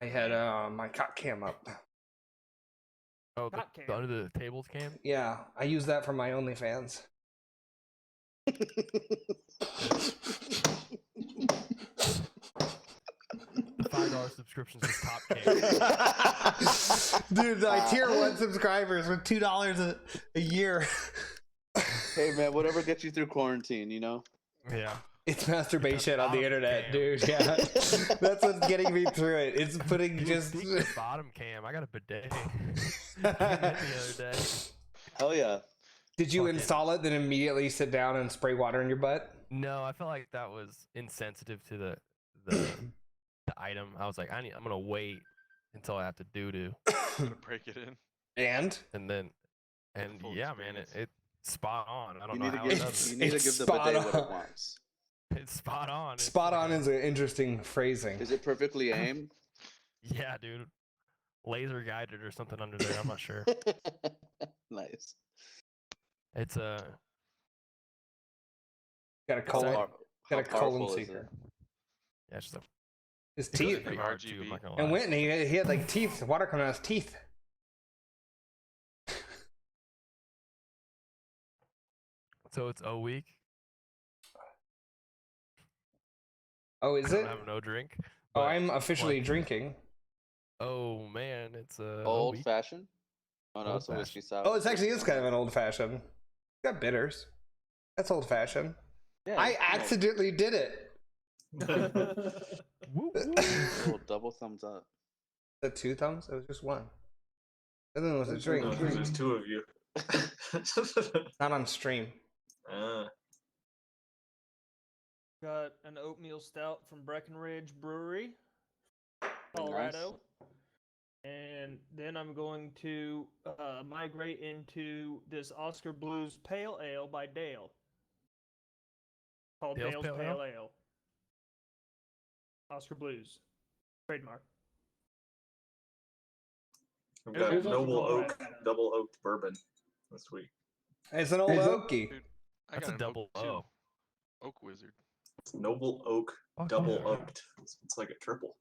I had my cock cam up. Oh, Cock the cam. under the tables cam? Yeah, I use that for my OnlyFans. The $5 subscriptions is top cam. Dude, my tier 1 subscribers with $2 a year. Hey man, whatever gets you through quarantine, you know? Yeah. It's masturbation on the bottom internet, cam. dude. Yeah. That's what's getting me through it. It's putting Dude, just. speaking of bottom cam, I got a bidet. Came in the other day. Hell yeah. Did you Fucking- install it, then immediately sit down and spray water in your butt? No, I felt like that was insensitive to the item. I was like, I'm gonna wait until I have to doo. Gonna break it in. And And full yeah, man, experience. it's spot on. I don't You know need to how it give does you it. need to It's give the spot bidet what on. it wants. It's spot on. It's spot like on is an interesting phrasing. Is it perfectly aimed? yeah, dude. Laser guided or something under there. I'm not sure. Nice. It's a Got a How colon, power- got how a colon powerful is seeker. it? yeah, it's just a His it's teeth. pretty hard too, I'm not gonna And lie. went and he had like teeth, water coming out of his teeth. So it's a week. Oh, I is don't it? have no drink. Oh, but, I'm officially like, drinking. Oh man, it's a Old week. fashioned? Oh no, Old it's a whiskey sour. Oh, it's actually is kind of an old fashioned. It's got bitters. That's old fashioned. Yeah, I yeah. accidentally did it. Woo, woo. Oh, double thumbs up. The 2 thumbs? It was just 1. And then it was a drink. No, there's 2 of you. Not on stream. Got an oatmeal stout from Breckenridge Brewery, Colorado. And then I'm going to migrate into this Oscar Blues Pale Ale by Dale. Called Dale's Dale's Pale Pale Ale. Oscar Blues. Trademark. I've got There's also Noble Colorado. Oak double oaked bourbon this week. It's an old oaky. Dude, I That's got a an double oak too. O. Oak wizard. It's Noble Oak Fuck double yeah. oaked. It's like a triple.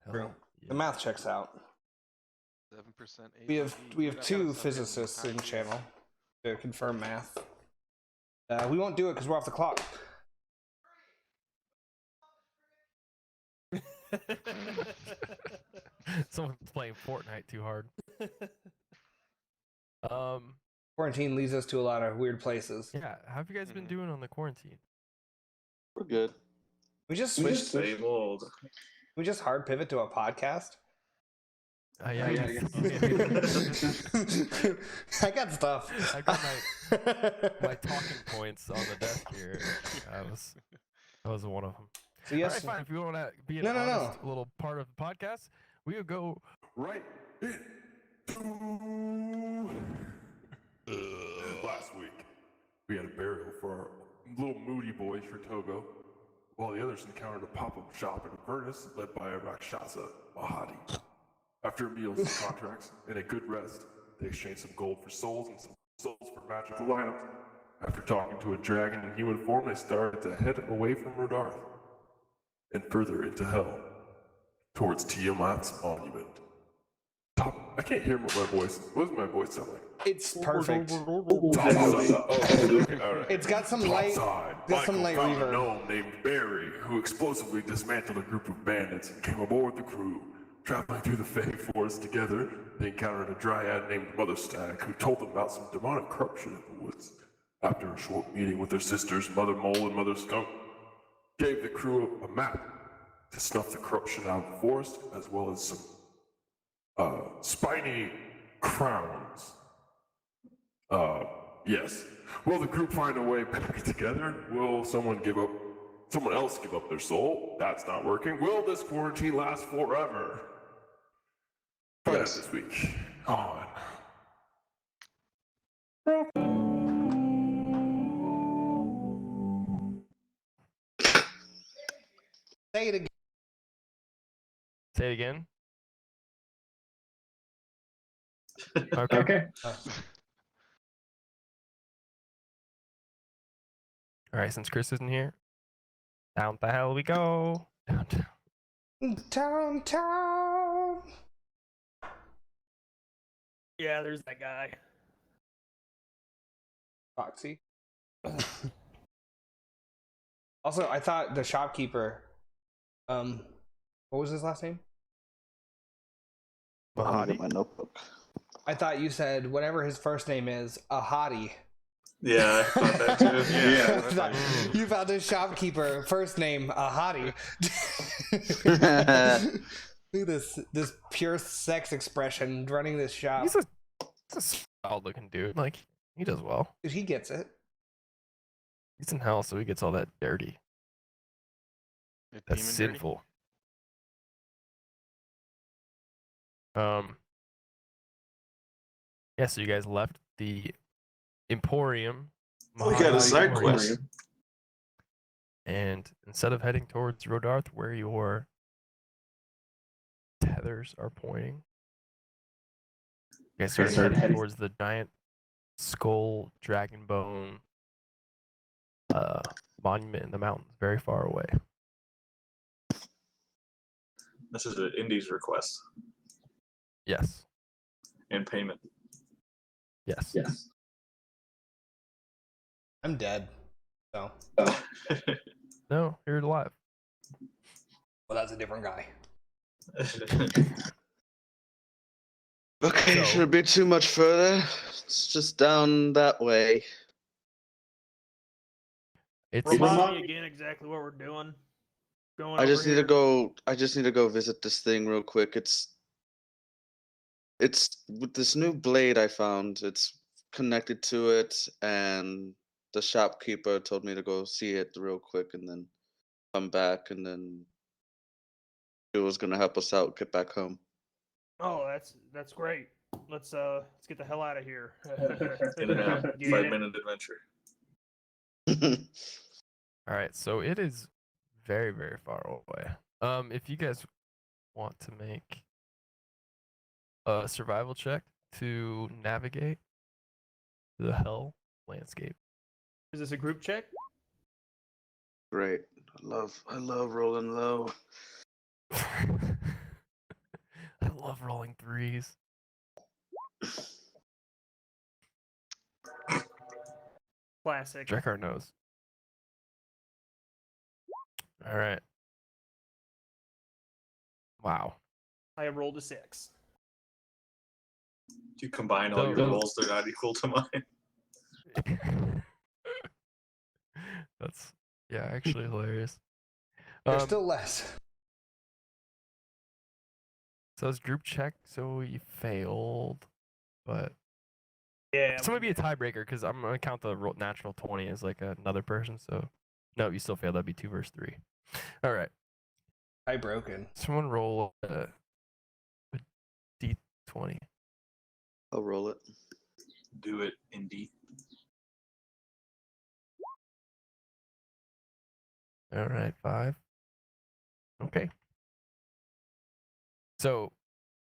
True. Yeah. The math checks out. 7% We have ABV. 2 physicists in channel to confirm math. We won't do it because we're off the clock. Someone's playing Fortnite too hard. Quarantine leads us to a lot of weird places. Yeah. How have you guys been doing on the quarantine? We're good. We just switched. Same old. We just hard pivot to a podcast. Yeah. I got stuff. I got my talking points on the desk here. That was one of them. So yes, All right, fine. If you want to be an No. honest little part of the podcast, we would go right into last week. We had a burial for our little moody boys for Togo, while the others encountered a pop-up shop in Avernus led by a Rakshasa, Mahadi. After meals and contracts and a good rest, they exchanged some gold for souls and some souls for magical items. After talking to a dragon in human form, they started to head away from Rodarth and further into hell, towards Tiamat's monument. I can't hear what my voice. What does my voice sound like? it's perfect. It's got some light. Got some light found a reverb. gnome named Barry, who explosively dismantled a group of bandits and came aboard the crew. Traveling through the Fey Forest together, they encountered a dryad named Mother Stag, who told them about some demonic corruption in the woods. After a short meeting with their sisters, Mother Mole and Mother Skunk, gave the crew a map to snuff the corruption out of the forest, as well as some spiny crowns. Yes. Will the group find a way back together? Will someone else give up their soul? That's not working. Will this quarantine last forever? Find out this week on Say it again. Say it again. Okay. All right, since Chris isn't here, down the hell we go. Downtown. Downtown. Yeah, there's that guy. Foxy. Also, I thought the shopkeeper, what was his last name? Let me Mahadi? get my notebook. I thought you said whatever his first name is, a hottie. Yeah, I thought that too. Yeah. I thought you found his shopkeeper first name, a hottie. Look at this pure sex expression running this shop. He's a solid looking dude. Like, he does well. Dude, he gets it. He's in hell, so he gets all that dirty. The That's demon dirty? sinful. Yeah, so you guys left the Emporium. We got a Mahadi side Emporium, quest. And instead of heading towards Rodarth, where your tethers are pointing, you guys started heading towards the giant skull dragon bone monument in the mountains, very far away. This is an Indy's request Yes. and payment. Yes. Yes. I'm dead. So, No, you're alive. well, that's a different guy. Okay, So- shouldn't be too much further. It's just down that way. It's Remind me again exactly what we're doing. Going I just over need to here. go. I just need to go visit this thing real quick. It's with this new blade I found. It's connected to it, and the shopkeeper told me to go see it real quick and then come back, and then it was gonna help us out get back home. Oh, that's great. Let's get the hell out of here. In and out. Get 5-minute adventure. all right. So it is very, very far away. If you guys want to make a survival check to navigate the hell landscape. Is this a group check? Great. I love rolling low. I love rolling threes. Classic. Drekar knows. All right. Wow. I rolled a 6. If you combine all your So- rolls, they're not equal to mine. That's actually hilarious. There's still less. So it's group check, so you failed, but Yeah. so maybe a tiebreaker because I'm gonna count the natural 20 as like another person. So no, you still failed. That'd be 2 versus 3. All right. I broken. Someone roll a d20. I'll roll it. Do it, Indy. All right, 5. Okay. So,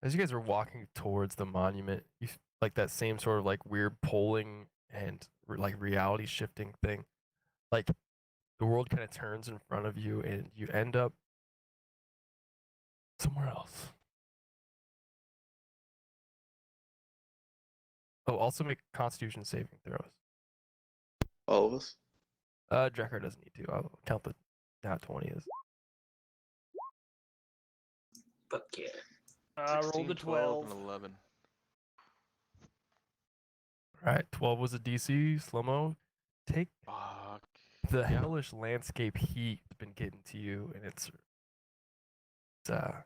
as you guys are walking towards the monument, you like that same sort of like weird polling and like reality shifting thing. Like the world kind of turns in front of you and you end up somewhere else. Oh, also make Constitution saving throws. All of us. Drekar doesn't need to. I'll count the nat 20 as. Fuck yeah. I rolled 16, a 12. and 11. All right, 12 was a DC. Slow-mo. Take Fuck. the hellish landscape heat has been getting to you, and it's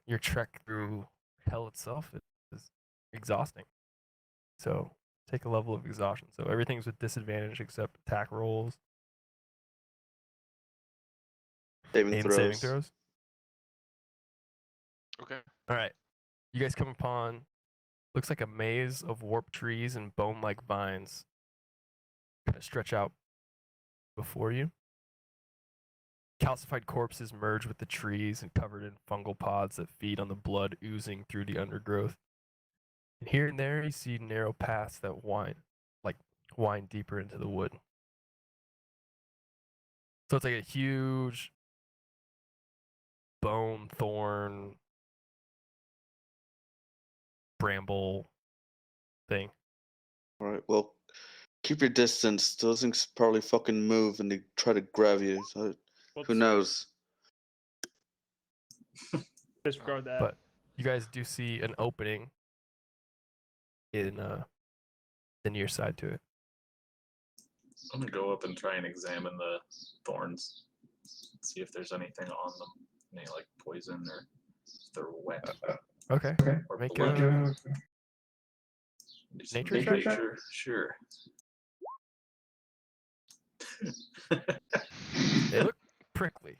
your trek through hell itself is exhausting. So take a level of exhaustion. So everything's with disadvantage except attack rolls Saving and throws. saving throws. Okay. All right, you guys come upon looks like a maze of warped trees and bone-like vines kind of stretch out before you. Calcified corpses merge with the trees and covered in fungal pods that feed on the blood oozing through the undergrowth. And here and there you see narrow paths that wind deeper into the wood. So it's like a huge bone, thorn, bramble thing. All right. Well, keep your distance. Those things probably fucking move and they try to grab you. So who Whoops. knows? Disregard that. But you guys do see an opening in the near side to it. I'm gonna go up and try and examine the thorns, see if there's anything on them, any like poison or if they're wet Okay. or Make blood. a Do some nature check? nature, sure. They look prickly.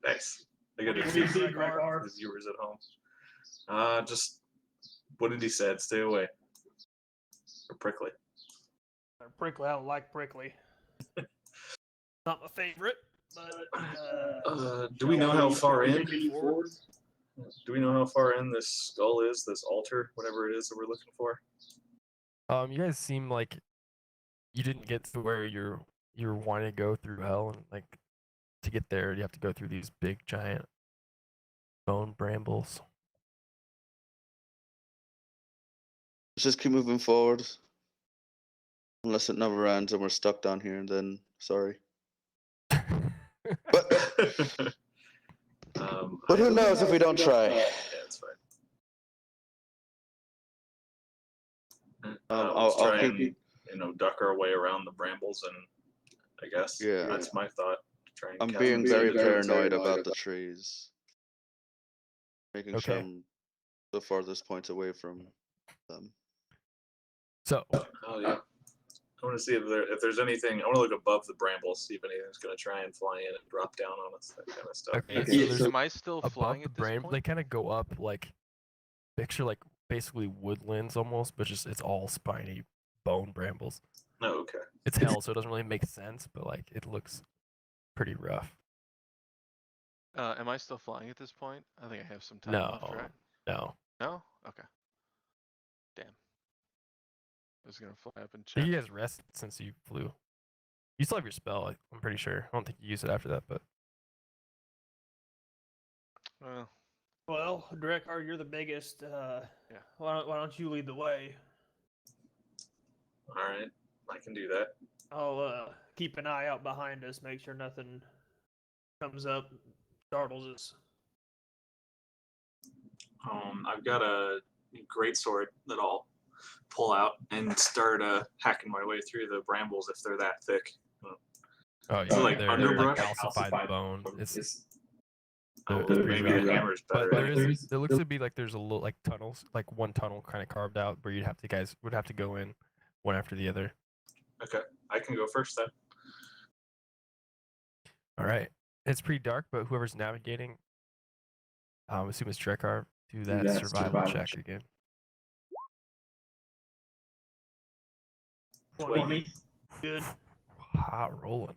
Nice. I got What to do you see see, the Gregor? viewers at home. Just what did he said? Stay away. Or prickly. Prickly, I don't like prickly. Not my favorite, but Do we know how far in? Do we know how far in this skull is? This altar, whatever it is that we're looking for. You guys seem like you didn't get to where you're wanting to go through hell, and like to get there, you have to go through these big giant bone brambles. Let's just keep moving forward. Unless it never ends and we're stuck down here, and then sorry. But I who don't- knows if we don't try? Yeah, it's fine. I'll Let's try keep and you. duck our way around the brambles, and I guess Yeah. that's my thought. Try and I'm catch being them. very paranoid about the trees. Making sure Okay. I'm the farthest point away from them. So Oh yeah. I want to see if there's anything. I want to look above the brambles, see if anything's gonna try and fly in and drop down on us, that kind of stuff. okay, Yeah, so there's am I still above flying the at this bramble. point? They kind of go up like picture like basically woodlands almost, but just it's all spiny bone brambles. No, okay. It's hell, so it doesn't really make sense, but like it looks pretty rough. Am I still flying at this point? I think I have some time left, No, right? no. No? Okay. Damn. I was gonna fly up and I check. think you guys rested since you flew. You still have your spell, I'm pretty sure. I don't think you used it after that, but Well, Drekar, you're the biggest. Yeah. Why don't you lead the way? All right, I can do that. I'll keep an eye out behind us, make sure nothing comes up, startles us. I've got a great sword that I'll pull out and start hacking my way through the brambles if they're that thick. oh Is yeah, it like they're underbrush? like calcified bone. It's Oh, it's pretty maybe a rough. hammer's better. But there looks to be like there's a little like tunnels, like one tunnel kind of carved out where guys would have to go in one after the other. Okay, I can go first then. All right, it's pretty dark, but whoever's navigating, I assume it's Drekar, do that survival check again. 20. Good. Hot rolling.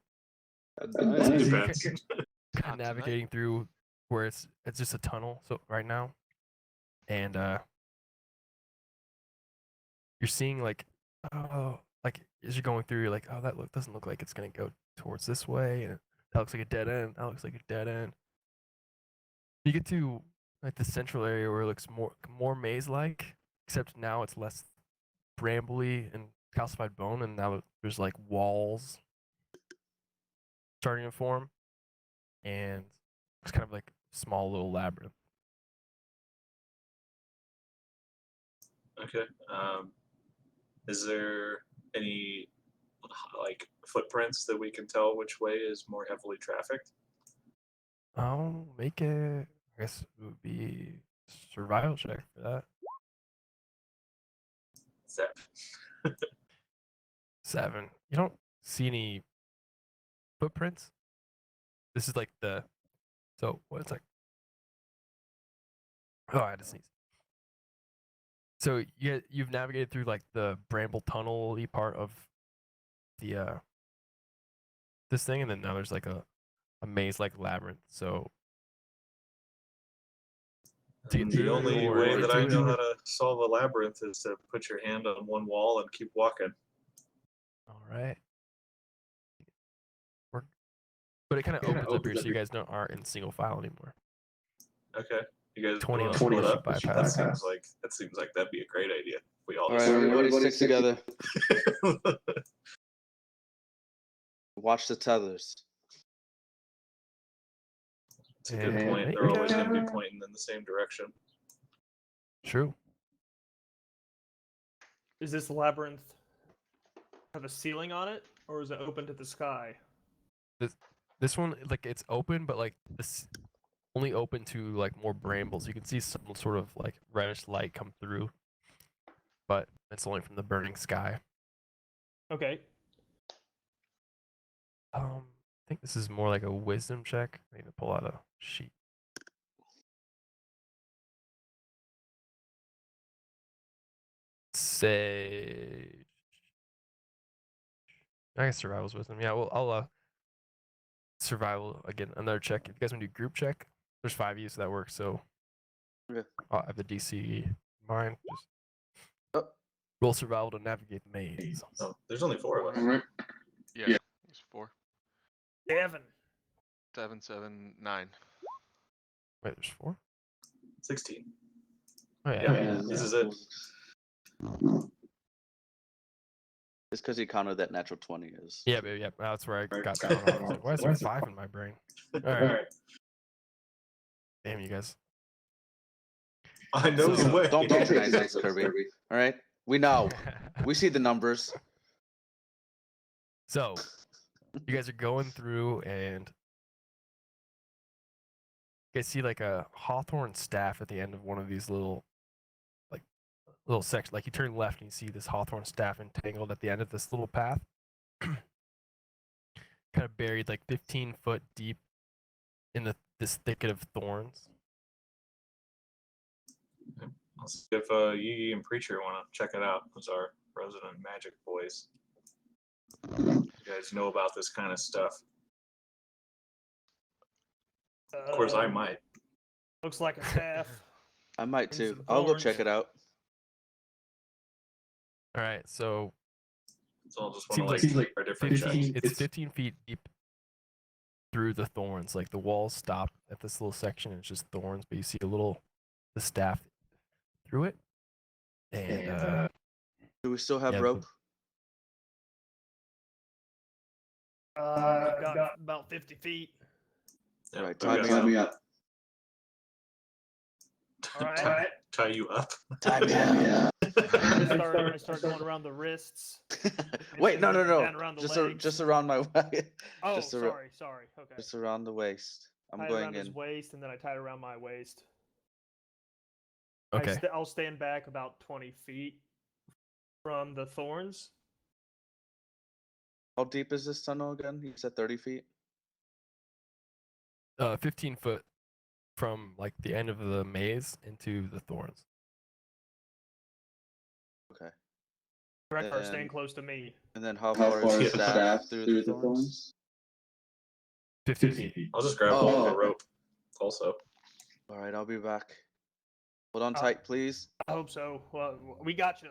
Depends. Kind Hot of tonight. navigating through where it's just a tunnel. So right now, and you're seeing like, oh, like as you're going through, you're like, oh, that doesn't look like it's gonna go towards this way, and that looks like a dead end. That looks like a dead end. You get to like the central area where it looks more maze-like, except now it's less brambly and calcified bone, and now there's like walls starting to form, and it's kind of like a small little labyrinth. Okay. Is there any like footprints that we can tell which way is more heavily trafficked? I'll make it. I guess it would be survival check for that. 7. You don't see any footprints. This is like so what it's like. Oh, I had to sneeze. So you've navigated through like the bramble tunnel-y part of the this thing, and then now there's like a maze-like labyrinth. So to get The through it, only or way that I into know it- how to solve a labyrinth is to put your hand on one wall and keep walking. All right. But it kind of opens up here, so you guys aren't in single file anymore. Okay. You guys 20 want to on split the up? bypass. That seems like that'd be a great idea. We all All right, just everybody stick together. Watch the tethers. It's a good And point. make They're always a- going to be pointing in the same direction. True. Is this labyrinth have a ceiling on it, or is it open to the sky? This one, like, it's open, but like this only open to like more brambles. You can see some sort of like reddish light come through, but it's only from the burning sky. Okay. I think this is more like a wisdom check. I need to pull out a sheet. Say, I guess survival's wisdom. Yeah, well, I'll survival again. Another check. If you guys want to do group check, there's 5 of you, so that works. So Okay. I have the DC in mind. Just Oh. roll survival to navigate the maze. Oh, there's only 4 of us. Yeah, there's 4. 7. 7, 7, 9. Wait, there's 4. 16. Oh yeah. Yeah, this is it. It's because he counted that natural 20 is. Yeah, but yeah, that's where I got thrown off. I was like, why is there 5 in my brain? All right. Damn, you guys. I know So- the way. Don't patronize us, Kirby. All right, we know. We see the numbers. So, you guys are going through, and you guys see like a hawthorn staff at the end of one of these little sections. Like you turn left and you see this hawthorn staff entangled at the end of this little path, kind of buried like 15 foot deep in this thicket of thorns. I'll see if Yi and Preacher want to check it out as our resident magic boys. You guys know about this kind of stuff. Of course, I might. Looks like a staff. I might And too. some I'll go thorns. check it out. All right, so So I'll just want to Seems like our different 15, checks. it's 15 feet deep through the thorns. Like the walls stop at this little section, and it's just thorns, but you see the staff through it. And Do we still have Yeah, rope? I've got about 50 feet. Yeah, All right, we got tie some. me up. All right. Tie you up. Tie me up. I start going around the wrists. Wait, no, Down no. around the Just legs. just around my waist. Oh, just sorry. Okay. Just around the waist. I'm tie it going around his in. waist, and then I tie it around my waist. okay, I'll stand back about 20 feet from the thorns. How deep is this tunnel again? You said 30 feet. 15 foot from like the end of the maze into the thorns. Okay. Correct, or staying And- close to me. And then how far is the staff through the thorns? 15 feet. I'll just grab hold of the rope. Also, All right, I'll be back. Hold on Uh, tight, please. I hope so. Well, we got you.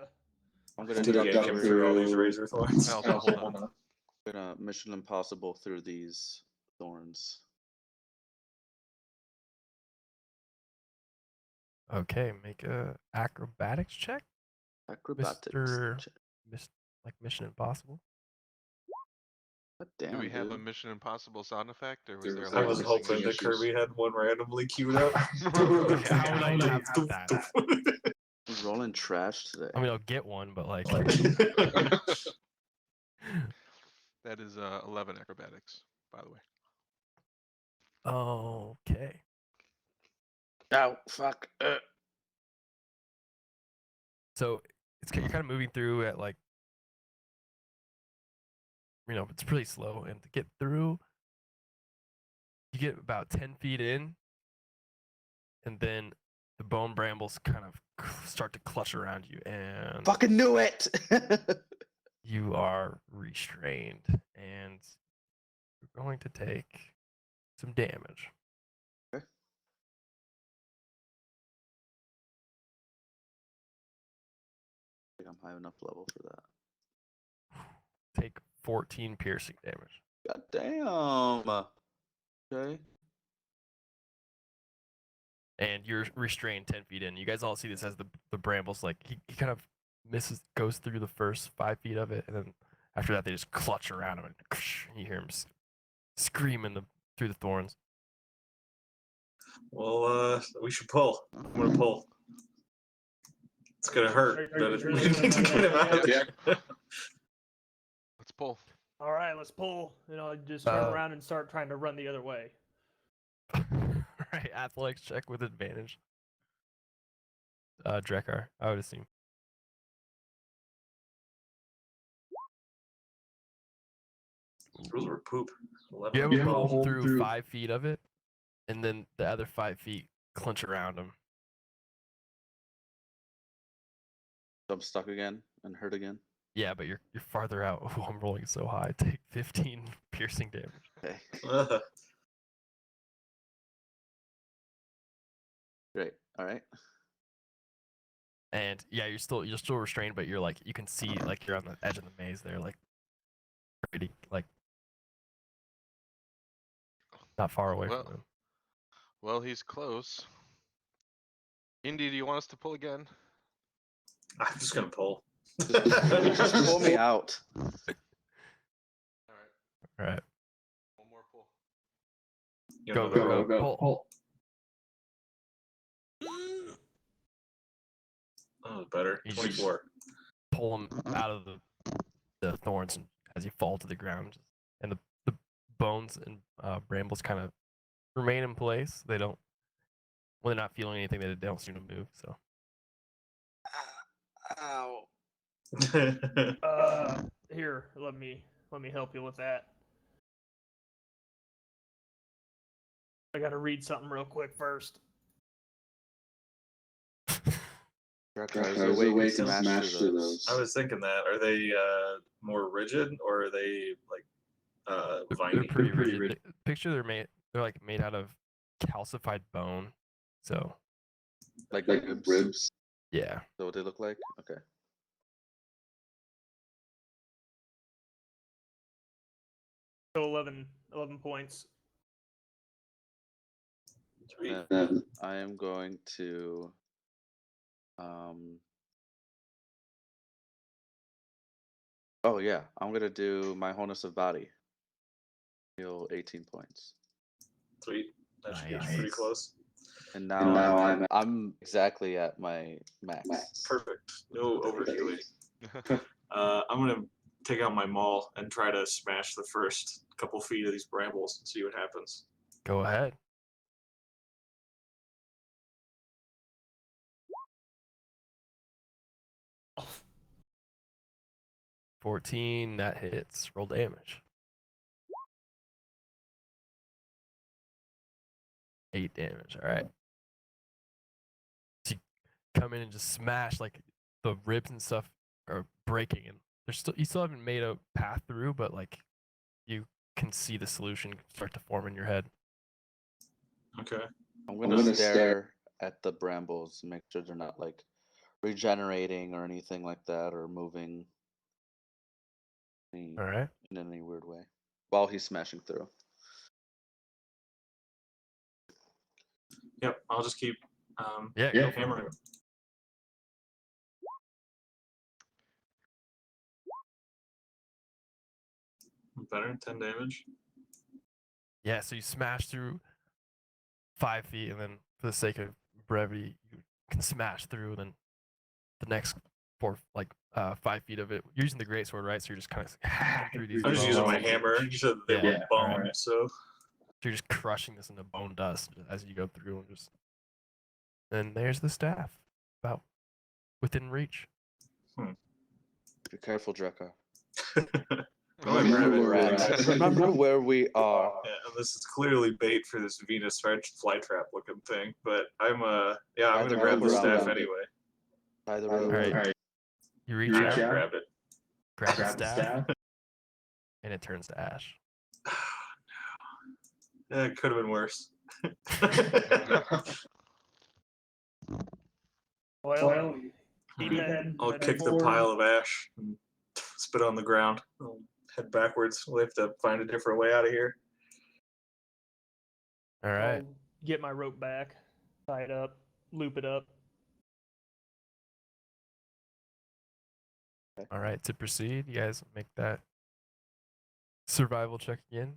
I'm gonna to duck get him through all these razor thorns. Also, hold on. Gonna Mission Impossible through these thorns. Okay, make a acrobatics check. Acrobatics. Mr. check. Like Mission Impossible. God damn, Do we have a dude. Mission Impossible sound effect, or was there I like was missing hoping that issues? Kirby had one randomly queued up. How would I not have that? We're rolling trash today. I mean, I'll get one, but like, That is 11 acrobatics, by the way. okay. Oh, fuck. So you're kind of moving through at like, it's pretty slow, and to get through, you get about 10 feet in, and then the bone brambles kind of start to clutch around you, and Fucking knew it! you are restrained, and you're going to take some damage. I think I'm high enough level for that. Take 14 piercing damage. God damn. Okay. and you're restrained 10 feet in. You guys all see this as the brambles, like he kind of goes through the first 5 feet of it, and then after that they just clutch around him, and you hear him scream through the thorns. Well, we should pull. I'm gonna pull. It's gonna hurt, Are you but sure we that's need to not get him out. yeah. Let's pull. All right, let's pull. Just turn around and start trying to run the other way. Right, athletics check with advantage. Drekar, I would assume. Rules were poop. You have 11. him hold through 5 feet of it, and then the other 5 feet clench around him. I'm stuck again and hurt again. Yeah, but you're farther out. Oh, I'm rolling so high. Take 15 piercing damage. Okay. Great. All right. And yeah, you're still restrained, but you're like you can see like you're on the edge of the maze there, like pretty like not far away Well, from him. Well, he's close. Indy, do you want us to pull again? I'm just gonna pull. Just pull me out. All All right, one more pull. You go, know, go, go, pull. Oh, better. You just- 24. Pull him out of the thorns, and as you fall to the ground, and the bones and brambles kind of remain in place. They don't when they're not feeling anything. They don't seem to move. So Ow. Here, let me help you with that. I gotta read something real quick first. There's a way to smash through those. I was thinking that. Are they more rigid or are they like they're viney? pretty rigid. Picture they're like made out of calcified bone. So Like ribs. yeah. So what they look like? Okay. So 11 points. Then I am going to oh yeah, I'm gonna do my wholeness of body. Heal 18 points. Sweet. That should get you Nice. pretty close. And now I'm exactly at my max. Perfect. No overhealing. I'm gonna take out my maul and try to smash the first couple feet of these brambles and see what happens. Go ahead. Oh. 14, that hits. Roll damage. 8 damage. All right. So you come in and just smash, like the ribs and stuff are breaking, and you still haven't made a path through, but like you can see the solution start to form in your head. Okay. I'm gonna stare at the brambles and make sure they're not like regenerating or anything like that, or moving All right. in any weird way while he's smashing through. Yep. I'll just keep Yeah, go for hammering. it. Better. 10 damage. Yeah, so you smash through 5 feet, and then for the sake of brevity, you can smash through. Then the next 5 feet of it, you're using the greatsword, right? So you're just kind of through these. I'm just using my bones. hammer. You said they Yeah, were bone, alright. so You're just crushing this into bone dust as you go through, and just. And there's the staff, about within reach. Be careful, Drekar. Remember where we are. Yeah, and this is clearly bait for this Venus flytrap looking thing, but I'm gonna grab the staff anyway. By the All road. right. You reach I out, grabbed it. grab the staff, and it turns to ash. Yeah, it could have been worse. Well, I'll kick the pile of ash and spit on the ground. I'll head backwards. We'll have to find a different way out of here. All right. Get my rope back. tie it up, loop it up. All right, to proceed, you guys make that survival check again.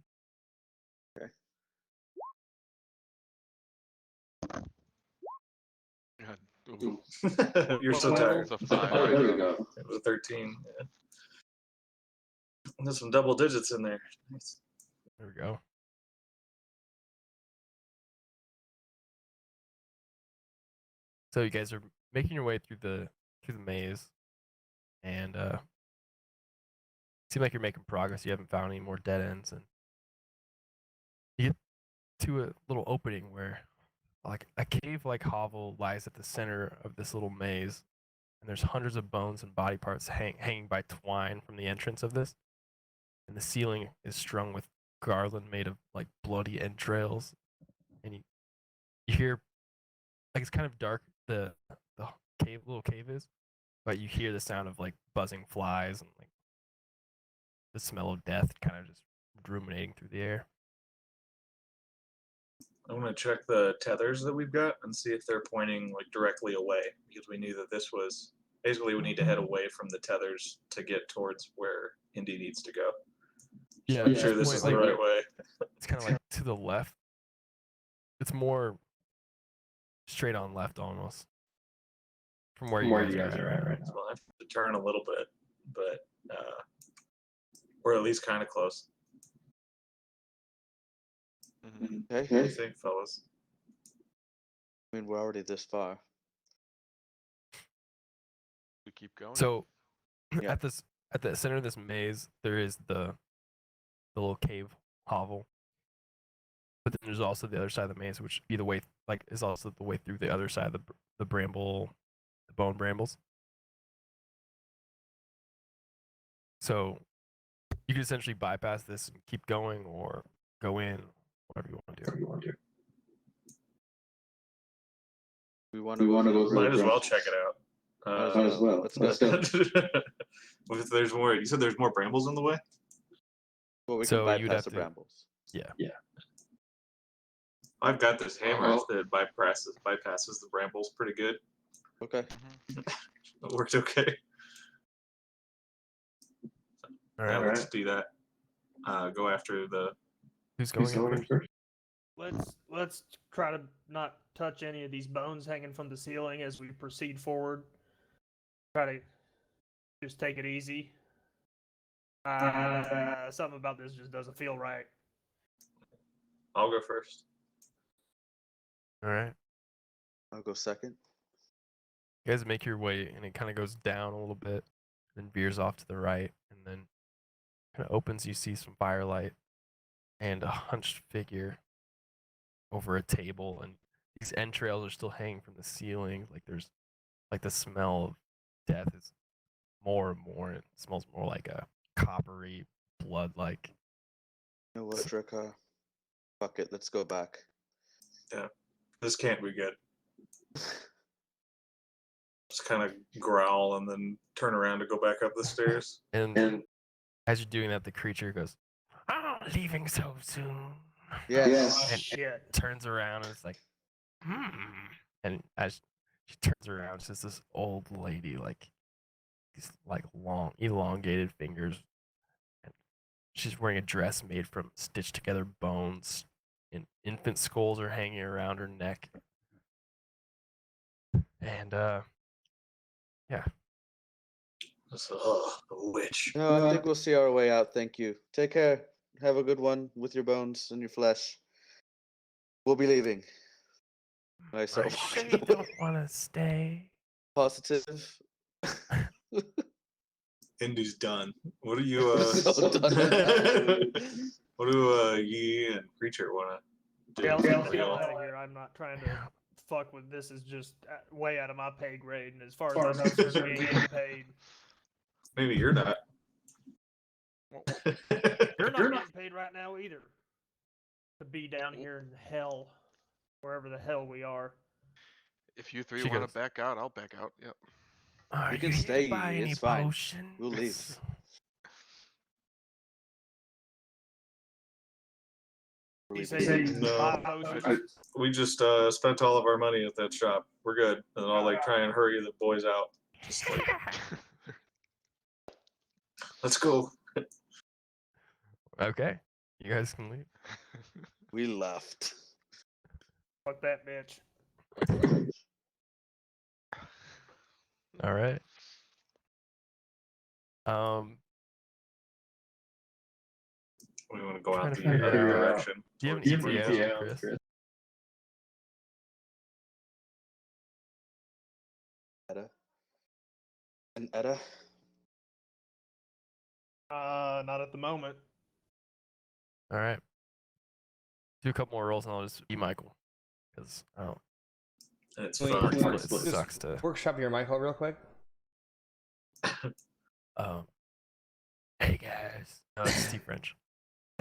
God, ooh, You're so Well, tired. it's a 5. Oh, there we go. It was a 13. Yeah. There's some double digits in there. Nice. There we go. So you guys are making your way through the maze, and seem like you're making progress. You haven't found any more dead ends, and you get to a little opening where, like, a cave-like hovel lies at the center of this little maze, and there's hundreds of bones and body parts hanging by twine from the entrance of this, and the ceiling is strung with garland made of like bloody entrails, and you hear, like, it's kind of dark. The little cave is, but you hear the sound of like buzzing flies and like the smell of death kind of just ruminating through the air. I want to check the tethers that we've got and see if they're pointing like directly away, because we knew that this was basically we need to head away from the tethers to get towards where Indy needs to go. Yeah, I'm sure this is the right way. It's kind of like to the left. It's more straight on left almost from where you guys are at right now. So I'll have to turn a little bit, but we're at least kind of close. Mhm. What do you think, fellas? I mean, we're already this far. We keep going. So Yeah. at the center of this maze, there is the little cave hovel. But then there's also the other side of the maze, which either way, like, is also the way through the other side of the bone brambles. So you can essentially bypass this and keep going, or go in, whatever you want to do. We want to go. Might as well check it out. Might as well. Let's go. If there's more, you said there's more brambles in the way. Well, we So can you'd bypass have the to- brambles. Yeah. I've got this hammer that bypasses the brambles pretty good. Okay. It worked okay. All Yeah, right. let's do that. Go after the. Who's going in first? Let's try to not touch any of these bones hanging from the ceiling as we proceed forward. Try to just take it easy. Something about this just doesn't feel right. I'll go first. All right. I'll go second. You guys make your way, and it kind of goes down a little bit, then veers off to the right, and then kind of opens. You see some firelight and a hunched figure over a table, and these entrails are still hanging from the ceiling. Like, there's, like, the smell of death is more and more. It smells more like a coppery blood. Like, You know what, Drekar? Fuck it. Let's go back. This can't be good. Just kind of growl and then turn around to go back up the stairs. and as you're doing that, the creature goes, "Oh, leaving so soon." Yes. And Shit. turns around and it's like, and as she turns around, it's just this old lady, like, these like long, elongated fingers, and she's wearing a dress made from stitched together bones, and infant skulls are hanging around her neck, and yeah. A witch. No, I think we'll see our way out. Thank you. Take care. Have a good one with your bones and your flesh. We'll be leaving. I Are start you sure walking you away. don't want to stay? Positive. Indy's done. What do you So done. what do Yi and Creature want to do? Yeah, let's for get the real? hell out of here. I'm not trying to fuck with this. Is just way out of my pay grade, and as far as I'm concerned, we ain't getting paid. Maybe you're not. You're not getting paid right now either. To be down here in hell, wherever the hell we are. If you three She want goes, to back out, I'll back out. Yep. Are You can here to stay, buy any it's fine. potions? We'll leave. He Leave said it. No. buy potions. We just spent all of our money at that shop. We're good. And I'll like try and hurry the boys out. Just like, let's go. Okay, you guys can leave. We left. Fuck that bitch. All right. We want to go Trying out to the figure other out- direction. Do you have towards an the bridge. ETA, Chris? Etta. And Etta. Not at the moment. All right. Do a couple more rolls and I'll just be Michael. Because I don't. It's Wait, fun. It Just sucks to. workshop your Michael real quick. Hey guys. No, it's Steve French.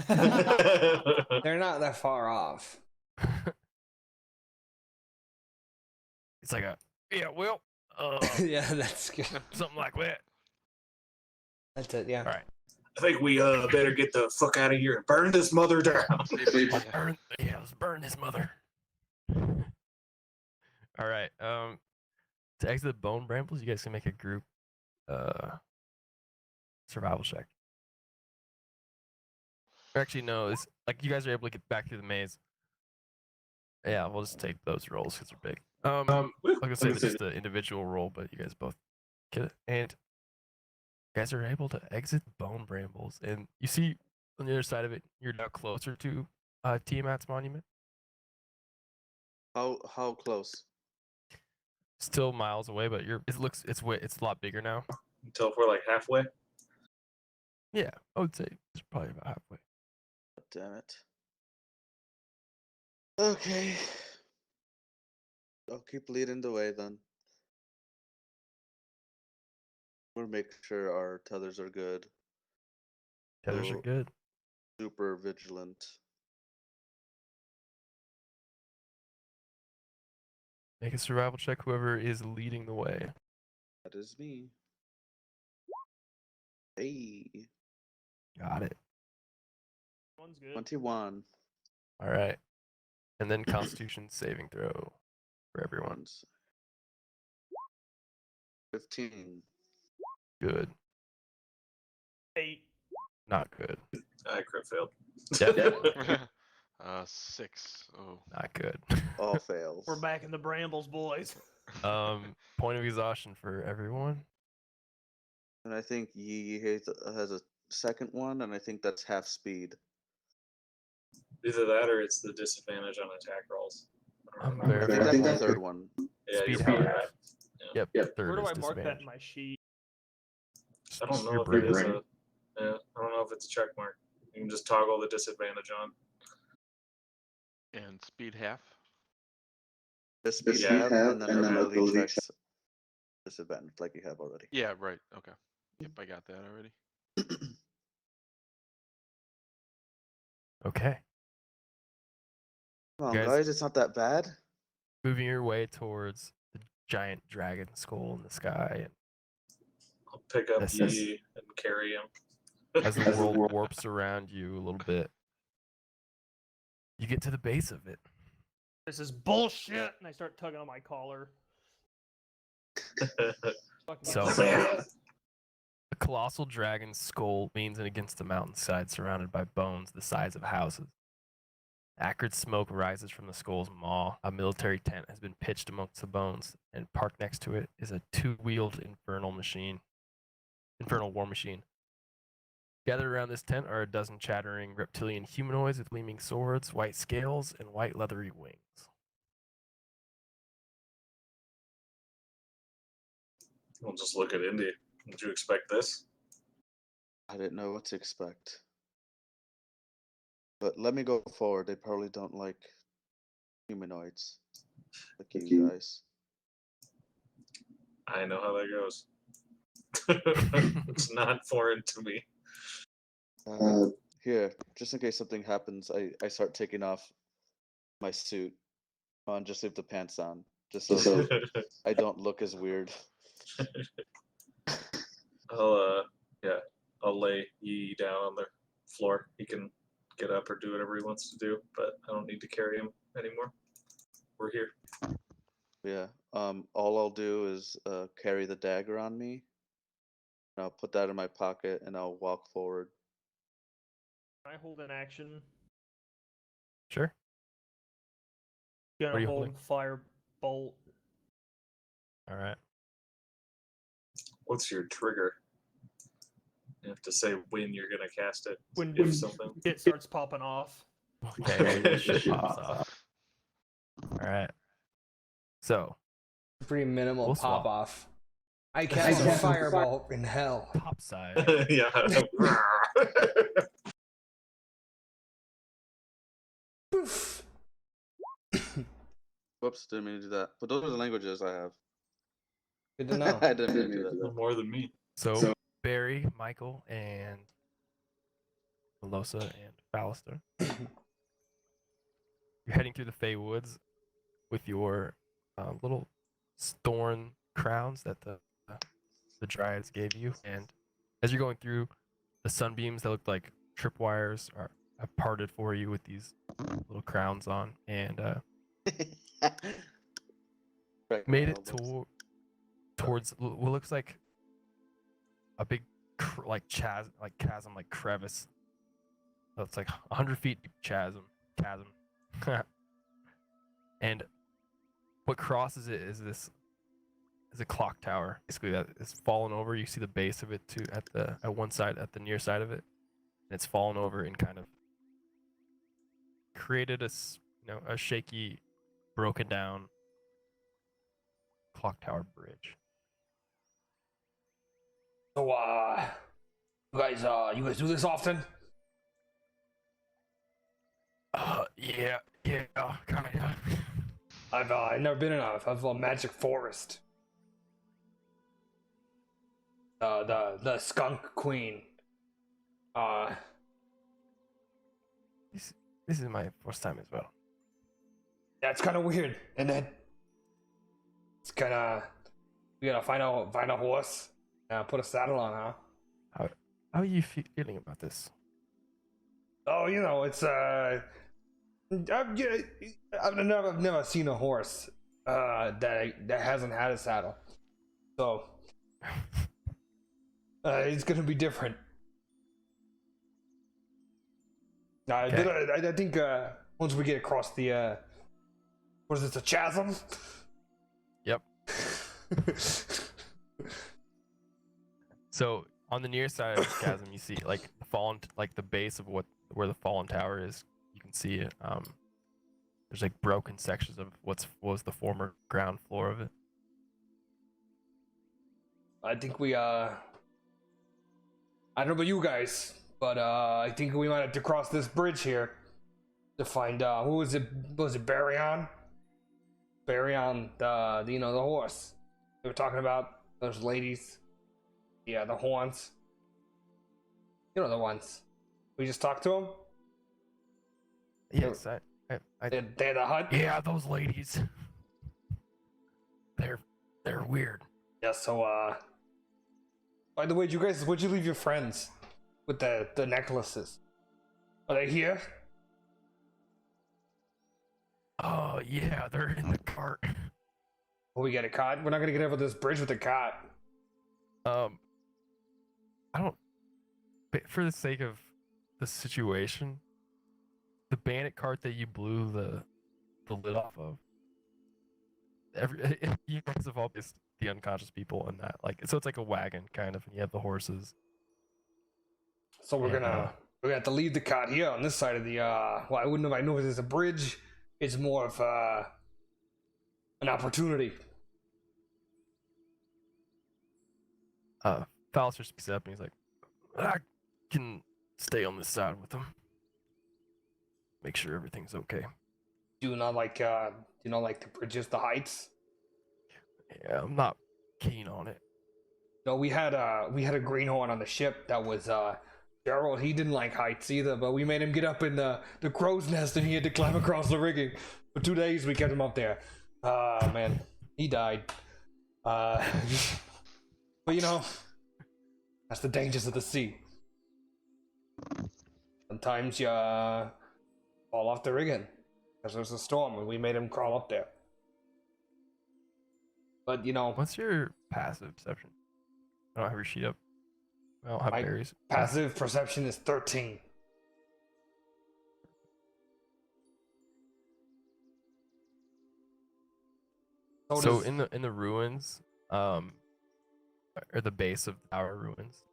They're not that far off. It's like a yeah, well, Yeah, that's good. something like that. That's it. Yeah. All right. I think we better get the fuck out of here and burn this mother down. Let's burn his mother. All right. To exit the bone brambles, you guys can make a group survival check. Or actually, no. It's like you guys are able to get back through the maze. Yeah, we'll just take those rolls because they're big. I was gonna say just the individual roll, but you guys both get it, and you guys are able to exit the bone brambles, and you see on the other side of it, you're now closer to Tiamat's monument. How close? Still miles away, but it's a lot bigger now. Until if we're like halfway. Yeah, I would say it's probably about halfway. Damn it. Okay. I'll keep leading the way then. We'll make sure our tethers are good. Tethers are So- good. Super vigilant. Make a survival check. Whoever is leading the way. That is me. Hey. Got it. One's good. 21. All right, and then Constitution saving throw for everyone. 15. Good. 8. Not good. I crit failed. Definitely 6. Oh. not good. All fails. We're back in the brambles, boys. Point of exhaustion for everyone. And I think Yi has a second one, and I think that's half speed. Either that or it's the disadvantage on attack rolls. I don't I'm remember. very I think Fair. that's the third one. Yeah, Speed you're half. right. Yep. Third Where do is I mark that disadvantage. in my sheet? I don't Your know if brain. it is a. Yeah, I don't know if it's a check mark. You can just toggle the disadvantage on. And speed half. The speed Yeah. half, and then ability checks disadvantage like you have already. Yeah, right. Okay. Yep, I got that already. Okay. Come on, Guys- guys, it's not that bad. Moving your way towards the giant dragon skull in the sky, I'll pick up This is- Yi and carry him. and as the world warps around you a little bit, you get to the base of it. This is bullshit. And I start tugging on my collar. Fucking So- get A colossal dragon's skull leans in against the mountainside, surrounded by bones the size of houses. Acrid smoke rises from the skull's maw. A military tent has been pitched amongst the bones, and parked next to it is a two-wheeled infernal war machine. Gathered around this tent are a dozen chattering reptilian humanoids with gleaming swords, white scales, and white leathery wings. We'll just look at Indy. Did you expect this? I didn't know what to expect. But let me go forward. They probably don't like humanoids. Like you guys. I know how that goes. It's not foreign to me. Here, just in case something happens, I start taking off my suit. And just leave the pants on. Just so I don't look as weird. I'll lay Yi down on the floor. He can get up or do whatever he wants to do, but I don't need to carry him anymore. We're here. Yeah. All I'll do is carry the dagger on me. And I'll put that in my pocket and I'll walk forward. I hold an action. Sure. What are Gonna you hold holding? fire bolt. All right. What's your trigger? You have to say when you're gonna cast it. When If something. it starts popping off. Okay. Your shit pops off. All right. So Pretty minimal We'll pop swap. off. I cast a fireball in hell. top side. Yeah. Poof. Whoops, didn't mean to do that. But those are the languages I have. Good to know. I didn't mean to do that. No more than me. So Barry, Michael, and Melosa and Ballister. You're heading through the Fey Woods with your little thorn crowns that the Dryads gave you, and as you're going through, the sunbeams that look like tripwires have parted for you with these little crowns on, and made it towards what looks like a big chasm, like crevice. So it's like 100 feet deep chasm. And what crosses it is a clock tower, basically, that is fallen over. You see the base of it too at one side, at the near side of it, and it's fallen over and kind of created a shaky, broken down clock tower bridge. So, you guys do this often? Yeah, kind of. I've never been in a magic forest. The skunk queen. This is my first time as well. That's kind of weird, and then it's kind of we gotta find a horse, put a saddle on, huh? How are you feeling about this? Oh, it's I've never seen a horse that hasn't had a saddle, so it's gonna be different. Okay. I think once we get across the what is it, the chasm? Yep. So on the near side of the chasm, you see like the fallen, like the base of where the fallen tower is. You can see it. There's like broken sections of what was the former ground floor of it. I think we I don't know about you guys, but I think we might have to cross this bridge here to find who was it? Was it Baryon? Baryon, the horse we were talking about, those ladies. Yeah, the horns. You know the ones. We just talked to them. Yes, They're the hut. yeah, those ladies. They're weird. Yeah. So by the way, where'd you leave your friends with the necklaces? Are they here? Oh yeah, they're in the cart. Will we get a cart? We're not gonna get over this bridge with a cart. I don't. But for the sake of the situation, the bandit cart that you blew the lid off of. You guys have all been the unconscious people in that, so it's like a wagon kind of, and you have the horses. So we're And, gonna have to leave the cart here on this side of the well, I wouldn't have. I know there's a bridge. It's more of an opportunity. Thalass speaks up and he's like, I can stay on this side with them. Make sure everything's okay. Do you not like the bridges, the heights? Yeah, I'm not keen on it. No, we had a greenhorn on the ship that was Gerald. He didn't like heights either, but we made him get up in the crow's nest and he had to climb across the rigging. For 2 days we kept him up there. Man, he died. But that's the dangers of the sea. Sometimes you fall off the rigging because there's a storm and we made him crawl up there. But you know, What's your passive perception? I don't have your sheet up. I don't have My berries. passive perception is 13. So in the ruins, or the base of our ruins,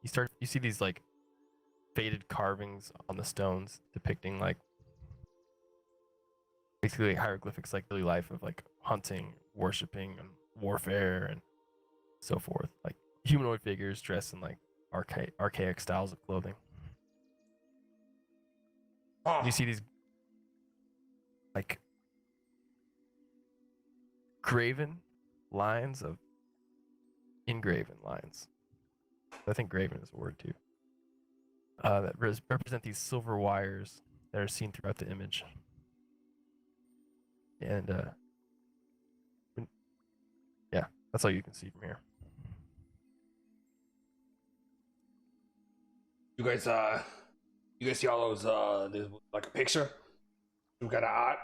you see these like faded carvings on the stones depicting like basically like hieroglyphics, like daily life of like hunting, worshiping, and warfare, and so forth. Like humanoid figures dressed in like archaic styles of clothing. You see these like engraven lines. I think graven is a word too. That represent these silver wires that are seen throughout the image. And yeah, that's all you can see from here. You guys see all those there's like a picture? We got a art.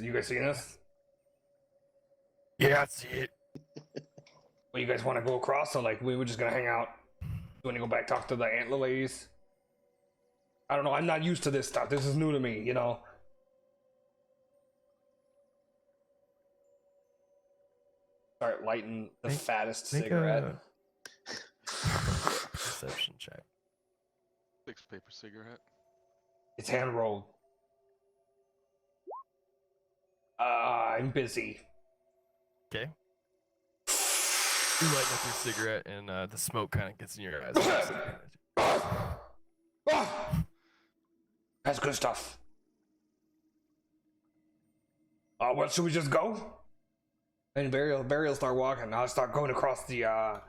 You guys seen this? Yeah, I see it. Well, you guys want to go across, or like we were just gonna hang out? You want to go back talk to the antler ladies? I don't know. I'm not used to this stuff. This is new to me. You know. Start lighting the fattest Make cigarette. Perception check. 6 paper cigarette. It's hand rolled. I'm busy. Okay. You light up your cigarette, and the smoke kind of gets in your eyes. That's good stuff. Well, should we just go? And Barry will start walking. I'll start going across the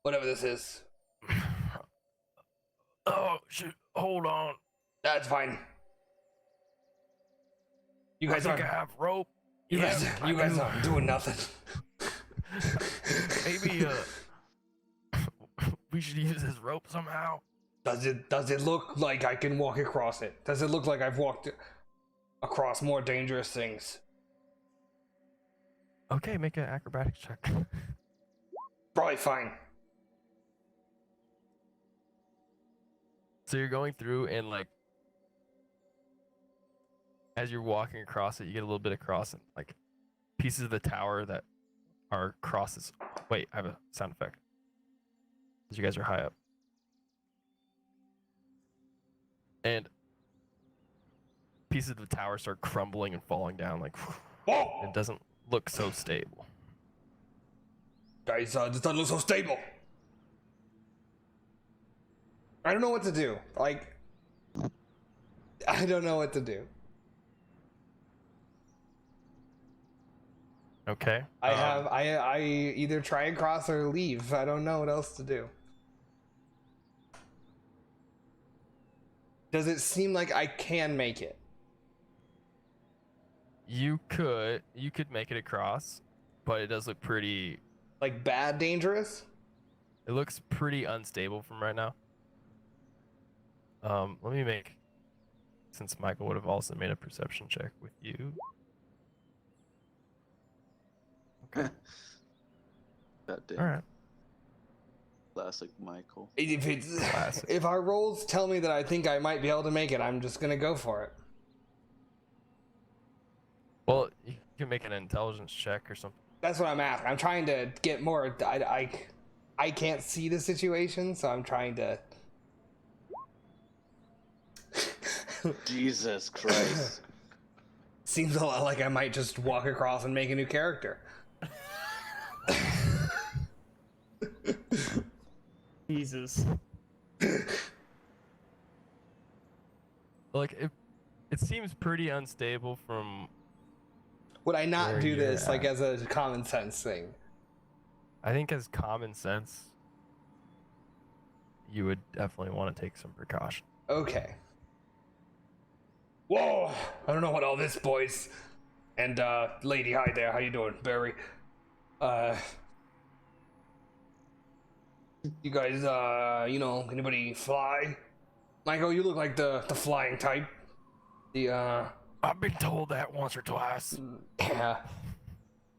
whatever this is. Oh shit! Hold on. That's fine. You guys I think aren't. I have rope. You guys aren't doing nothing. Maybe we should use this rope somehow. Does it look like I can walk across it? Does it look like I've walked across more dangerous things? Okay, make an acrobatics check. Probably fine. So you're going through, and like as you're walking across it, you get a little bit across it, like pieces of the tower that are crosses. Wait, I have a sound effect. Because you guys are high up. And pieces of the tower start crumbling and falling down, like Whoa! it doesn't look so stable. Guys, this doesn't look so stable. I don't know what to do. Like, I don't know what to do. Okay. I either try and cross or leave. I don't know what else to do. Does it seem like I can make it? You could make it across, but it does look pretty. Like bad dangerous? It looks pretty unstable from right now. Let me make, since Michael would have also made a perception check with you. Okay. God damn. All right. Classic Michael. If our rolls tell me that I think I might be able to make it, I'm just gonna go for it. Well, you can make an intelligence check or something. That's what I'm after. I'm trying to get more. I can't see the situation, so I'm trying to. Jesus Christ. Seems a lot like I might just walk across and make a new character. Jesus. Like it seems pretty unstable from. Would I not Where do you're this like at. as a common sense thing? I think as common sense, you would definitely want to take some precaution. Okay. Whoa! I don't know what all this, boys. And lady, hi there. How you doing, Barry? You guys, anybody fly? Michael, you look like the flying type. I've been told that once or twice. Yeah.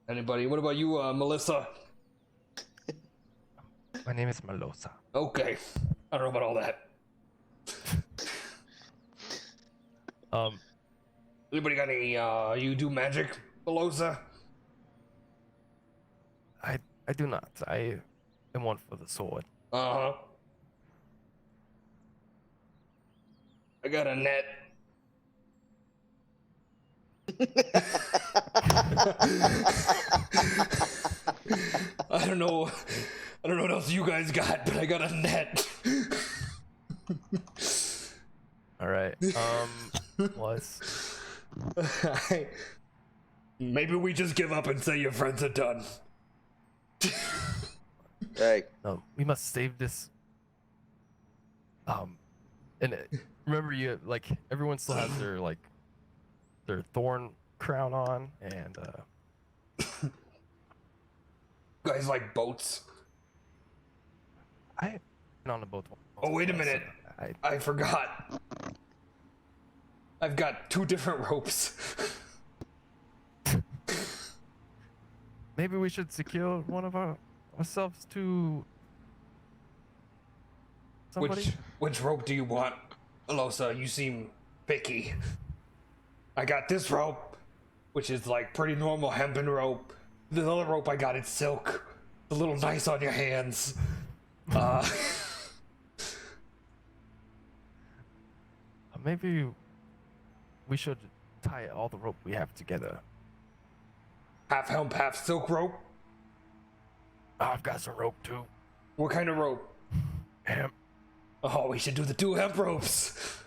Anybody? What about you, Melissa? My name is Melosa. Okay. I don't know about all that. Anybody got any, you do magic, Melissa? I do not. I am one for the sword. Uh-huh. I got a net. I don't know what else you guys got, but I got a net. All right. Plus. Maybe we just give up and say your friends are done. Hey, No, we must save this. And remember, everyone still has their thorn crown on, and You guys like boats? I've been on a boat. Oh, wait a once, minute. so I forgot. I've got 2 different ropes. Maybe we should secure one of ourselves to somebody. Which rope do you want? Alosa, you seem picky. I got this rope, which is like pretty normal hempen rope. The other rope I got, it's silk. It's a little nice on your hands. Maybe we should tie all the rope we have together. Half hemp, half silk rope. I've got some rope too. What kind of rope? Hemp. Oh, we should do the 2 hemp ropes.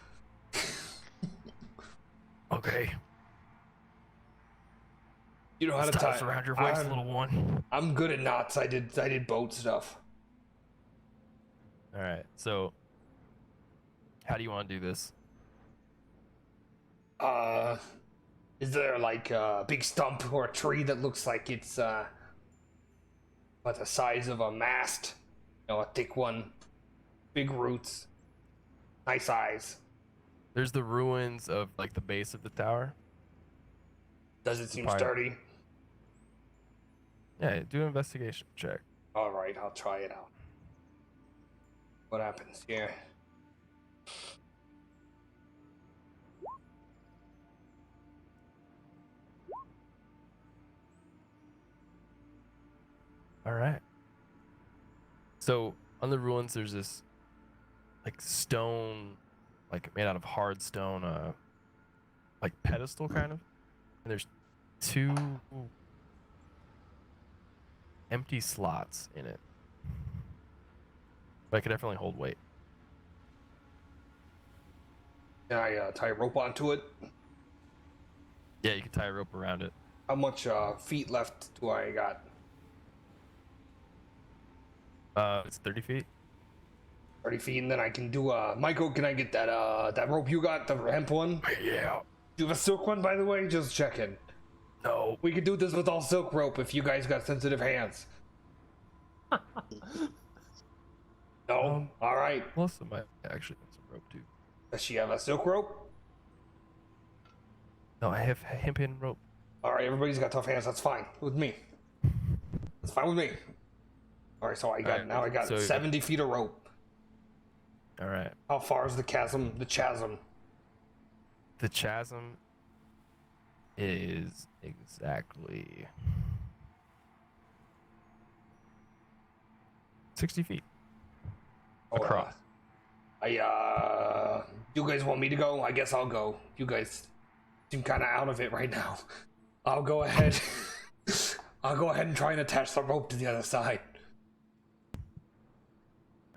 Okay. You know how to tie us around your waist, little one. I'm good at knots. I did boat stuff. All right. So, how do you want to do this? Is there like a big stump or a tree that looks like it's about the size of a mast? You know, a thick one, big roots, nice eyes. There's the ruins of the base of the tower. Does it seem Fire. sturdy? Yeah, do an investigation check. All right, I'll try it out. What happens here? All right. So on the ruins, there's this stone, made out of hard stone, pedestal kind of, and there's 2 empty slots in it. But I could definitely hold weight. Can I tie a rope onto it? Yeah, you can tie a rope around it. How much feet left do I got? It's 30 feet. 30 feet, and then I can do Michael, can I get that rope you got, the hemp one? Yeah. Do you have a silk one, by the way? Just checking. No. We could do this with all silk rope if you guys got sensitive hands. No? All right. Melissa might actually have some rope too. Does she have a silk rope? No, I have hempen rope. All right, everybody's got tough hands. That's fine with me. That's fine with me. All right, so I got so 70 feet of rope. All right. How far is the chasm? The chasm. The chasm is exactly 60 feet across. You guys want me to go? I guess I'll go. You guys seem kind of out of it right now. I'll go ahead. I'll go ahead and try and attach the rope to the other side.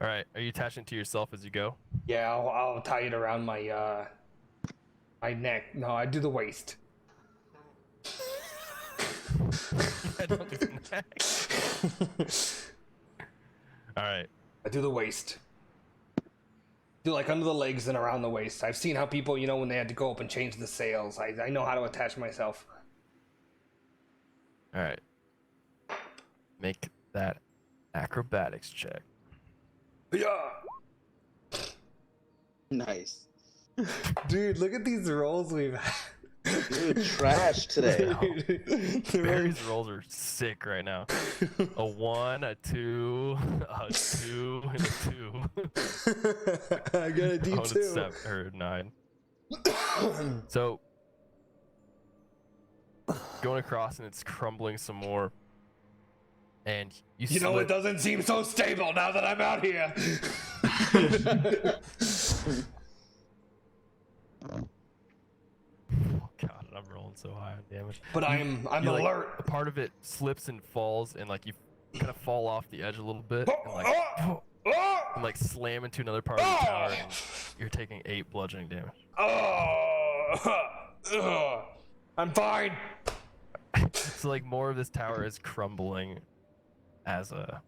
All right. Are you attaching to yourself as you go? Yeah, I'll tie it around my my neck. No, I do the waist. I don't do the neck. All right. I do the waist. Do under the legs and around the waist. I've seen how people, when they had to go up and change the sails. I know how to attach myself. All right. Make that acrobatics check. Yeah. Nice. Dude, look at these rolls we've had. Dude, trash today. Barry's rolls are sick right now. A 1, a 2, a 2, and a 2. I got a Oh, and it's D2. 7 or 9. So going across and it's crumbling some more. And You know, it doesn't seem so stable now that I'm out here. Oh god, I'm rolling so high on damage. But I'm you, like, alert. a part of it slips and falls, and like you kind of fall off the edge a little bit, and like slam into another part of the tower, and you're taking 8 bludgeoning damage. I'm fine. So like more of this tower is crumbling as a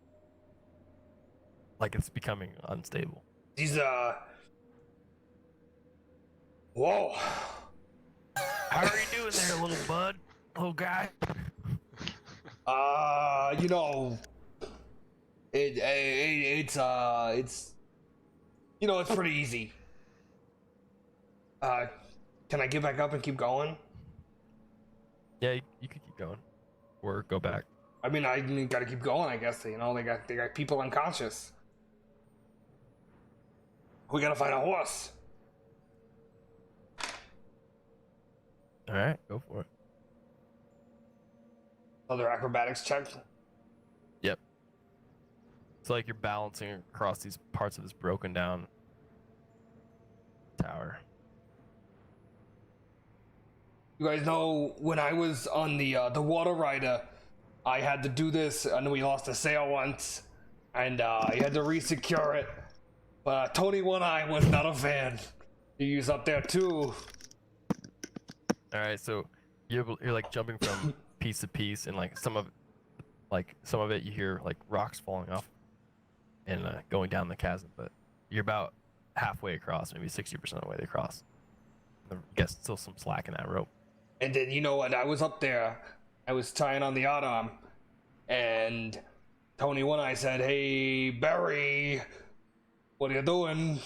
like it's becoming unstable. These whoa. How are you doing there, little bud, little guy? You know, it's you know, it's pretty easy. Can I get back up and keep going? Yeah, you could keep going, or go back. I mean, I gotta keep going, I guess. You know, they got people unconscious. We gotta find a horse. All right, go for it. Other acrobatics check. Yep. It's like you're balancing across these parts of this broken down tower. You guys know when I was on the water rider, I had to do this, and we lost a sail once, and I had to resecure it. But Tony One Eye was not a fan. He was up there too. All right, so you're like jumping from piece to piece, and like some of it you hear like rocks falling off and going down the chasm, but you're about halfway across, maybe 60% of the way across. I guess still some slack in that rope. And then, you know what, I was up there, I was tying on the odd arm, and Tony One Eye said, "Hey, Barry, what are you doing?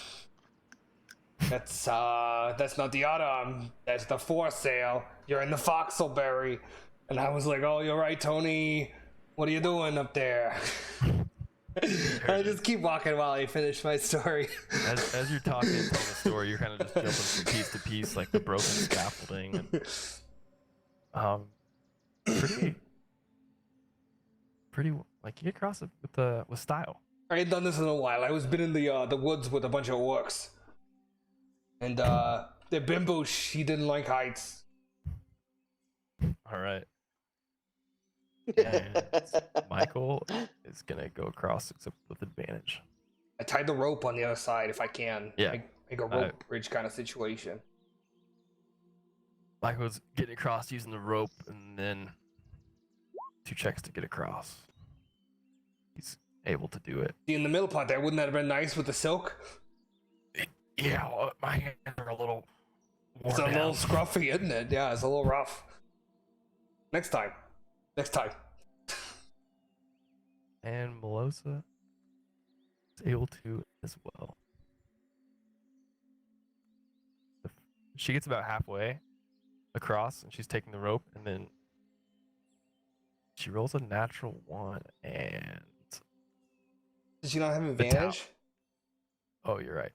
That's not the odd arm, that's the foresail. You're in the forecastle, Barry." And I was like, "Oh, you're right, Tony. What are you doing up there?" I just keep walking while I finish my story. As you're talking and telling the story, you're kind of just jumping from piece to piece, like the broken scaffolding, and pretty like you get across it with style. I ain't done this in a while. I was been in the woods with a bunch of orcs, and the bimbo, she didn't like heights. All right. And Michael is gonna go across except with advantage. I tied the rope on the other side if I can. Yeah. Make a rope bridge kind of situation. Michael's getting across using the rope, and then 2 checks to get across. He's able to do it. See, in the middle part there, wouldn't that have been nice with the silk? Yeah, well, my hands are a little worn It's a down. little scruffy, isn't it? Yeah, it's a little rough. Next time. And Melosa is able to as well. She gets about halfway across, and she's taking the rope, and then she rolls a natural 1, and Did she not have towel. advantage? oh, you're right.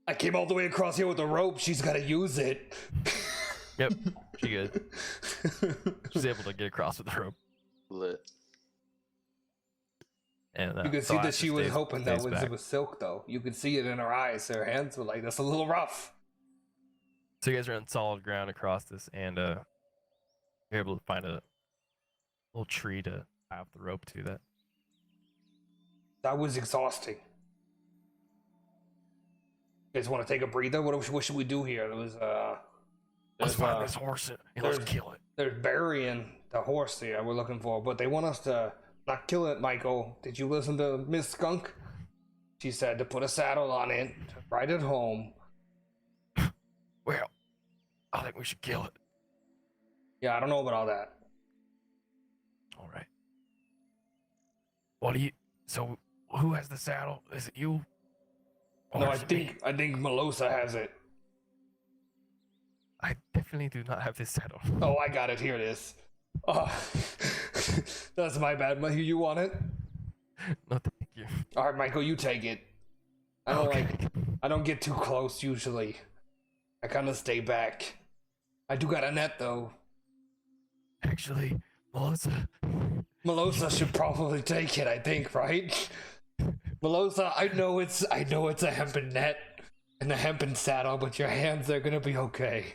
I came all the way across here with the rope. She's got to use it. Yep, she good. She's able to get across with the rope, Lit. and You could see that she was hoping that it was silk, though. You could see it in her eyes. Her hands were like, "That's a little rough." So you guys are on solid ground across this, and you're able to find a little tree to tie off the rope to that. That was exhausting. You guys want to take a breather? What should we do here? There was Let's find this horse and let's kill it. There's burying the horse here we're looking for, but they want us to not kill it, Michael. Did you listen to Miss Skunk? She said to put a saddle on it, to ride it home. Well, I think we should kill it. Yeah, I don't know about all that. All right. What do you? So who has the saddle? Is it you? No, Or I is it me? think Melosa has it. I definitely do not have this saddle. Oh, I got it. Here it is. Oh, that's my bad. You want it? No, thank you. All right, Michael, you take it. I don't I don't get too close usually. I kind of stay back. I do got a net though. Actually, Melissa. Melosa should probably take it. I think, right? Melosa, I know it's a hempen net and a hempen saddle, but your hands are gonna be okay.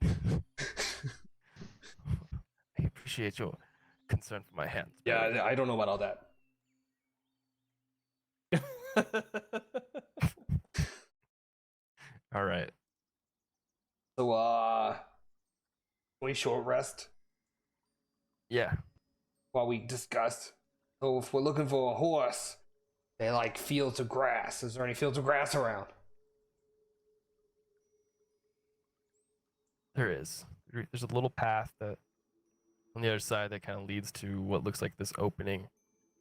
I appreciate your concern for my hands. Yeah, I don't know about all that. All right. So, we short rest Yeah. while we discuss. So, if we're looking for a horse, they like fields of grass. Is there any fields of grass around? There is. There's a little path that on the other side that kind of leads to what looks like this opening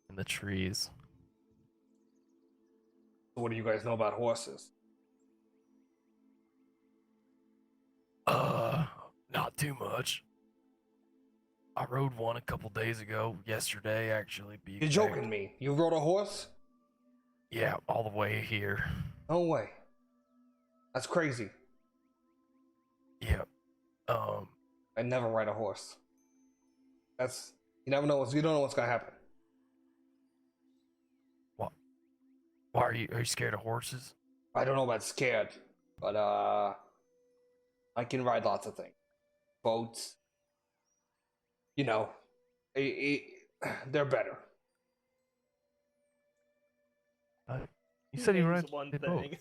in the trees. What do you guys know about horses? Not too much. I rode one a couple days ago, yesterday actually. You're joking me. You rode a horse? Yeah, all the way here. No way. That's crazy. Yep. I never ride a horse. That's you never know you don't know what's gonna happen. What? Why are you scared of horses? I don't know about scared, but I can ride lots of things. Boats. You know, they're better. You said you Names ride one a boat. thing.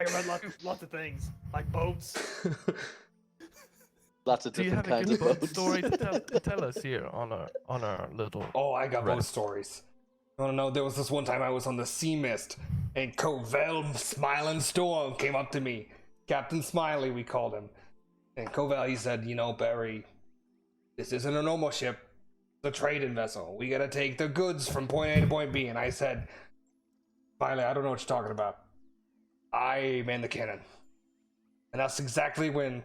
I can ride lots of things, like boats. Lots of Do you different have a kinds good of boat boats. story to tell us here on our little? Oh, I got both Rest. stories. You wanna know? There was this one time I was on the Sea Mist, and Covell Smiling Storm came up to me. Captain Smiley, we called him. And Covell, he said, you know, Barry, this isn't a normal ship. It's a trading vessel. We gotta take the goods from point A to point B. And I said, Smiley, I don't know what you're talking about. I man the cannon. And that's exactly when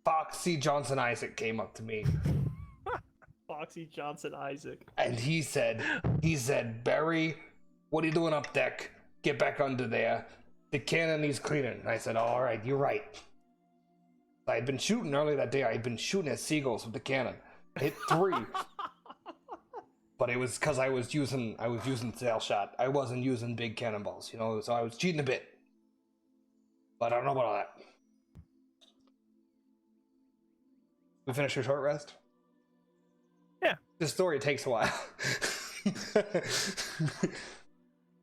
Foxy Johnson Isaac came up to me. Foxy Johnson Isaac. And he said, Barry, what are you doing up deck? Get back under there. The cannon needs cleaning. And I said, all right, you're right. I had been shooting earlier that day. I had been shooting at seagulls with the cannon. Hit 3. But it was because I was using sail shot. I wasn't using big cannonballs, you know, so I was cheating a bit. But I don't know about all that. We finished your short rest? Yeah. This story takes a while.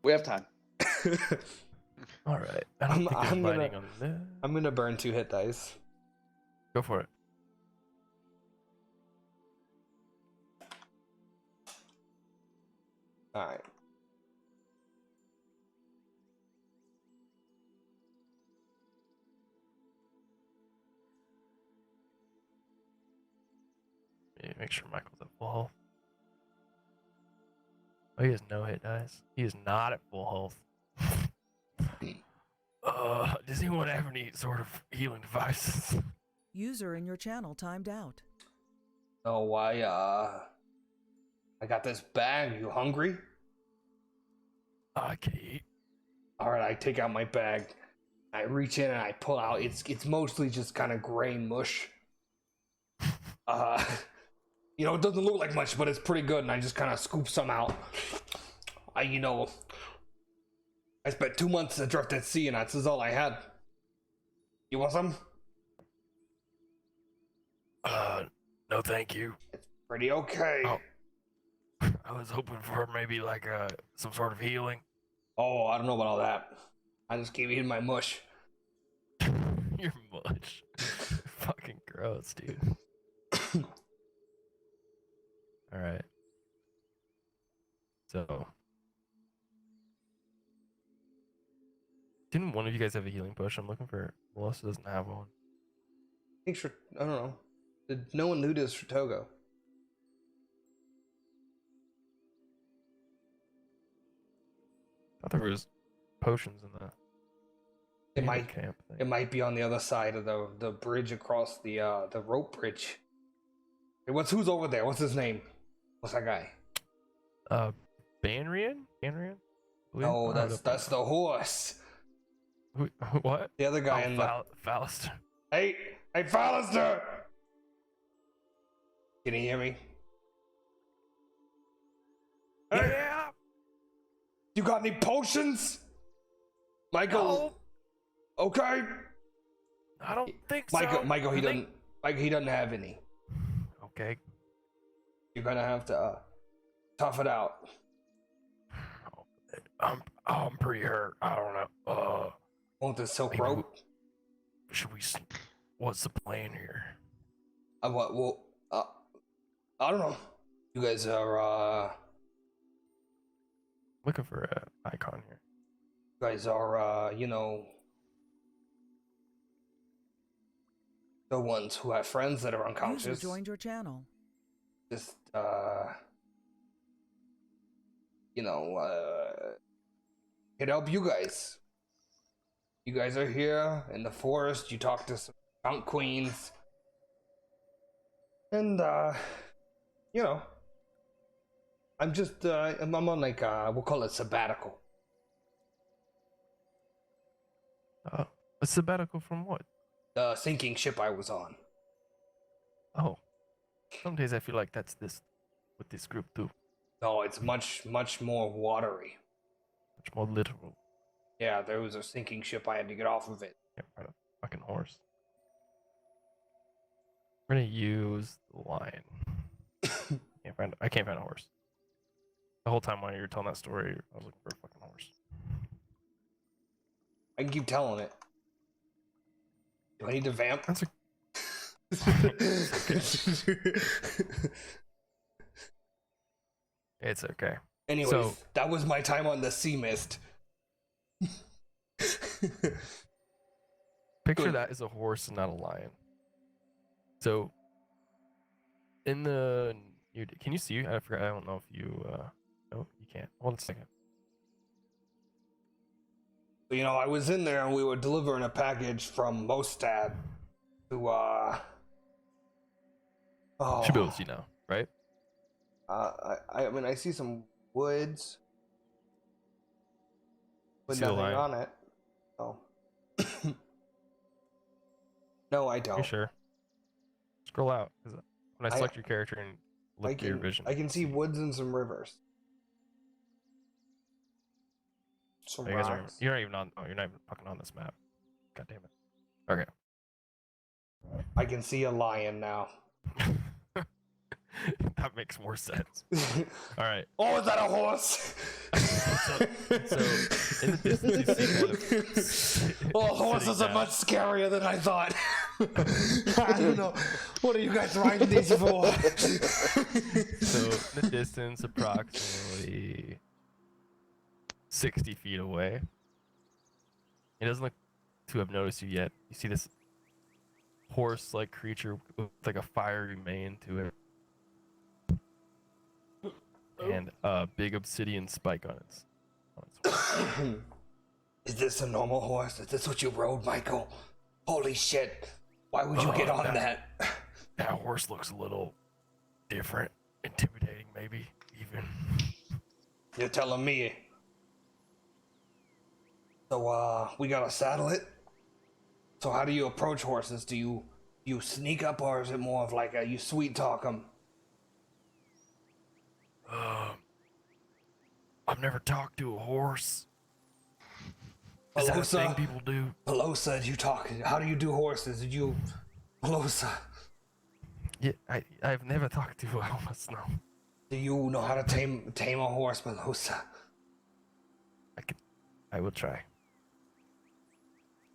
We have time. All right. I don't think there's I'm gonna- writing on this. I'm gonna burn 2 hit dice. Go for it. Alright. Make sure Michael's at full health. Oh, he has no hit dice. He is not at full health. Does anyone have any sort of healing devices? User in your channel timed out. Oh, I got this bag. You hungry? I can eat. Alright, I take out my bag. I reach in and I pull out. It's mostly just kind of gray mush. You know, it doesn't look like much, but it's pretty good. And I just kind of scoop some out. I spent 2 months adrift at sea, and that's all I had. You want some? No, thank you. Pretty okay. Oh. I was hoping for maybe like some sort of healing. Oh, I don't know about all that. I just keep eating my mush. You're much. Fucking gross, dude. All right. So, didn't one of you guys have a healing potion? I'm looking for. Melissa doesn't have one. Thanks for. I don't know. Did no one loot this for Togo? there was potions in the It bandit might camp thing. it might be on the other side of the bridge across the rope bridge. Hey, who's over there? What's his name? What's that guy? Banrian? Banrian? No, that's the horse. What? The other guy in the Fallister. Hey, Fallister! Can you hear me? Hey, Yeah. you got any potions? Michael. No. Okay. I don't think Michael, so. Michael, I he think- doesn't. Michael, he doesn't have any. Okay. You're gonna have to tough it out. I'm pretty hurt. I don't know. Want the silk Maybe rope? Should we? What's the plan here? What? Well, I don't know. You guys are Looking for an icon here. you know, the ones who have friends that are User unconscious. joined your channel. Just you know, could help you guys. You guys are here in the forest. You talk to some skunk queens, and you know, I'm just I'm on like we'll call it sabbatical. A sabbatical from what? The sinking ship I was on. Oh. Some days I feel like that's with this group too. No, it's much more watery. Much more literal. Yeah, there was a sinking ship. I had to get off of it. Can't find a fucking horse. We're gonna use the lion. I can't find a horse. The whole time while you were telling that story, I was looking for a fucking horse. I can keep telling it. Do I need to vamp? That's a It's okay. Anyways, So- that was my time on the sea mist. Picture Good. that as a horse and not a lion. So, in the can you see? I forgot. I don't know if you. No, you can't. Hold on a second. You know, I was in there and we were delivering a package from Mostad to Should be able to see now, right? I mean I see some woods with See the nothing line? on it. Oh. No, I don't. You sure? Scroll out. 'Cause when I I- select your character and look through your vision, I can see woods and some rivers. Some You guys are. rocks. You're not even on. Oh, you're not even fucking on this map. God damn it. Okay. I can see a lion now. That makes more sense. All right. Oh, is that a horse? So, in the distance, you see kind of. Oh, horses sitting are down. much scarier than I thought. I don't know. What are you guys riding these for? So, in the distance, approximately 60 feet away. It doesn't look to have noticed you yet. You see this horse-like creature with like a fiery mane to it. And a big obsidian spike on its horn. Is this a normal horse? Is this what you rode, Michael? Holy shit. Why would you get on that? That horse looks a little different, intimidating, maybe even. You're telling me. So, we gotta saddle it? So how do you approach horses? Do you sneak up, or is it more of like you sweet talk them? I've never talked to a horse. Is that a Pelosa, thing people do? Pelosa, you talk. How do you do horses? Did you, Pelosa? Yeah, I've never talked to a horse. No, Do you know how to tame a horse, Pelosa? I will try.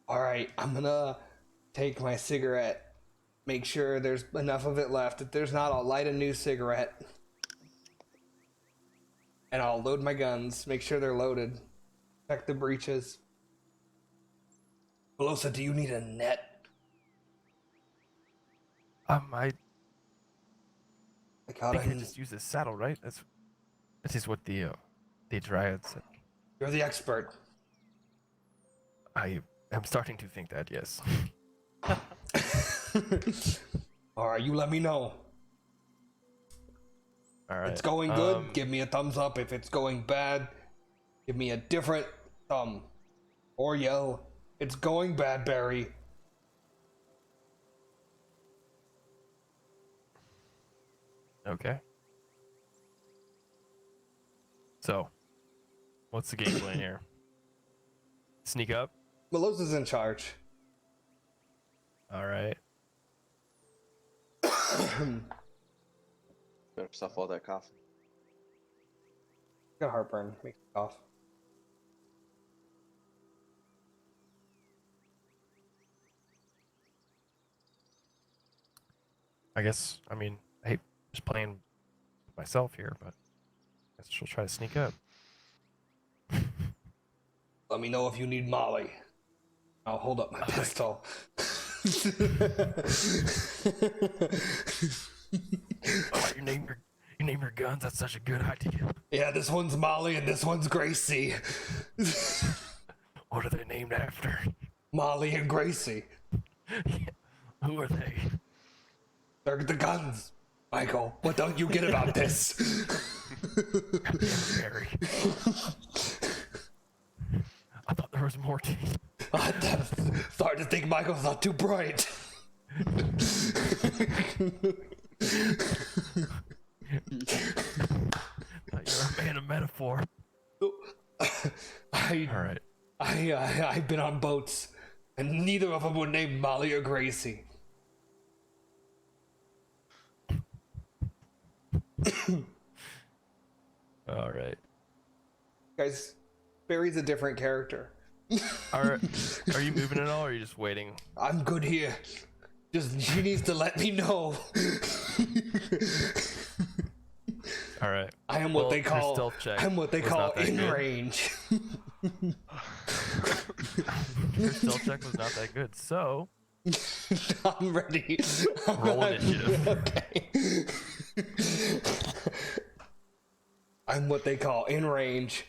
All right, I'm gonna take my cigarette. Make sure there's enough of it left. If there's not, I'll light a new cigarette. And I'll load my guns. Make sure they're loaded. Check the breeches. Pelosa, do you need a net? I Like how think I to... just use this saddle, right? That's just what the Dryad said. You're the expert. I am starting to think that, yes. All right, you let me know. All If right. it's going good, give me a thumbs up. If it's going bad, give me a different thumb. Or yell, it's going bad, Barry. Okay. So, what's the game plan here? Sneak up? Melissa's in charge. All right. Better stuff all that coffee. Got heartburn. Makes me cough. I guess, I mean, I hate just playing myself here, but I guess she'll try to sneak up. Let me know if you need Molly. I'll hold up my pistol. Oh, you name your guns. That's such a good idea. Yeah, this one's Molly and this one's Gracie. What are they named after? Molly and Gracie. Who are they? They're the guns. Michael, what don't you get about this? Goddamn Barry. I thought there was more to you. I'm starting to think Michael's not too bright. You're a man of metaphor. All right. I've been on boats, and neither of them were named Molly or Gracie. All right. Guys, Barry's a different character. All right. Are you moving at all, or are you just waiting? I'm good here. Just she needs to let me know. All right. I am what they your call. stealth check I'm what they was call not that in good. range. Your stealth check was not that good, so I'm ready. roll initiative. Okay. I'm what they call in range.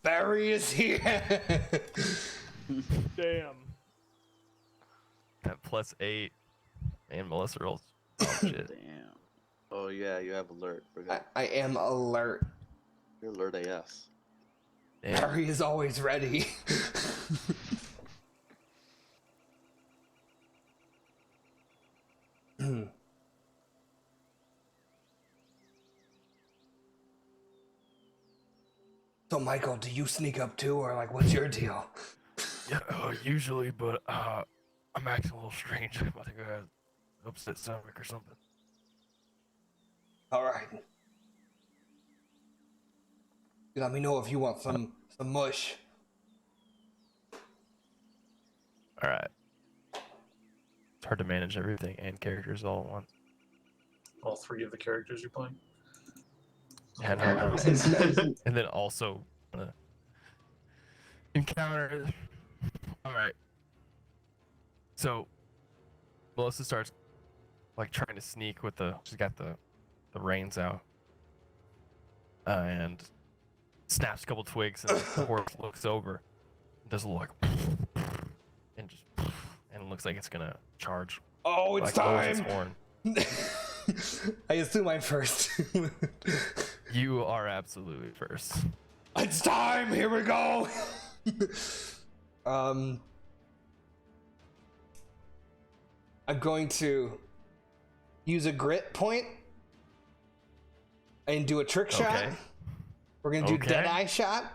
Barry is here. Damn. That +8. And Melissa rolls. Oh shit. Damn. Oh yeah, you have alert. Forgot. I am alert. You're alert AF. Damn. Barry is always ready. So Michael, do you sneak up too, or like, what's your deal? Yeah, usually, but I'm acting a little strange. I think I had an upset stomach or something. All right. Let me know if you want some mush. All right. It's hard to manage everything and characters all at once. All three of the characters you're playing. And, and then also encounter. All right. So Melissa starts like trying to sneak with she's got the reins out, and snaps a couple twigs, and the horse looks over, and does a little like, and just, and it looks like it's gonna charge. Oh, it's like, lowers its time! horn. I assume I'm first. You are absolutely first. It's time! Here we go! I'm going to use a grit point and do a trick shot. Okay. We're gonna do Okay. dead eye shot.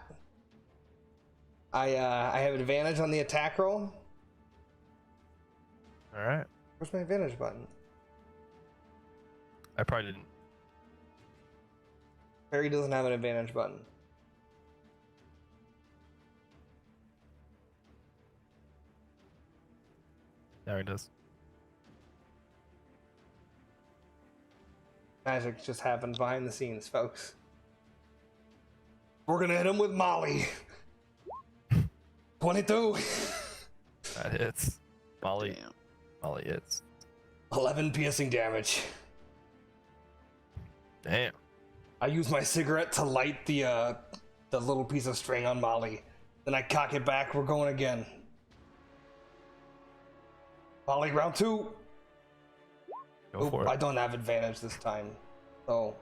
I have advantage on the attack roll. All right. Where's my advantage button? I probably didn't. Barry doesn't have an advantage button. Now he does. Magic just happens behind the scenes, folks. We're gonna hit him with Molly. 22. That hits. Molly. Damn. Molly hits. 11 piercing damage. Damn. I use my cigarette to light the little piece of string on Molly. Then I cock it back. We're going again. Molly, round 2. Go for I it. don't have advantage this time. So,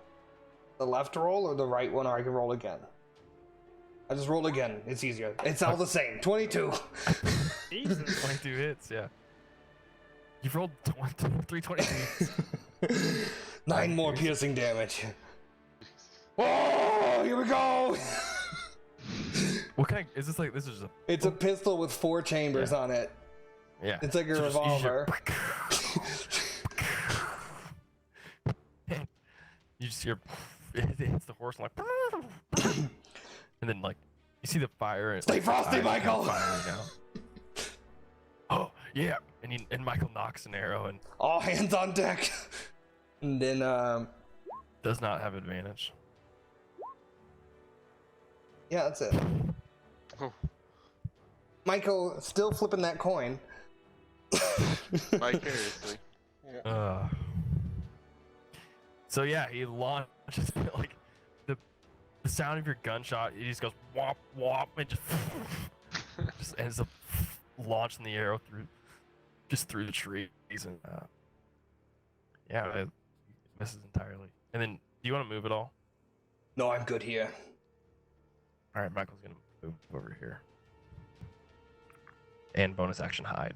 the left roll or the right one, or I can roll again. I just roll again. It's easier. It's all the same. 22. Jesus. 22 hits, yeah. You've rolled 320. 9 more piercing damage. Oh, here we go. What kind of, is this like, this is a, It's a pistol with 4 chambers on it. yeah. It's like a So just use your- revolver. You just hear, it hits the horse like, and then like, you see the fire. And, Stay like, frosty, eyes kind of Michael! firing out. Oh, yeah. And Michael knocks an arrow and All hands on deck. And then, does not have advantage. yeah, that's it. Oh, Michael still flipping that coin. vicariously. So yeah, he launches like the sound of your gunshot. He just goes whop whop and just ends up launching the arrow through the trees and yeah, it misses entirely. And then, do you want to move at all? No, I'm good here. All right, Michael's gonna move over here. And bonus action hide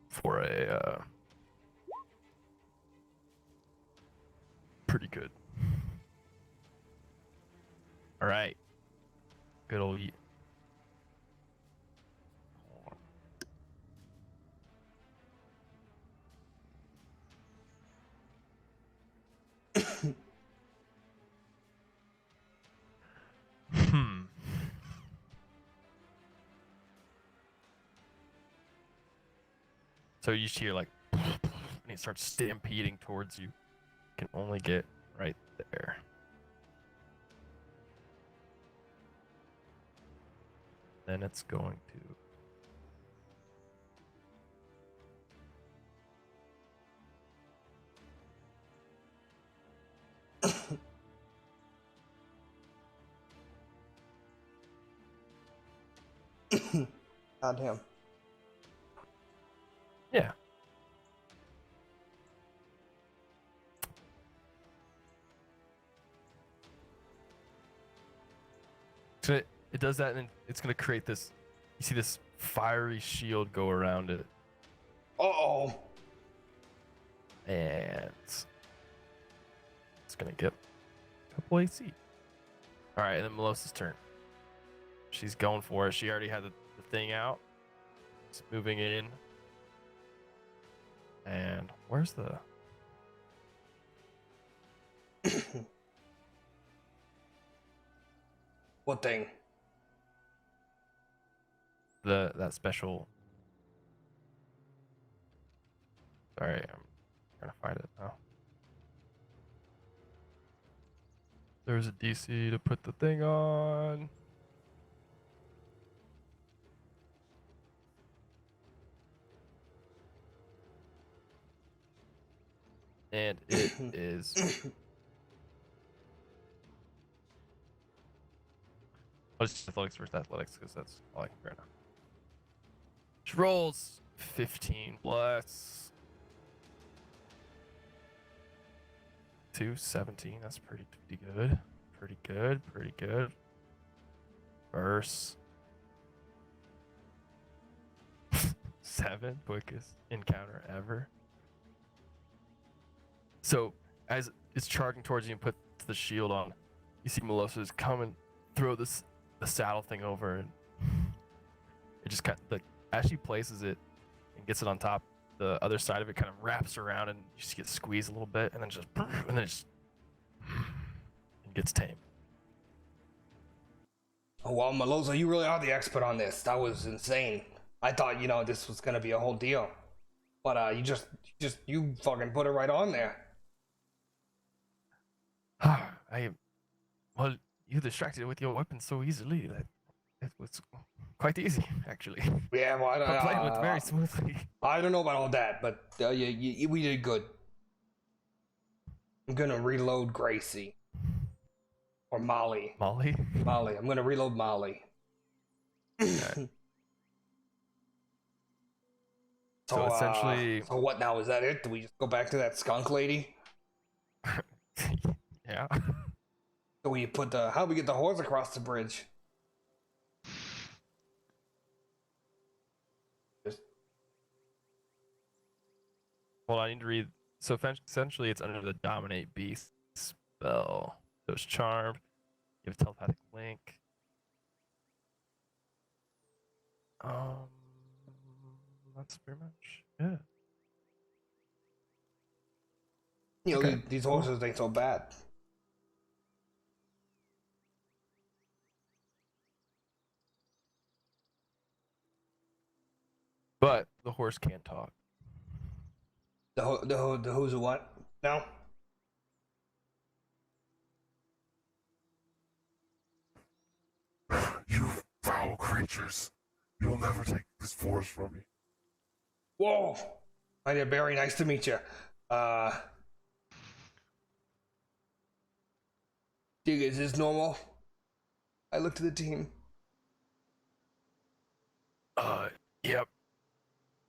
for a pretty good. All right, good old. So you just hear like, and he starts stampeding towards you. Can only get right there. Then it's going to. God him. Yeah. So it does that, and it's gonna create this. You see this fiery shield go around it, Uh-oh. and it's gonna get a couple AC. All right, and then Melosa's turn. She's going for it. She already had the thing out. It's moving in. And where's the? What thing? That special. Sorry, I'm trying to find it now. There's a DC to put the thing on. And it is. I'll just athletics versus athletics because that's all I can right now. She rolls 15 plus 2, 17. That's pretty good. Pretty good. Verse 7, quickest encounter ever. So as it's charging towards you and puts the shield on, you see Melosa's come and throw the saddle thing over, and it just kind of like as she places it and gets it on top, the other side of it kind of wraps around, and you just get squeezed a little bit, and then it just and gets tame. Oh, well, Melosa, you really are the expert on this. That was insane. I thought, this was gonna be a whole deal. But you fucking put it right on there. Well, you distracted with your weapon so easily that it was quite easy, actually. Yeah, well, I played with very smoothly. I don't know about all that, but we did good. I'm gonna reload Gracie. Or Molly. Molly? Molly. I'm gonna reload Molly. Okay. So essentially- So what now? Is that it? Do we just go back to that skunk lady? Yeah. So we put the... How do we get the horse across the bridge? Well, I need to read. So essentially, it's under the Dominate Beast spell. So it's charmed. You have a telepathic link. That's pretty much it. You know, Okay, these cool. horses ain't so bad. But the horse can't talk. The who's a what? No? You foul creatures. You'll never take this forest from me. Whoa! Hi there, Barry. Nice to meet you. Dig, is this normal? I looked at the team. Yep.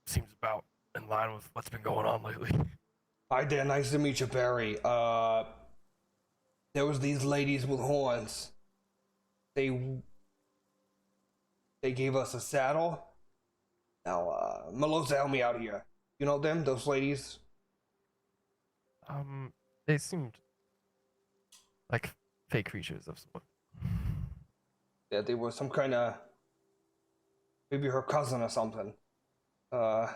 Seems about in line with what's been going on lately. Hi there. Nice to meet you, Barry. There was these ladies with horns. They gave us a saddle. Now, Melosa, help me out here. You know them? Those ladies? They seemed like fake creatures of some. Yeah, they were some kind of... Maybe her cousin or something. So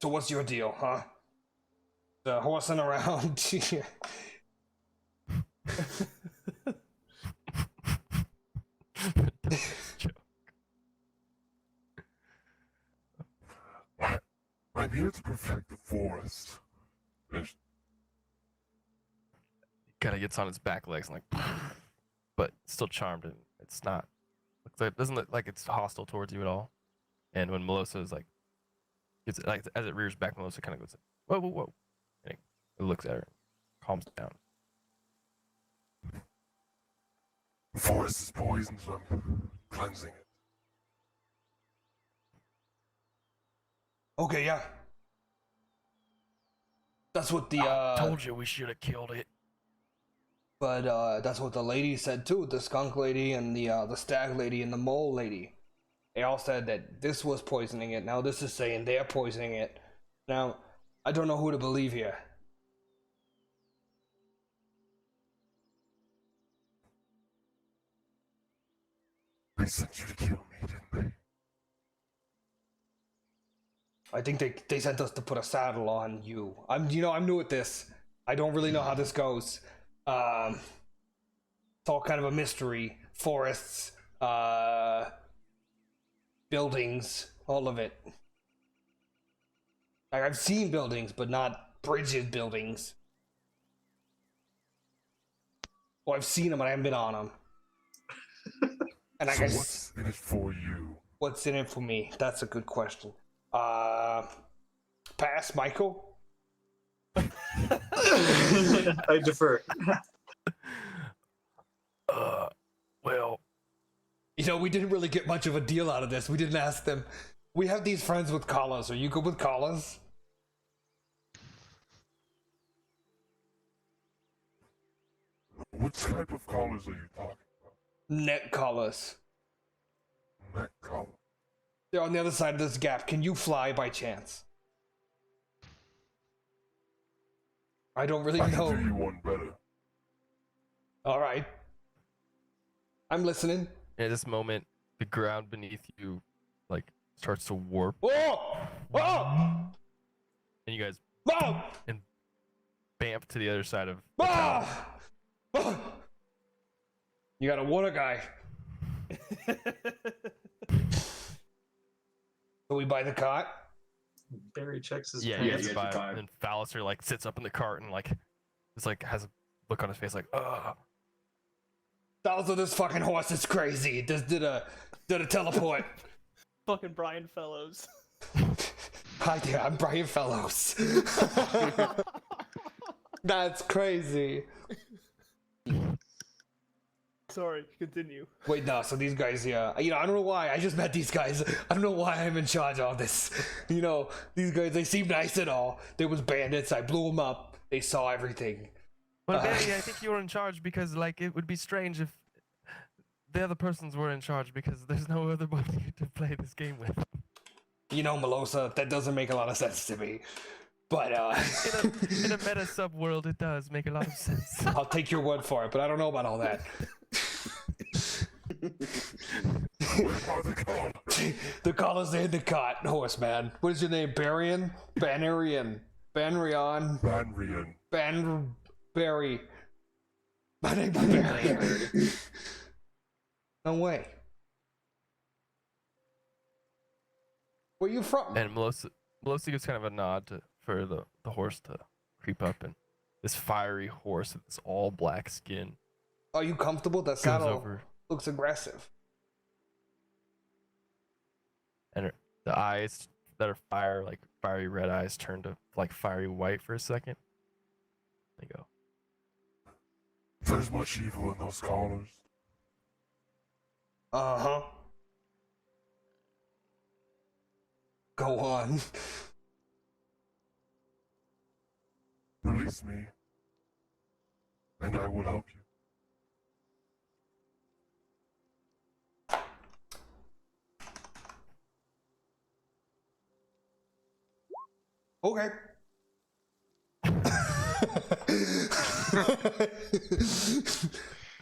what's your deal, huh? Horsing around? I'm here to protect the forest. Kind of gets on its back legs and like, but still charmed, and it's not. Looks like it doesn't look like it's hostile towards you at all. And when Melosa is like, it's like as it rears back, Melosa kind of goes, whoa, whoa, whoa, and it looks at her, and calms down. The forest is poisoned, so I'm cleansing it. Okay, yeah. That's what the Told you we should have killed it. But that's what the lady said too. The skunk lady and the stag lady and the mole lady. They all said that this was poisoning it. Now this is saying they're poisoning it. Now, I don't know who to believe here. They sent you to kill me, didn't they? I think they sent us to put a saddle on you. I'm new at this. I don't really know how this goes. It's all kind of a mystery. Forests, buildings, all of it. Like, I've seen buildings, but not bridges buildings. Well, I've seen them, but I haven't been on them. And I So guess what's in it for you? what's in it for me? That's a good question. Pass, Michael. I defer. Well, You know, we didn't really get much of a deal out of this. We didn't ask them. We have these friends with collars. Are you good with collars? What type of collars are you talking about? Net collars. Neck collar. They're on the other side of this gap. Can you fly by chance? I don't really I can know. do you one better. All right. I'm listening. at this moment, the ground beneath you, like, starts to warp, Oh! Oh! and you guys Oh! bamf to the other side of the town. Ah! Oh! You got a water guy. So we buy the cart. Barry checks his Yeah, you pants. guys buy it, and Thalass like sits up in the cart and like, it's like has a look on his face like, ugh. Also, this fucking horse is crazy. It just did a teleport. Fucking Brian Fellows. Hi there, I'm Brian Fellows. That's crazy. Sorry, continue. Wait, no, so these guys, yeah. I don't know why. I just met these guys. I don't know why I'm in charge of this. These guys, they seem nice and all. There was bandits. I blew them up. They saw everything. Well, Barry, I think you were in charge because, like, it would be strange if the other persons were in charge because there's no other body to play this game with. Melosa, that doesn't make a lot of sense to me. But, In a meta sub world, it does make a lot of sense. I'll take your word for it, but I don't know about all that. The colors in the cart, horseman. What is your name? Barian? Banarian. Banrion. Banrian. Barry. My name's Barry. No way. Where you from? And Melosa gives kind of a nod for the horse to creep up, and this fiery horse with this all black skin Are you comfortable? That goes saddle over, looks aggressive. and the eyes that are fiery red eyes turn to like fiery white for a second. They go. There's much evil in those collars. Uh-huh. Go on. Release me, and I will help you. Okay.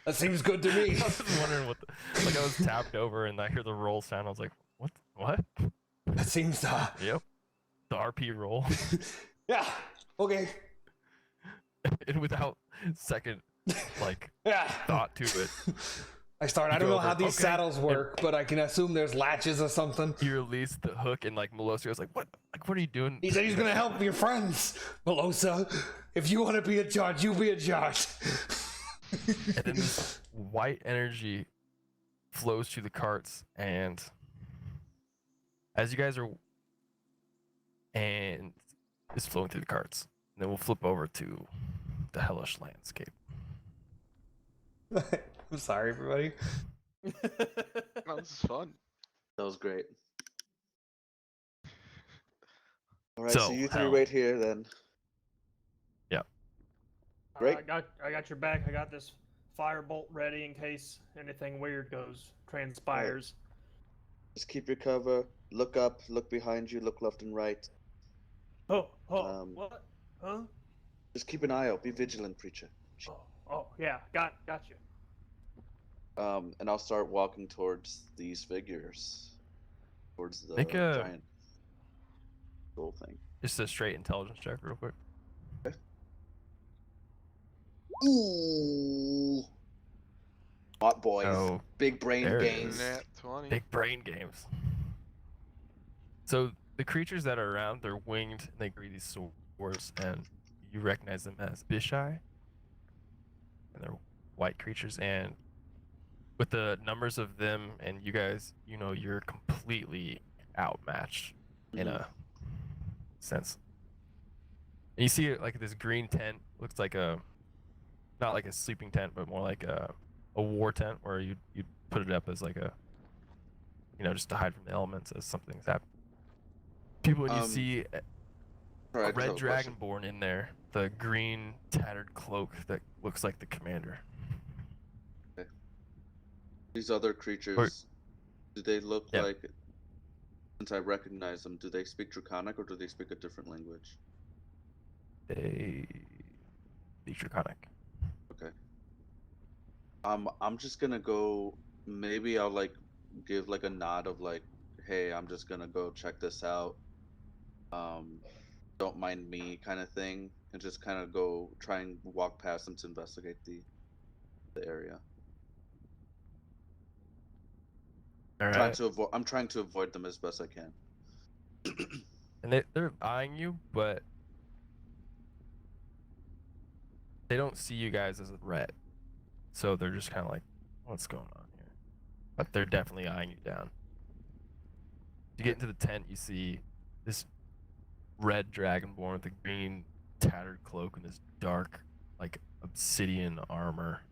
That seems good to me. I was just wondering like I was tapped over and I hear the roll sound. I was like, what? That seems Yep. The RP roll. yeah. Okay. And without second Yeah. thought to it, I You don't go know how over, these okay, saddles work, but I can assume there's latches or something. you release the hook and like Melosa was like, what are you doing? He said he's gonna help your friends, Melosa. If you want to be in charge, you be in charge. And then this white energy flows through the carts, and as you guys are, and it's flowing through the carts. And then we'll flip over to the hellish landscape. I'm sorry, everybody. No, this is fun. That was great. All right, so So, you three hell. wait here then. Great. I got your back. I got this firebolt ready in case anything weird transpires. Just keep your cover. Look up. Look behind you. Look left and right. Oh, what? Huh? Just keep an eye out. Be vigilant, preacher. Oh, yeah. Got you. And I'll start walking towards these figures, towards the Make a- giant gold thing. Just a straight intelligence check, real quick. Ooh. Hot boys. Oh, Big brain there it games. Nat 20. big brain games. So the creatures that are around, they're winged, and they carry these swords, and you recognize them as Bishai. And they're white creatures, and with the numbers of them and you guys, you're completely outmatched in a sense. And you see like this green tent, looks like not like a sleeping tent, but more like a war tent where you put it up as like a, just to hide from the elements as something's happening. People, when you see All right, a red so question. dragonborn in there, the green tattered cloak that looks like the commander. These other creatures, do they look like, since I recognize them, do they speak Draconic or do they speak a different language? They speak Draconic. Okay. I'm just gonna go, maybe I'll like give like a nod of like, hey, I'm just gonna go check this out. Don't mind me kind of thing, and just kind of go try and walk past them to investigate the area. All right. I'm trying to avoid them as best I can. And they're eyeing you, but they don't see you guys as a threat. So they're just kind of like, what's going on here? But they're definitely eyeing you down. You get into the tent, you see this red dragonborn with a green tattered cloak and this dark, like obsidian armor.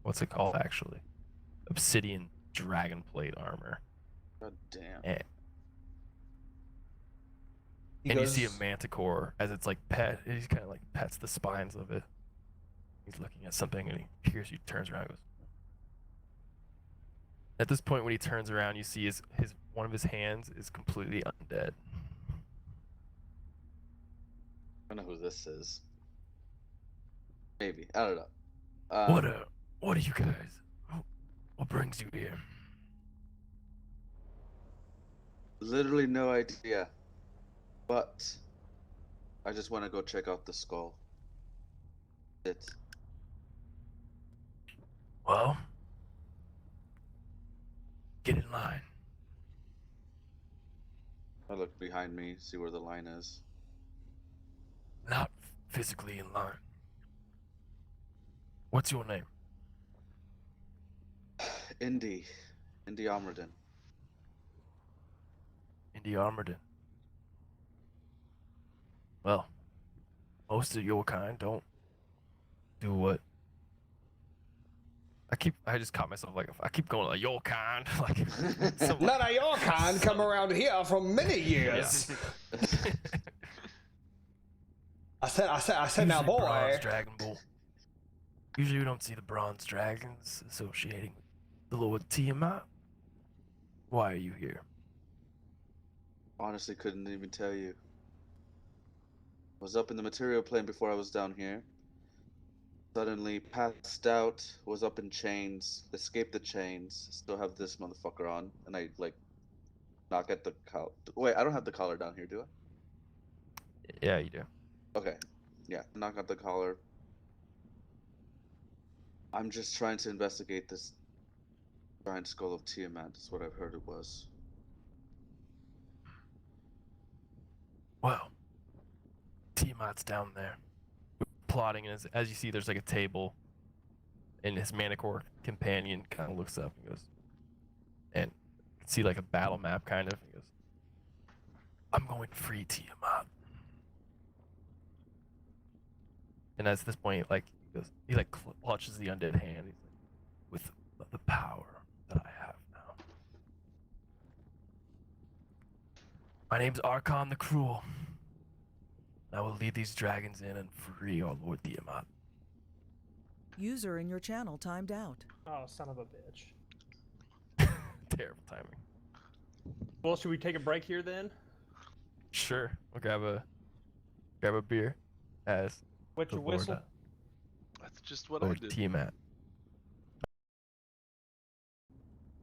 What's it called actually? Obsidian dragon plate armor. God damn. And, He and you goes, see a manticore as it's like he kind of like pets the spines of it. He's looking at something and he hears you, turns around and goes. At this point when he turns around, you see his one of his hands is completely undead. I don't know who this is. Maybe. I don't know. What are you guys? What brings you here? Literally no idea. But I just want to go check out the skull. Well, get in line. I look behind me, see where the line is. Not physically in line. What's your name? Indy Omerdon. Indy Armorden. Well, most of your kind don't do what. I just caught myself like I keep going like your kind like. none of your kind come around here for many years. I said now, Usually bronze boy. dragon bull. Usually we don't see the bronze dragons associating with the Lord Tiamat. Why are you here? Honestly, couldn't even tell you. Was up in the material plane before I was down here. Suddenly passed out, was up in chains, escaped the chains, still have this motherfucker on, and I like knock at the collar. Wait, I don't have the collar down here, do I? Yeah, you do. Okay. Yeah, knock at the collar. I'm just trying to investigate this giant skull of Tiamat, that's what I've heard it was. Well, Tiamat's down there, plotting, and as you see, there's like a table, and his Manicore companion kind of looks up and goes, and you can see like a battle map kind of. He goes, "I'm going to free Tiamat." And at this point, like he like clutches the undead hand. He's like, "With the power that I have now, my name's Archon the Cruel. I will lead these dragons in and free our Lord Tiamat." User in your channel timed out. Oh, son of a bitch. Terrible timing. Well, should we take a break here then? Sure, we'll grab a beer as What's the your Lord, whistle? That's just what I Lord did. Tiamat.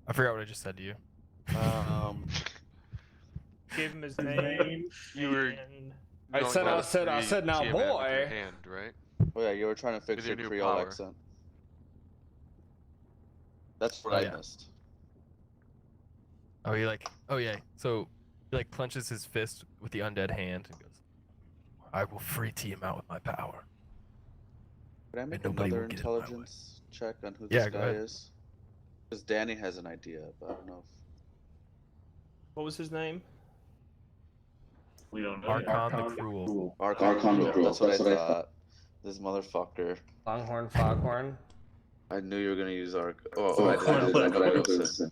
I forgot what I just said to you. Gave him his name. You were- and I Going said, to I said, free now, Tiamat with your boy. hand, right? Oh yeah, you were trying to fix With your your new Creole power. accent. That's what Oh, I yeah. missed. Oh, yeah. So he like clenches his fist with the undead hand and goes, "I will free Tiamat with my power." Could I make nobody another will get in my way. intelligence check on who Yeah, this go guy ahead. is? Because Danny has an idea, but I don't know if... what was his name? We don't know. yet. Archon the Cruel. Archon the Cruel, that's what I thought. This motherfucker. Longhorn, foghorn. I knew you were gonna use Arch. Oh, I didn't, but I knew it was him.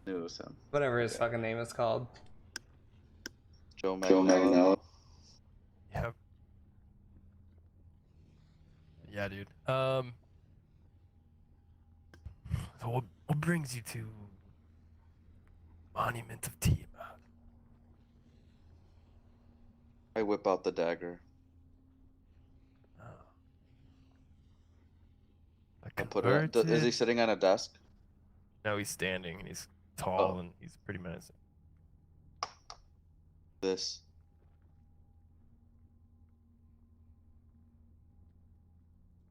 Knew it was him. Whatever his fucking name is called. Joe Magnello. Yep. Yeah, dude. So what brings you to Monument of Tiamat? I whip out the dagger. Oh. I put it. Is he Converted- sitting at a desk? No, he's standing and he's tall and he's pretty menacing. This.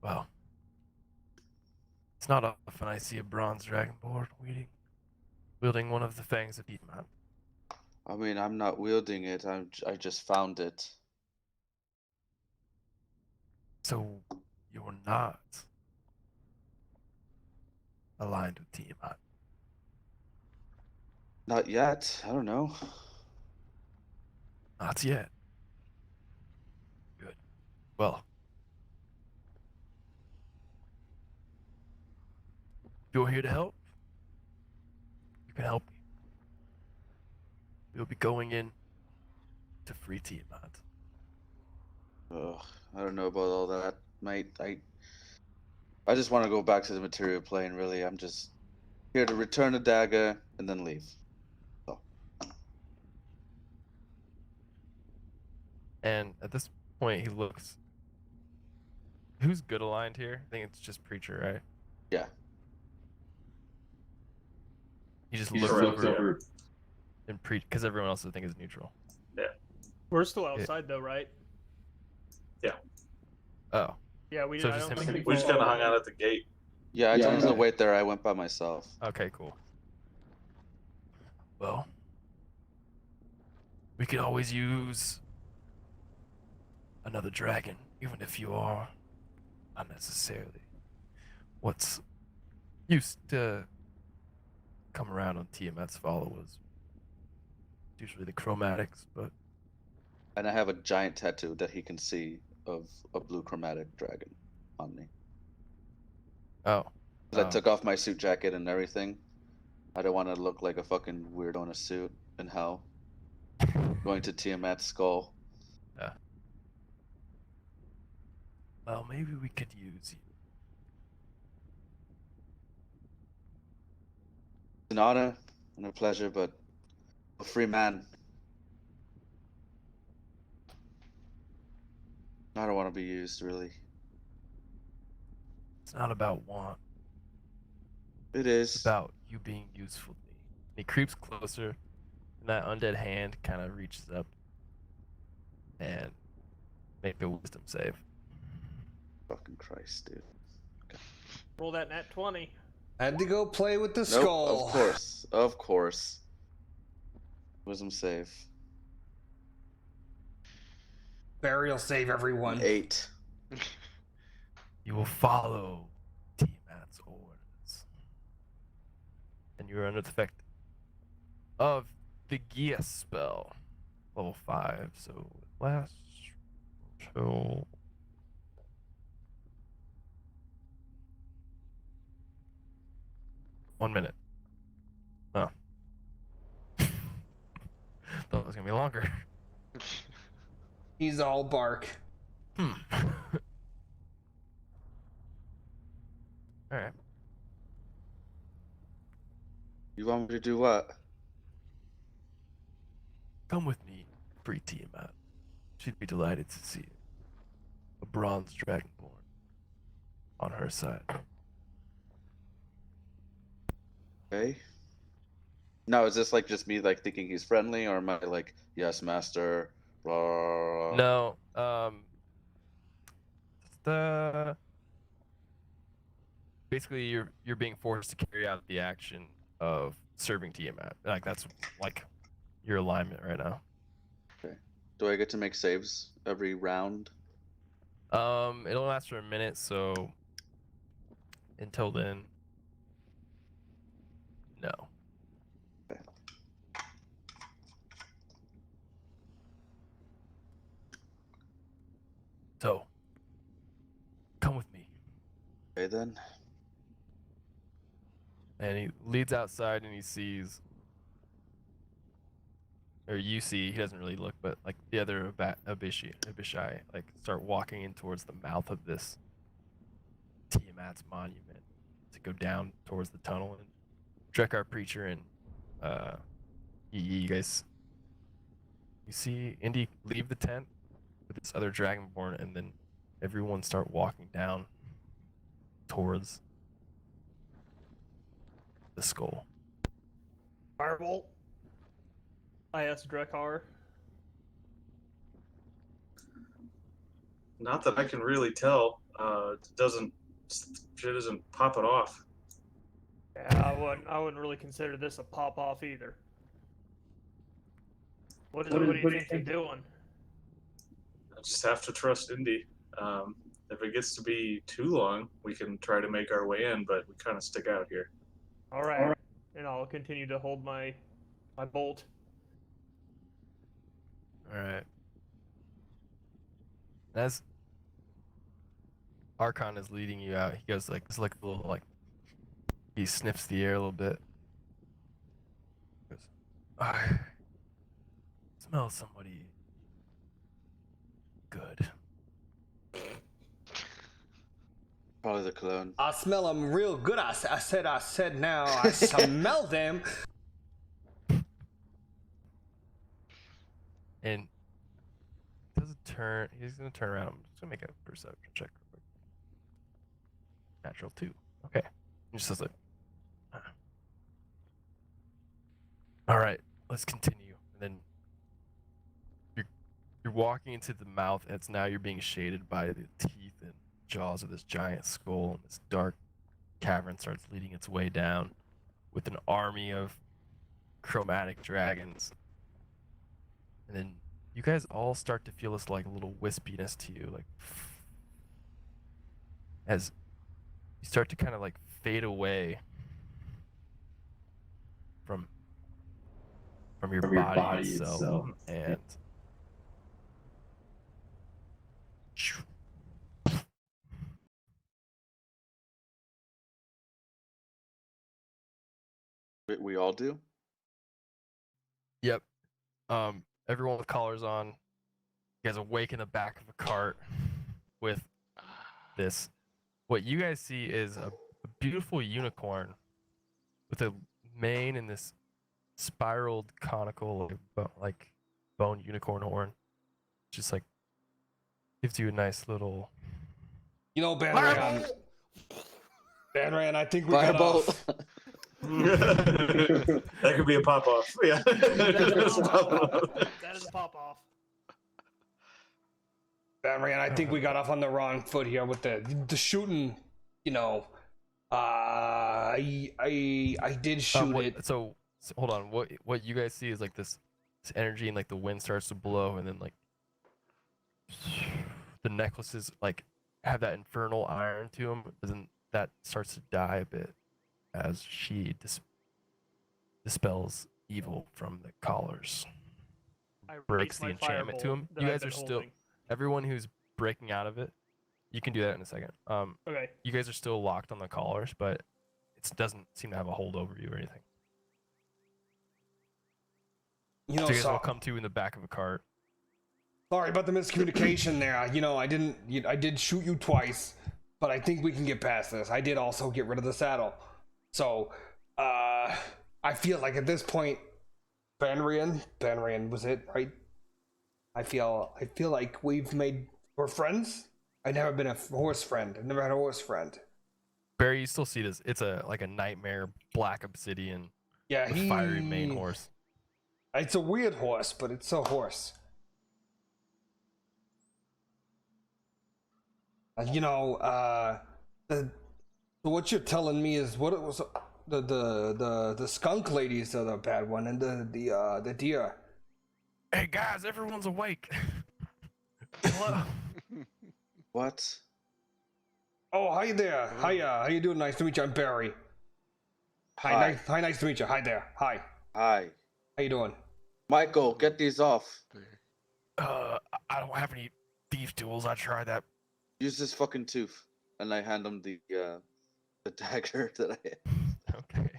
Well, it's not often I see a bronze dragonborn wielding one of the fangs of Tiamat. I mean, I'm not wielding it. I just found it. So you're not aligned with Tiamat. Not yet. I don't know. Not yet. Good. Well, if you're here to help, you can help me. We'll be going in to free Tiamat. Ugh, I don't know about all that, mate. I just want to go back to the material plane. Really, I'm just here to return the dagger and then leave. So, And at this point, he looks. Who's good aligned here? I think it's just Preacher, right? yeah. He just He looks just looks over over. and because everyone else I think is neutral. We're still outside though, right? Oh, Yeah, we. So I just don't him think and- We just kind of hung followed out him. at the gate. Yeah, I told him to wait there. I went by myself. okay, cool. Well, we could always use another dragon, even if you are not necessarily what's used to come around on Tiamat's followers. Usually the chromatics, but And I have a giant tattoo that he can see of a blue chromatic dragon on me. oh, 'Cause I took off my suit jacket and everything. I don't want to look like a fucking weirdo in a suit in hell. Going to Tiamat's skull. well, maybe we could use you. It's an honor and a pleasure, but a free man. I don't want to be used, really. It's not about want. It It's is. about you being useful to me. And he creeps closer, and that undead hand kind of reaches up and make a wisdom save. Fucking Christ, dude. Roll that nat 20. Had to go play with the Nope, skull. of course. Of course. Wisdom save. Burial save, everyone. 8. You will follow Tiamat's orders. And you are under the effect of the Gia spell. Level 5, so it lasts till... One minute. Oh. Thought it was gonna be longer. He's all bark. Alright. You want me to do what? Come with me, free Tiamat. She'd be delighted to see you. A bronze dragonborn on her side. Okay. Now, is this like just me like thinking he's friendly, or am I like, yes, master? Blah, blah, blah. No, the basically you're being forced to carry out the action of serving Tiamat. Like that's like your alignment right now. Do I get to make saves every round? It'll last for a minute, so until then, no. Okay. So, come with me. Okay, then. And he leads outside and he sees, or you see, he doesn't really look, but like the other Abishai, like start walking in towards the mouth of this Tiamat's monument to go down towards the tunnel. And Drekar Preacher and you guys, you see Indy leave the tent with this other Dragonborn, and then everyone start walking down towards the skull. Firebolt. I asked Drekar. Not that I can really tell. Shit isn't popping off. Yeah, I wouldn't really consider this a pop off either. What do you think you're doing? I just have to trust Indy. If it gets to be too long, we can try to make our way in, but we kind of stick out here. All right. And I'll continue to hold my bolt. All right. As Archon is leading you out, he goes like, it's like a little like, he sniffs the air a little bit. He goes, I smell somebody good. Probably the clone. I smell them real good. I said now. I smell them. And he doesn't turn. He's gonna turn around. I'm just gonna make a perception check real quick. Natural 2. Okay. He just says like, all right, let's continue. And then you're walking into the mouth, and it's now you're being shaded by the teeth and jaws of this giant skull, and this dark cavern starts leading its way down with an army of chromatic dragons. And then you guys all start to feel this like little wispiness to you, like as you start to kind of like fade away from your body itself. And We all do. yep. Everyone with collars on. You guys awake in the back of a cart with this. What you guys see is a beautiful unicorn with a mane and this spiraled conical like bone unicorn horn. Just like gives you a nice little. You know, Banran, I think we got Fireball. off. That could be a pop off. Yeah. That is a pop off. Banran, I think we got off on the wrong foot here with the shooting. You know, I did shoot it. So hold on. What you guys see is like this energy, and like the wind starts to blow, and then like the necklaces like have that infernal iron to them, and then that starts to die a bit as she dispels evil from the collars. I Breaks raise the my enchantment to firebolt him. that You I've guys been are still holding. everyone who's breaking out of it. You can do that in a second. Okay. You guys are still locked on the collars, but it doesn't seem to have a hold over you or anything. You know, So you guys will come to in the back of a cart. sorry about the miscommunication there. You know, I did shoot you twice, but I think we can get past this. I did also get rid of the saddle. So, I feel like at this point, Banrian was it, right? I feel like we're friends. I've never been a horse friend. I've never had a horse friend. Barry, you still see this. It's like a nightmare black obsidian Yeah, with fiery mane horse. It's a weird horse, but it's a horse. You know, so what you're telling me is what it was. The skunk ladies are the bad one, and the deer. Hey guys, everyone's awake. Hello. What? Oh, hi there. Hiya. How you doing? Nice to meet you. I'm Barry. Hi. Nice to meet you. Hi there. Hi. Hi. How you doing? Michael, get these off. I don't have any thief tools. I tried that. Use this fucking tooth. And I hand him the dagger that I had. Okay.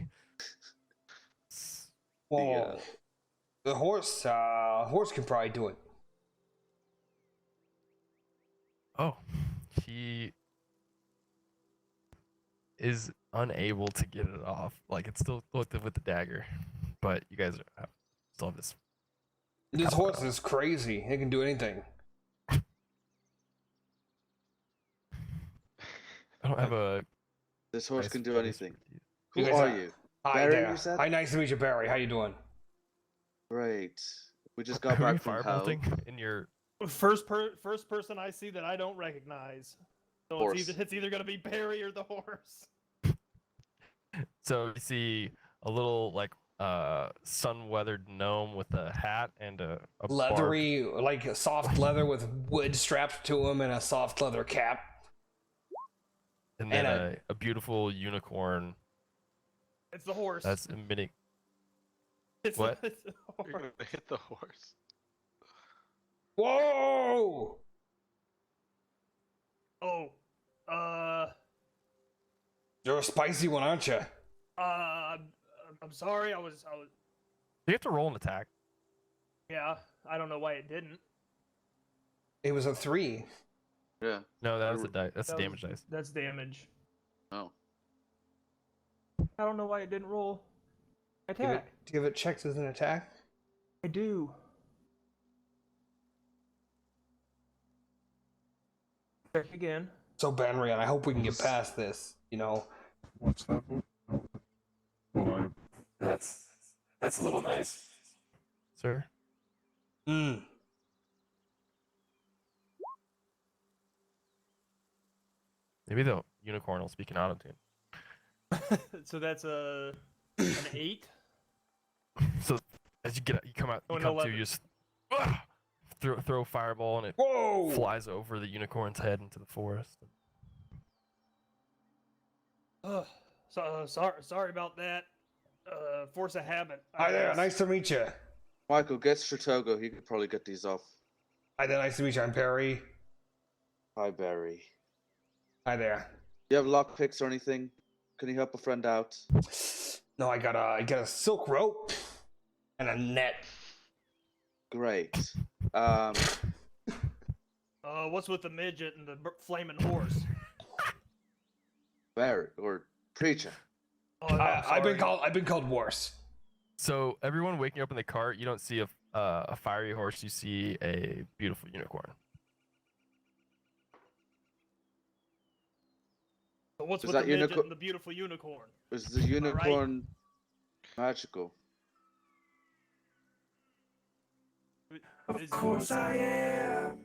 Well, the horse can probably do it. Oh, he is unable to get it off. Like it's still with the dagger, but you guys still have this. This horse is crazy. It can do anything. I don't have a. This horse nice can do place anything. for you. Who guys are are- you? Hi Barry, there. you said? Hi, nice to meet you, Barry. How you doing? Great. We just Who got are you back from hell. firebolting in your? First person I see that I don't recognize. So Horse. it's either gonna be Barry or the horse. So you see a little like sun-weathered gnome with a hat and a bark. Leathery, like a soft leather with wood strapped to him and a soft leather cap. and then and a beautiful unicorn It's the horse. that's emitting. It's what? it's the You're horse. gonna hit the horse. Whoa! Oh, You're a spicy one, aren't you? I'm sorry. I was. You have to roll an attack. Yeah, I don't know why it didn't. It was a 3. Yeah. No, that was a die. That's a That damage was- dice. That's damage. Oh. I don't know why it didn't roll. Give it, Attack. give it checks as an attack. I do. Check again. So Banrian, I hope we can get past this. You know, What's that? Well, That's a little nice, sir. mm. Maybe the unicorn will speak in Autotune. So that's an 8. So as you come out, Oh, you an come to, 11. you just throw a fireball and it Whoa! flies over the unicorn's head into the forest. Sorry about that. Force of habit. I Hi there, guess. nice to meet you. Michael, get Stratogo. He could probably get these off. Hi there, nice to meet you. I'm Perry. Hi, Barry. Hi there. You have lockpicks or anything? Can you help a friend out? No, I got a silk rope and a net. Great. What's with the midget and the flaming horse? Barry or preacher. Oh, I'm sorry. I've been called worse. So everyone waking up in the cart, you don't see a fiery horse. You see a beautiful unicorn. So what's Is with that the midget unicorn- and the beautiful unicorn? Is the unicorn magical? Is- I am.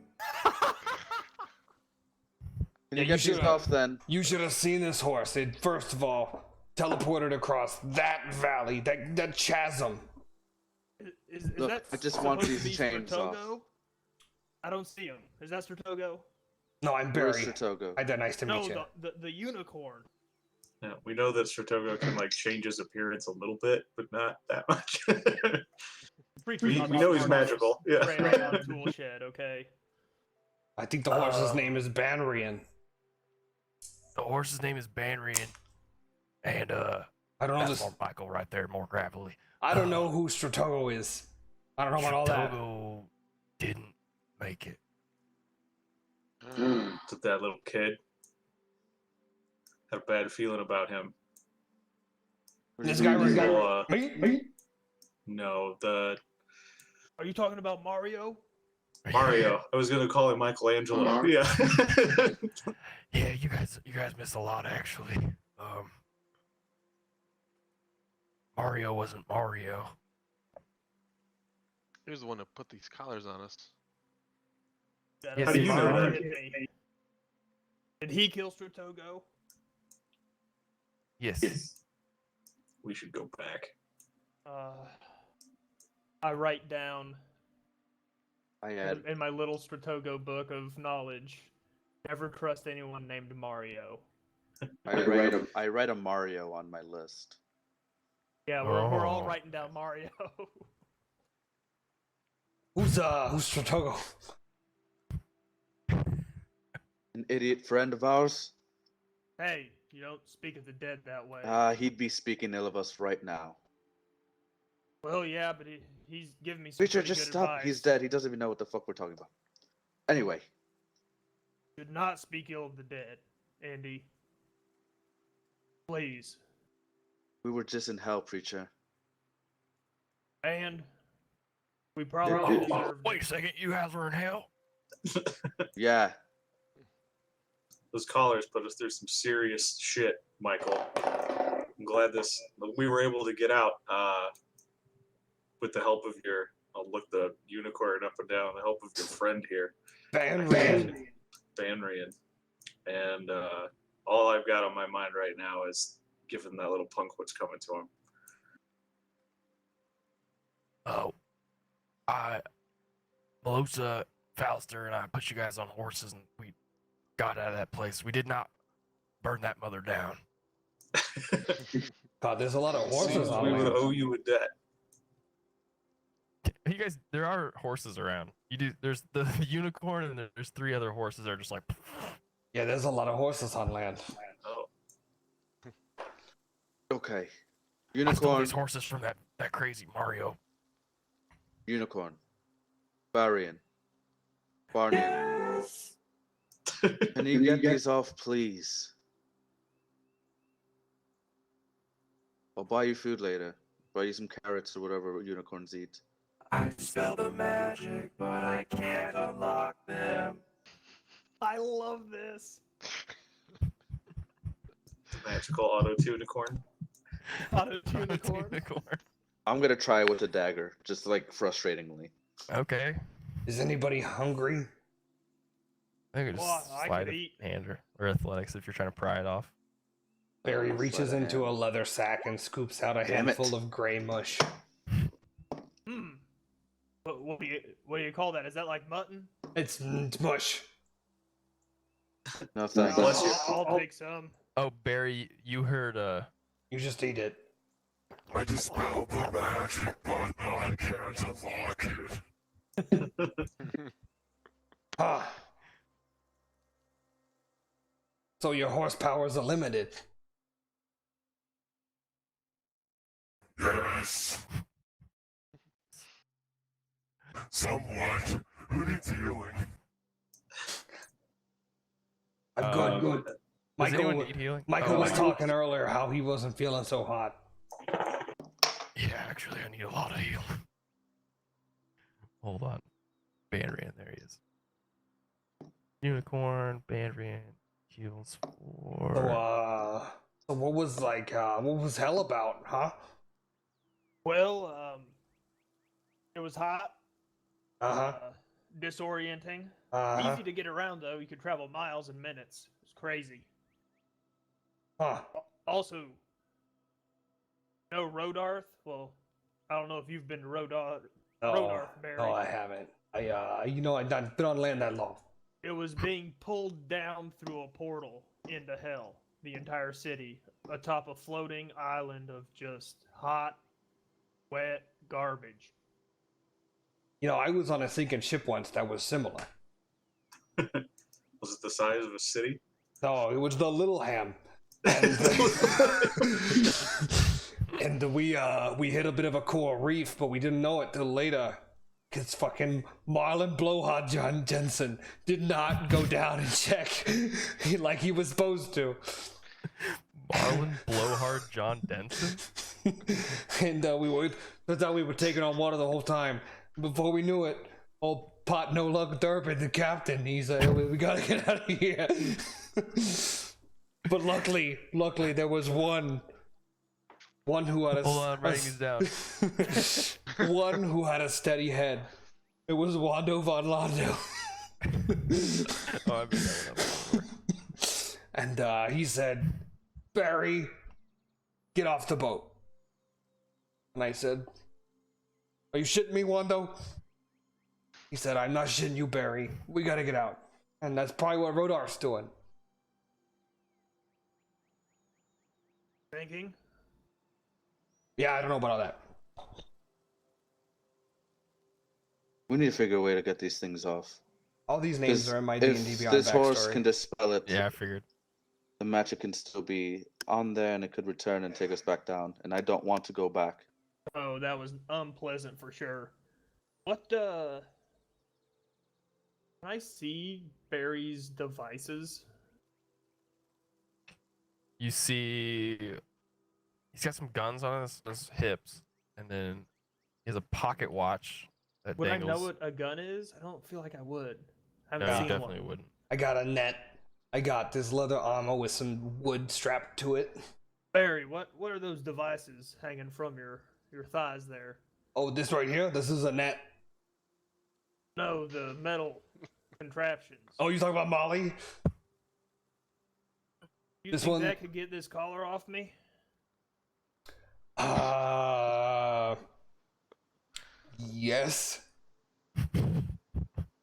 Can Yeah, you get you these should, off then? You should have seen this horse. It first of all teleported across that valley, that chasm. Is Look, that I just want supposed to these be chains off. Stratogo? I don't see him. Is that Stratogo? No, I'm Where's Barry. Stratogo? Hi there, nice to No, meet you. the unicorn. Yeah, we know that Stratogo can like change his appearance a little bit, but not that much. Preacher's we not know that he's smart. magical. Yeah. Ran right out of tool shed. Okay. I think the horse's name is Banrian. The horse's name is Banrian, and I don't know that's this. more Michael right there, more gravelly. I don't know who Stratogo is. I don't know about all that. Togo didn't make it. That little kid. Had a bad feeling about him. This guy right Well, here. Me? no, the Are you talking about Mario? Mario. I was gonna call him Michelangelo. Yeah. Yeah, you guys missed a lot actually. Mario wasn't Mario. He was the one that put these collars on us. Yes, How do you know Mario that? hit me. Did he kill Stratogo? Yes. We should go back. I write down I had. in my little Stratogo book of knowledge. Never trust anyone named Mario. I write a Mario on my list. Yeah, we're all Oh. writing down Mario. Who's Stratogo? An idiot friend of ours. Hey, you don't speak of the dead that way. He'd be speaking ill of us right now. Well, yeah, but he's giving me some Preacher, pretty just good stop. advice. He's dead. He doesn't even know what the fuck we're talking about. Anyway, Should not speak ill of the dead, Andy. Please. we were just in hell, preacher. And we probably deserved Wait a it. second, you guys were in hell? Yeah. Those collars put us through some serious shit, Michael. I'm glad we were able to get out with the help of I'll look the unicorn up and down, the help of your friend here, Banrian. Banrian. And all I've got on my mind right now is giving that little punk what's coming to him. Oh, Melosa, Falster, and I put you guys on horses, and we got out of that place. We did not burn that mother down. God, there's a lot of horses Seems on we would there. owe you a debt. You guys, there are horses around. You do. There's the unicorn, and there's 3 other horses that are just like. Yeah, there's a lot of horses on land. Oh, Okay. I stole Unicorn. these horses from that crazy Mario. Unicorn. Varian. Barnian. Can you get these off, please? I'll buy you food later. Buy you some carrots or whatever unicorns eat. I spell the magic, but I can't unlock them. I love this. magical Autotunicorn. Autotunicorn. I'm gonna try with a dagger, just like frustratingly. Okay. Is anybody hungry? I think Well, just I slide could a eat. hand or athletics if you're trying to pry it off. Barry Oh, reaches sleight of into a hand. leather sack and scoops out a Damn it. handful of gray mush. Hmm. What do you call that? Is that like mutton? It's mush. No thanks. Bless you. I'll take some. Oh, Barry, you heard You just eat it. I just spelled the magic, but I can't unlock it. Ah. So your horsepowers are limited. Yes. Somewhat. Who needs healing? I'm good. Good. does Michael, anyone need healing? Michael Oh, was talking earlier how he wasn't feeling so hot. Yeah, actually, I need a lot of healing. Hold on. Bandrian, there he is. Unicorn, Bandrian, heals So, 4. so what was hell about, huh? Well, it was hot. Uh-huh. Disorienting. Uh-huh. Easy to get around though. You could travel miles in minutes. It's crazy. Huh. Also, no Rodarth. Well, I don't know if you've been to Rodarth, Barry. No, I haven't. I've not been on land that long. It was being pulled down through a portal into hell. The entire city, atop a floating island of just hot, wet garbage. I was on a sinking ship once that was similar. Was it the size of a city? No, it was the Little Ham. And, and we hit a bit of a coral reef, but we didn't know it till later. Because fucking Marlon Blowhard John Jensen did not go down and check like he was supposed to. Marlon Blowhard John Denson? And we thought we were taking on water the whole time. Before we knew it, old Pot No Luck Durbin, the captain, he's we gotta get out of here. But luckily there was one who had a Hold on, I'm writing these down. one who had a steady head. It was Wando Von Londo. Oh, I've been that one up before. And he said, "Barry, get off the boat." And I said, "Are you shitting me, Wando?" He said, "I'm not shitting you, Barry. We gotta get out." And that's probably what Rodarth's doing. Thinking. Yeah, I don't know about all that. We need to figure a way to get these things off. All these names 'Cause are in my if D&D Beyond this horse backstory. can dispel it, Yeah, I figured. the magic can still be on there and it could return and take us back down. And I don't want to go back. Oh, that was unpleasant for sure. What, can I see Barry's devices? You see, he's got some guns on his hips, and then he has a pocket watch that Would I dangles. know what a gun is? I don't feel like I would. I haven't No, you seen definitely one. wouldn't. I got a net. I got this leather armor with some wood strapped to it. Barry, what are those devices hanging from your thighs there? Oh, this right here? This is a net. No, the metal contraptions. Oh, you talking about Molly? You this think one- that could get this collar off me? Yes.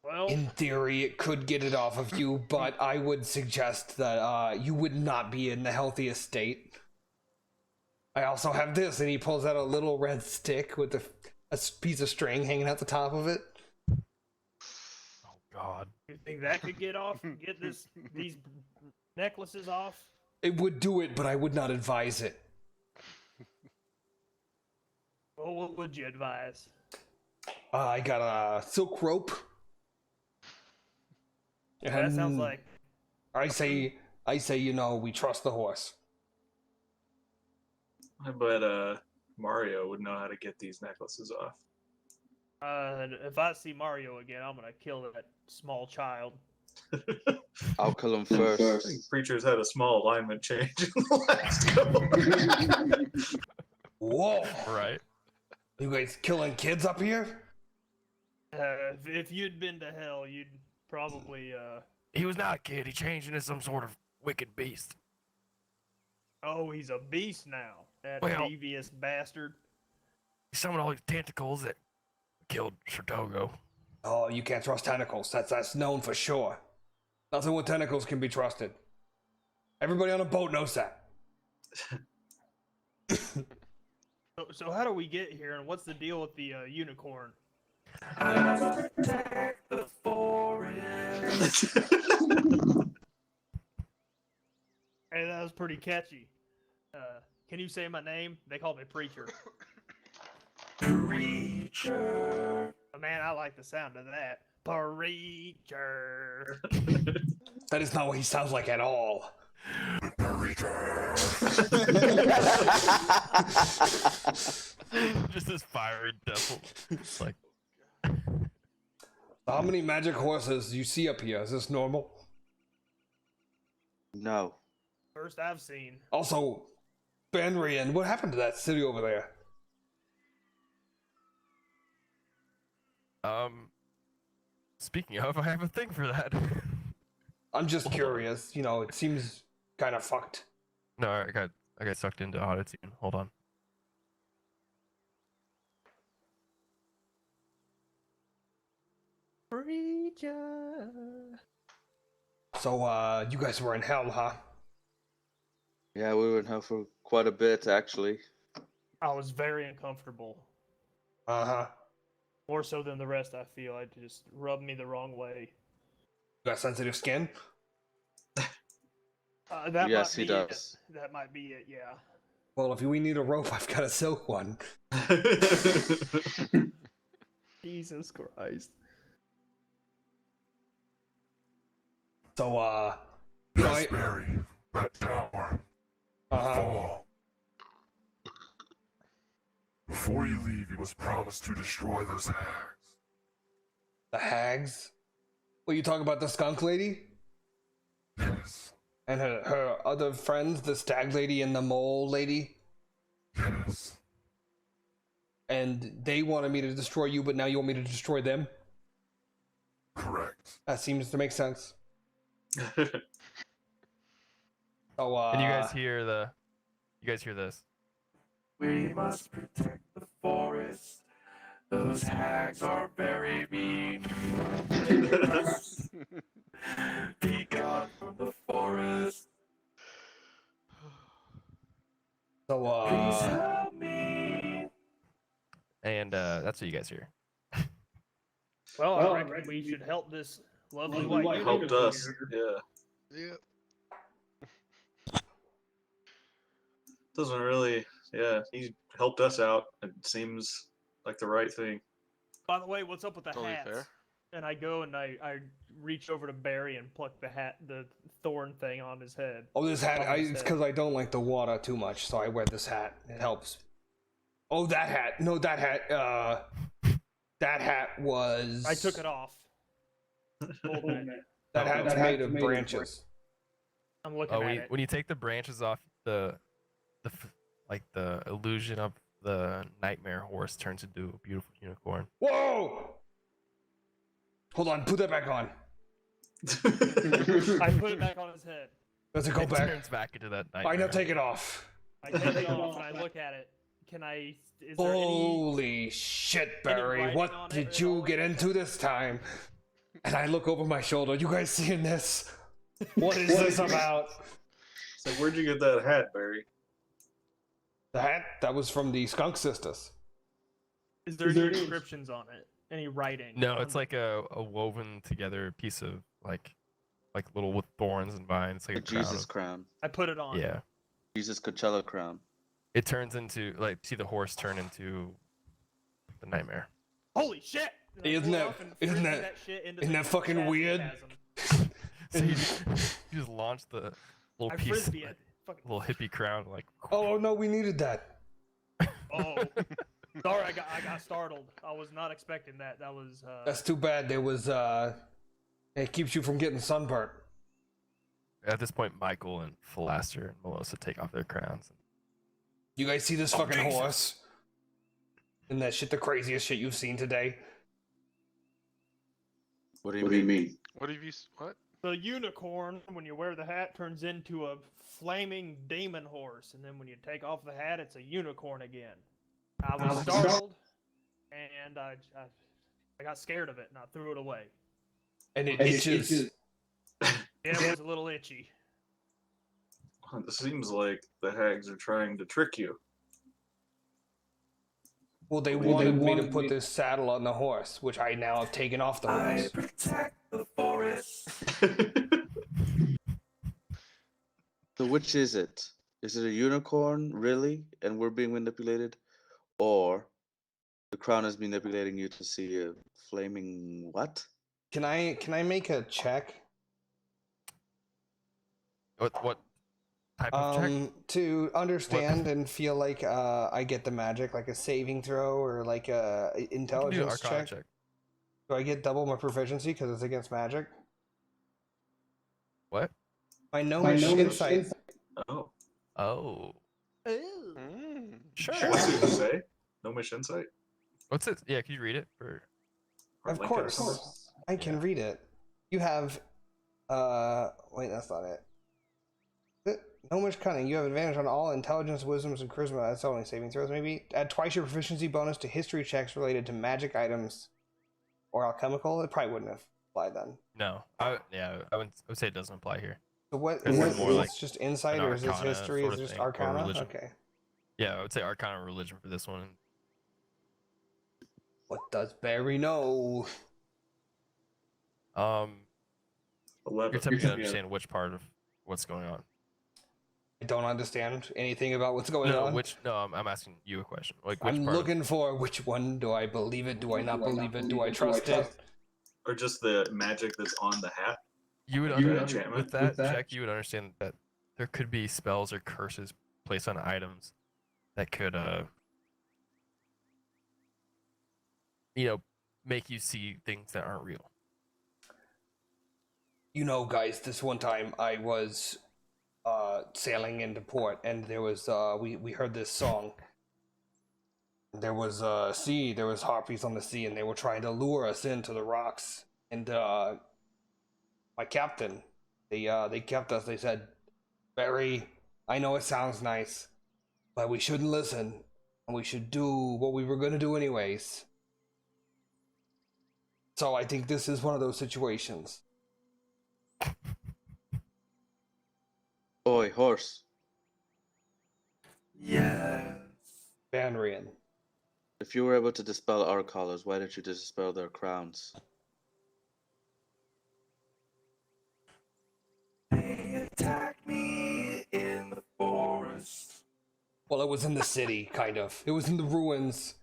Well, In theory, it could get it off of you, but I would suggest that you would not be in the healthiest state. I also have this, and he pulls out a little red stick with piece of string hanging out the top of it. Oh God. You think that could get these necklaces off? It would do it, but I would not advise it. Well, what would you advise? I got a silk rope. That sounds like I say, we trust the horse. I bet Mario would know how to get these necklaces off. if I see Mario again, I'm gonna kill that small child. I'll kill him I first. think Preacher's had a small alignment change in the last couple. Whoa! Right. You guys killing kids up here? If you'd been to hell, you'd probably He was not a kid. He changed into some sort of wicked beast. Oh, he's a beast now. That Well- devious bastard. He summoned all these tentacles that killed Shertogo. Oh, you can't trust tentacles. That's known for sure. Nothing with tentacles can be trusted. Everybody on a boat knows that. So how do we get here, and what's the deal with the unicorn? Protect the forest. Hey, that was pretty catchy. Can you say my name? They call me Preacher. Preacher. Man, I like the sound of that. Preacher. That is not what he sounds like at all. Just this fiery devil. Like, How many magic horses do you see up here? Is this normal? No. First I've seen. Also, Benrian, what happened to that city over there? speaking of, I have a thing for that. I'm just curious. You know, it seems kind of fucked. No, I got sucked into Autotune. Hold on. Preacher. So, you guys were in hell, huh? Yeah, we were in hell for quite a bit, actually. I was very uncomfortable. Uh-huh. More so than the rest, I feel. It just rubbed me the wrong way. You got sensitive skin? That Yes, might he be it. does. That might be it, yeah. Well, if we need a rope, I've got a silk one. Jesus Christ. So, you know, Raspberry, that tower, uh-huh. fall. Before you leave, you must promise to destroy those hags. The hags? Well, you talk about the skunk lady? Yes, And her other friends, the stag lady and the mole lady? yes. And they wanted me to destroy you, but now you want me to destroy them? Correct. That seems to make sense. So, And you guys hear this. We must protect the forest. Those hags are very mean. Be gone from the forest. So, Please help me. And that's what you guys hear. Well, I reckon we should help this lovely white Helped unicorn us. here. Yeah. Yep. Doesn't really. Yeah, he helped us out. It seems like the right thing. By the way, what's up with the Totally hats? fair. And I go and I reach over to Barry and pluck the thorn thing on his head. oh, this hat, On his it's head. because I don't like the water too much, so I wear this hat. It helps. Oh, that hat. No, that hat was... I took it off. Hold on. That hat's made of branches. I'm looking Oh, at it. when you take the branches off, the illusion of the nightmare horse turns into a beautiful unicorn. Whoa! Hold on, put that back on. I put it back on his head. Does it go It back? turns back into that nightmare. I now take it off. I take it off and I look at it. Can I? Is there any? Holy shit, Barry. writing What on it did at you all? get into this time? And I look over my shoulder. You guys seeing this? What is this about? So where'd you get that hat, Barry? The hat? That was from the Skunk Sisters. Is there any inscriptions on it? Any writing? No, it's like a woven together piece of like little with thorns and vines, like A a crown Jesus of, crown. I put it on. yeah. Jesus Coachella crown. It turns into like see the horse turn into the nightmare. Holy shit! And I Isn't pull it that- off and isn't frisbee that- shit into isn't the that fucking chasm weird? chasm. So you just launch the little I piece, frisbee like, it. Fucking. little hippie crown, like. Oh no, we needed that. Oh. Sorry, I got startled. I was not expecting that. That was. That's too bad. There was it keeps you from getting sunburnt. At this point, Michael and Thalaster and Melissa take off their crowns. You guys see this fucking horse? Isn't that shit the craziest shit you've seen today? What do you mean? What have you? What? The unicorn, when you wear the hat, turns into a flaming demon horse, and then when you take off the hat, it's a unicorn again. I was startled, and I got scared of it, and I threw it away. And it itches. Yeah, it was a little itchy. It seems like the hags are trying to trick you. Well, they wanted me to put this saddle on the horse, which I now have taken off the horse. protect the forest. So which is it? Is it a unicorn, really, and we're being manipulated? Or the crown is manipulating you to see a flaming what? Can I make a check? What type of check? To understand and feel like I get the magic, like a saving throw or like a You can do an intelligence Arcana check. Do I get double my proficiency because it's against magic? What? My gnomish insight. Oh. Oh, Ooh. sure. What's it say? Gnomish insight? What's it? Yeah, can you read it? Or Or Of link course. I can read it. You have wait, that's not it. Gnomish cunning. You have advantage on all intelligence, wisdoms, and charisma. That's only saving throws, maybe. Add twice your proficiency bonus to history checks related to magic items or alchemical. It probably wouldn't have applied then. no? I would say it doesn't apply here. So what This is is this? more Is like this just insight an or is this Arcana history? sort Is of this thing, or arcana? religion. Okay. Yeah, I would say Arcana or religion for this one. What does Barry know? You're 11. attempting to understand which part of what's going on. I don't understand anything about what's going No, on. I'm asking you a question. Like which I'm part? looking for which one. Do I believe it? Do I not believe it? Do I trust it? Or just the magic that's on the hat? You would Like under, that enchantment? with that check, you would understand that there could be spells or curses placed on items that could, make you see things that aren't real. You know, guys, this one time I was sailing into port and there was we heard this song. There was sea, there was harpies on the sea and they were trying to lure us into the rocks. And my captain, they kept us. They said, Barry, I know it sounds nice, but we shouldn't listen and we should do what we were going to do anyways. So I think this is one of those situations. Oi, horse. Yes. Banrian. If you were able to dispel our collars, why didn't you dispel their crowns? They attacked me in the forest. Well, it was in the city, kind of. It was in the ruins.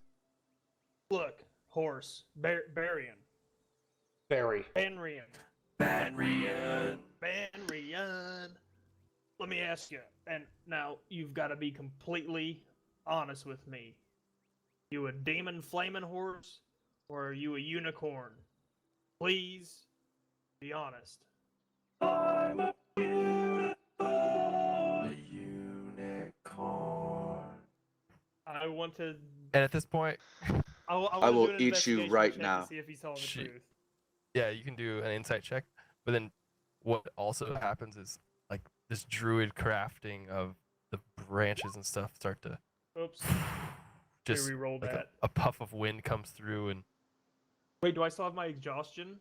Look, horse. Barian. Barry. Banrian. Banrian. Banrian. Let me ask you, and now you've got to be completely honest with me. You a demon flaming horse, or are you a unicorn? Please be honest. I'm a beautiful unicorn. I want to. And at this point, I I will eat you right now. To see if he's telling the Shit. truth. yeah, you can do an insight check. But then what also happens is like this druid crafting of the branches and stuff start to Oops. just re-roll like that. a puff of wind comes through and Wait, do I still have my exhaustion?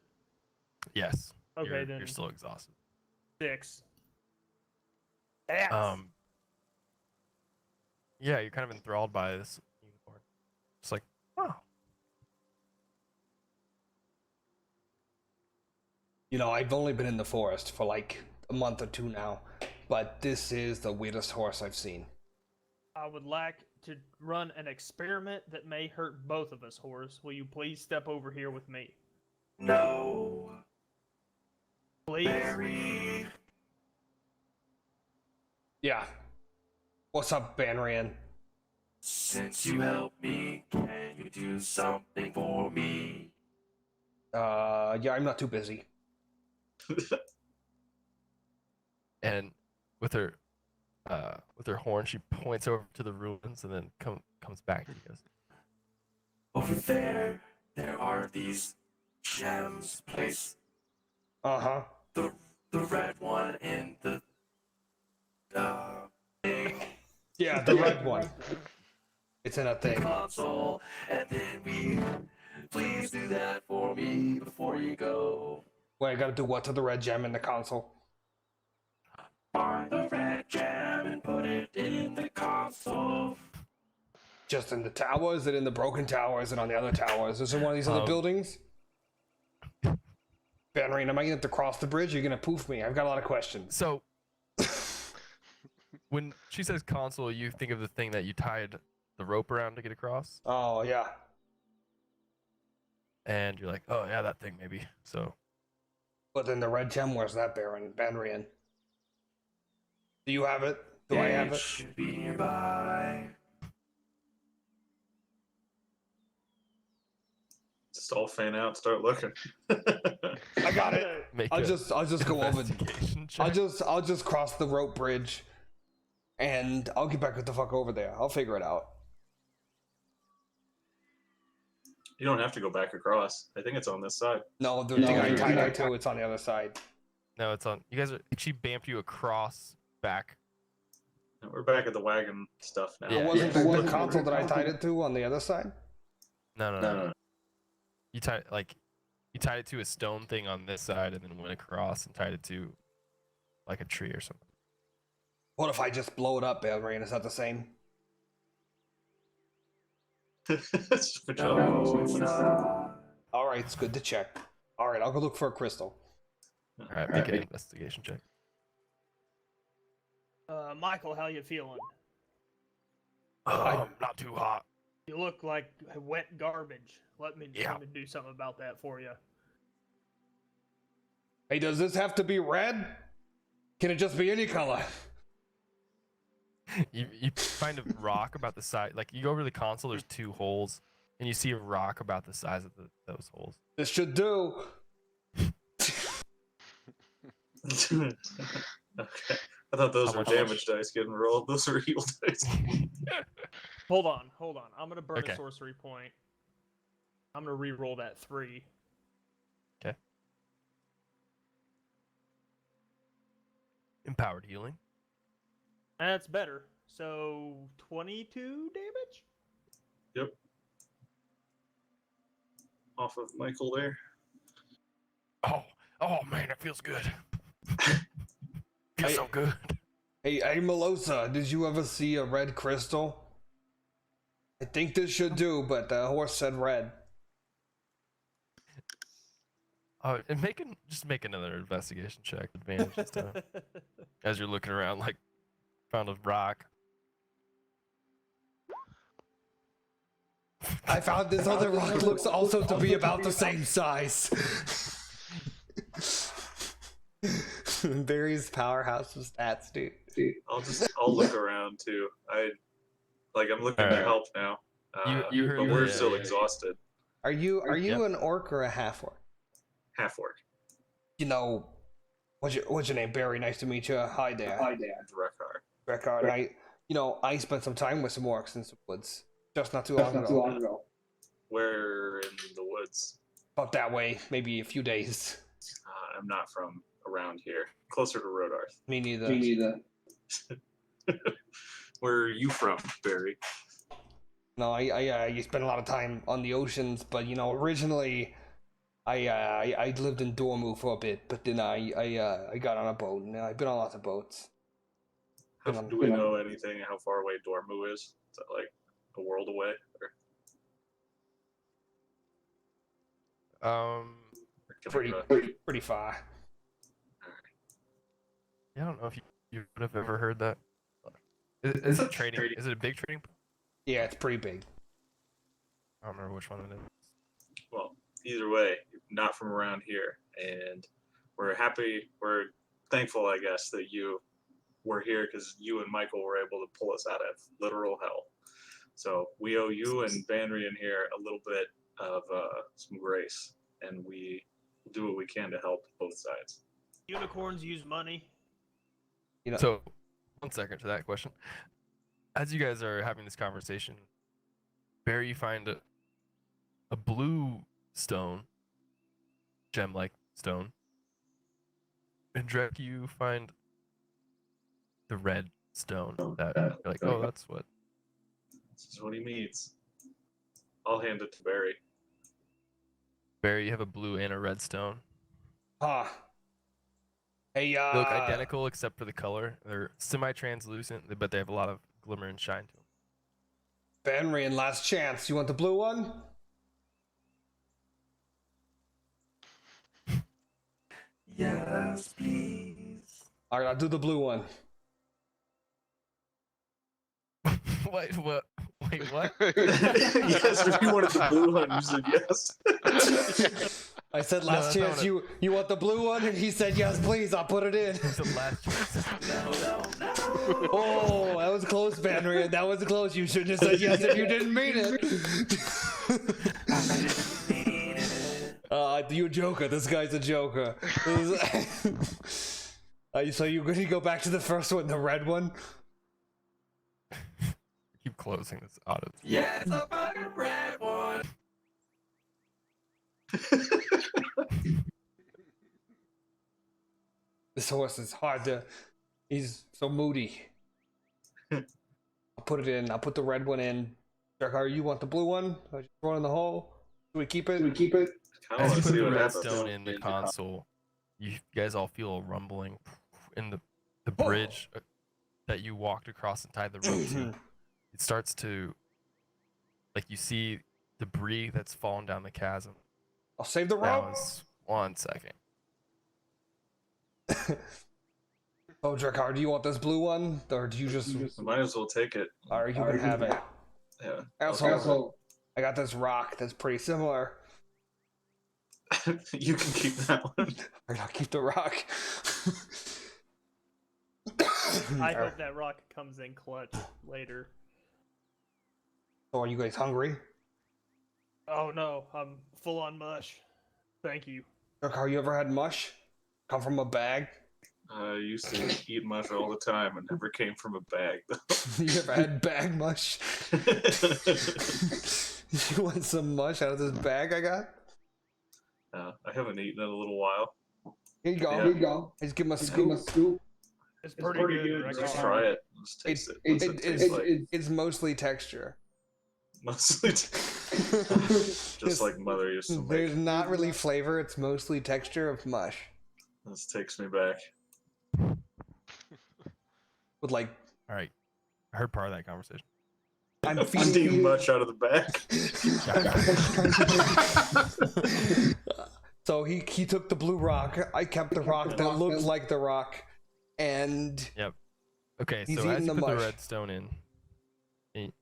yes, Okay, then you're still exhausted. 6. Yes. Yeah, you're kind of enthralled by this unicorn. It's like, oh, You know, I've only been in the forest for like a month or two now, but this is the weirdest horse I've seen. I would like to run an experiment that may hurt both of us, Horace. Will you please step over here with me? No. Please? Barry. Yeah. What's up, Banrian? Since you helped me, can you do something for me? Yeah, I'm not too busy. And with her horn, she points over to the ruins and then comes back and goes, Over there are these gems placed. Uh-huh. The red one in the thing. Yeah, the red one. It's in a thing. Console, and then please do that for me before you go. Wait, I gotta do what to the red gem in the console? Find the red gem and put it in the console. Just in the tower? Is it in the broken tower? Is it on the other towers? Is it in one of these other buildings? Banrian, am I gonna have to cross the bridge? Or are you gonna poof me? I've got a lot of questions. so when she says console, you think of the thing that you tied the rope around to get across, Oh, yeah. and you're like, oh yeah, that thing maybe. So But then the red gem, where's that, Banrian? Do you have it? Do I have it? Should be nearby. Just all fan out and start looking. I got it. make I'll a just go over. investigation I'll check. just cross the rope bridge, and I'll get back the fuck over there. I'll figure it out. You don't have to go back across. I think it's on this side. No, the thing I tied her to, it's on the other side. No, it's on. You guys are. She bamped you across back. We're back at the wagon stuff now. Yeah, It wasn't yeah. the console that I tied it to on the other side? No. You tied it to a stone thing on this side, and then went across and tied it to like a tree or something. What if I just blow it up, Banrian? Is that the same? Switch No, off. it's not. Alright, it's good to check. Alright, I'll go look for a crystal. All right, make an investigation check. Michael, how you feeling? Not too hot. You look like wet garbage. Let me Yeah. do something about that for you. Hey, does this have to be red? Can it just be any color? You find a rock about the size. Like you go over to the console, there's 2 holes, and you see a rock about the size of those holes. This should do. Okay. I thought those How were much? damage dice getting rolled. Those are heal dice. Hold on. I'm gonna burn Okay. a sorcery point. I'm gonna re-roll that 3. Empowered healing. That's better. So 22 damage. Yep. Off of Michael there. Oh man, it feels good. Feels so good. Hey, Melosa, did you ever see a red crystal? I think this should do, but the horse said red. And make another investigation check. Advantage this time. As you're looking around, like found a rock. I found this other rock looks also to be about the same size. Barry's powerhouse of stats, dude. I'll look around too. I'm looking to Alright. help now. You heard but we're the- still exhausted. Are you Yep. an orc or a half orc? Half orc. You know, what's your name, Barry? Nice to meet you. Hi there. Drekar. Record. I spent some time with some orcs in some woods just not too long ago. Where in the woods? About that way, maybe a few days. I'm not from around here. Closer to Rodarth. Me neither. Where are you from, Barry? No, I spent a lot of time on the oceans, but originally, I lived in Dormu for a bit, but then I got on a boat, and I've been on lots of boats. Do we know anything how far away Dormu is? Is that like a world away? Or Pretty far. Yeah, I don't know if you would have ever heard that. Is it trading? Is it a big trading? Yeah, it's pretty big. I don't remember which one it is. Well, either way, not from around here, and we're thankful, I guess, that you were here because you and Michael were able to pull us out of literal hell. So we owe you and Banrian here a little bit of some grace, and we will do what we can to help both sides. Unicorns use money. You know, So, 1 second to that question. As you guys are having this conversation, Barry, you find a blue stone, gem-like stone, and Drek, you find the red stone that you're like, oh, that's what. This is what he needs. I'll hand it to Barry. Barry, you have a blue and a red stone. Ah. Hey, They look identical except for the color. They're semi-translucent, but they have a lot of glimmer and shine to them. Benry, and last chance. You want the blue one? Yes, please. All right, I'll do the blue one. Wait, what? Wait, what? Yes, if you wanted the blue one, you said yes. I said last that's not chance. You want the blue one? And he said yes, please. I'll put it in. It's the last chance. No. Oh, that was close, Benry. That was close. You should have said yes if you didn't mean it. You a joker. This guy's a joker. So you're going to go back to the first one, the red one? Keep closing this auto. Yeah, it's a fucking red one. This horse is hard to... He's so moody. I'll put it in. I'll put the red one in. Jakar, you want the blue one? I'll just throw it in the hole. Do we keep it? As you put the redstone in the console, you guys all feel a rumbling in the bridge that you walked across and tied the rope to. It starts to, like, you see debris that's fallen down the chasm. I'll save the That rope. was 1 second. Oh, Jakar, do you want this blue one? Or do you just... Might as well take it. Alright, you can have it. Yeah. Also, I got this rock that's pretty similar. You can keep that one. Alright, I'll keep the rock. I hope that rock comes in clutch later. So are you guys hungry? Oh no, I'm full on mush. Thank you. Jakar, you ever had mush? Come from a bag? I used to eat mush all the time and never came from a bag. You ever had bag mush? You want some mush out of this bag I got? I haven't eaten in a little while. Here you go. Yeah. Here you go. Just give him a scoop. It's pretty good. Let's try it. Let's taste it. What's it taste like? It's mostly texture. Mostly just like Mother used to make. There's not really flavor. It's mostly texture of mush. This takes me back. With like... Alright, I heard part of that conversation. I'm eating much out of the bag. So he took the blue rock. I kept the rock that looked like the rock, and Yep. Okay, he's so as eating you the put the mush. redstone in,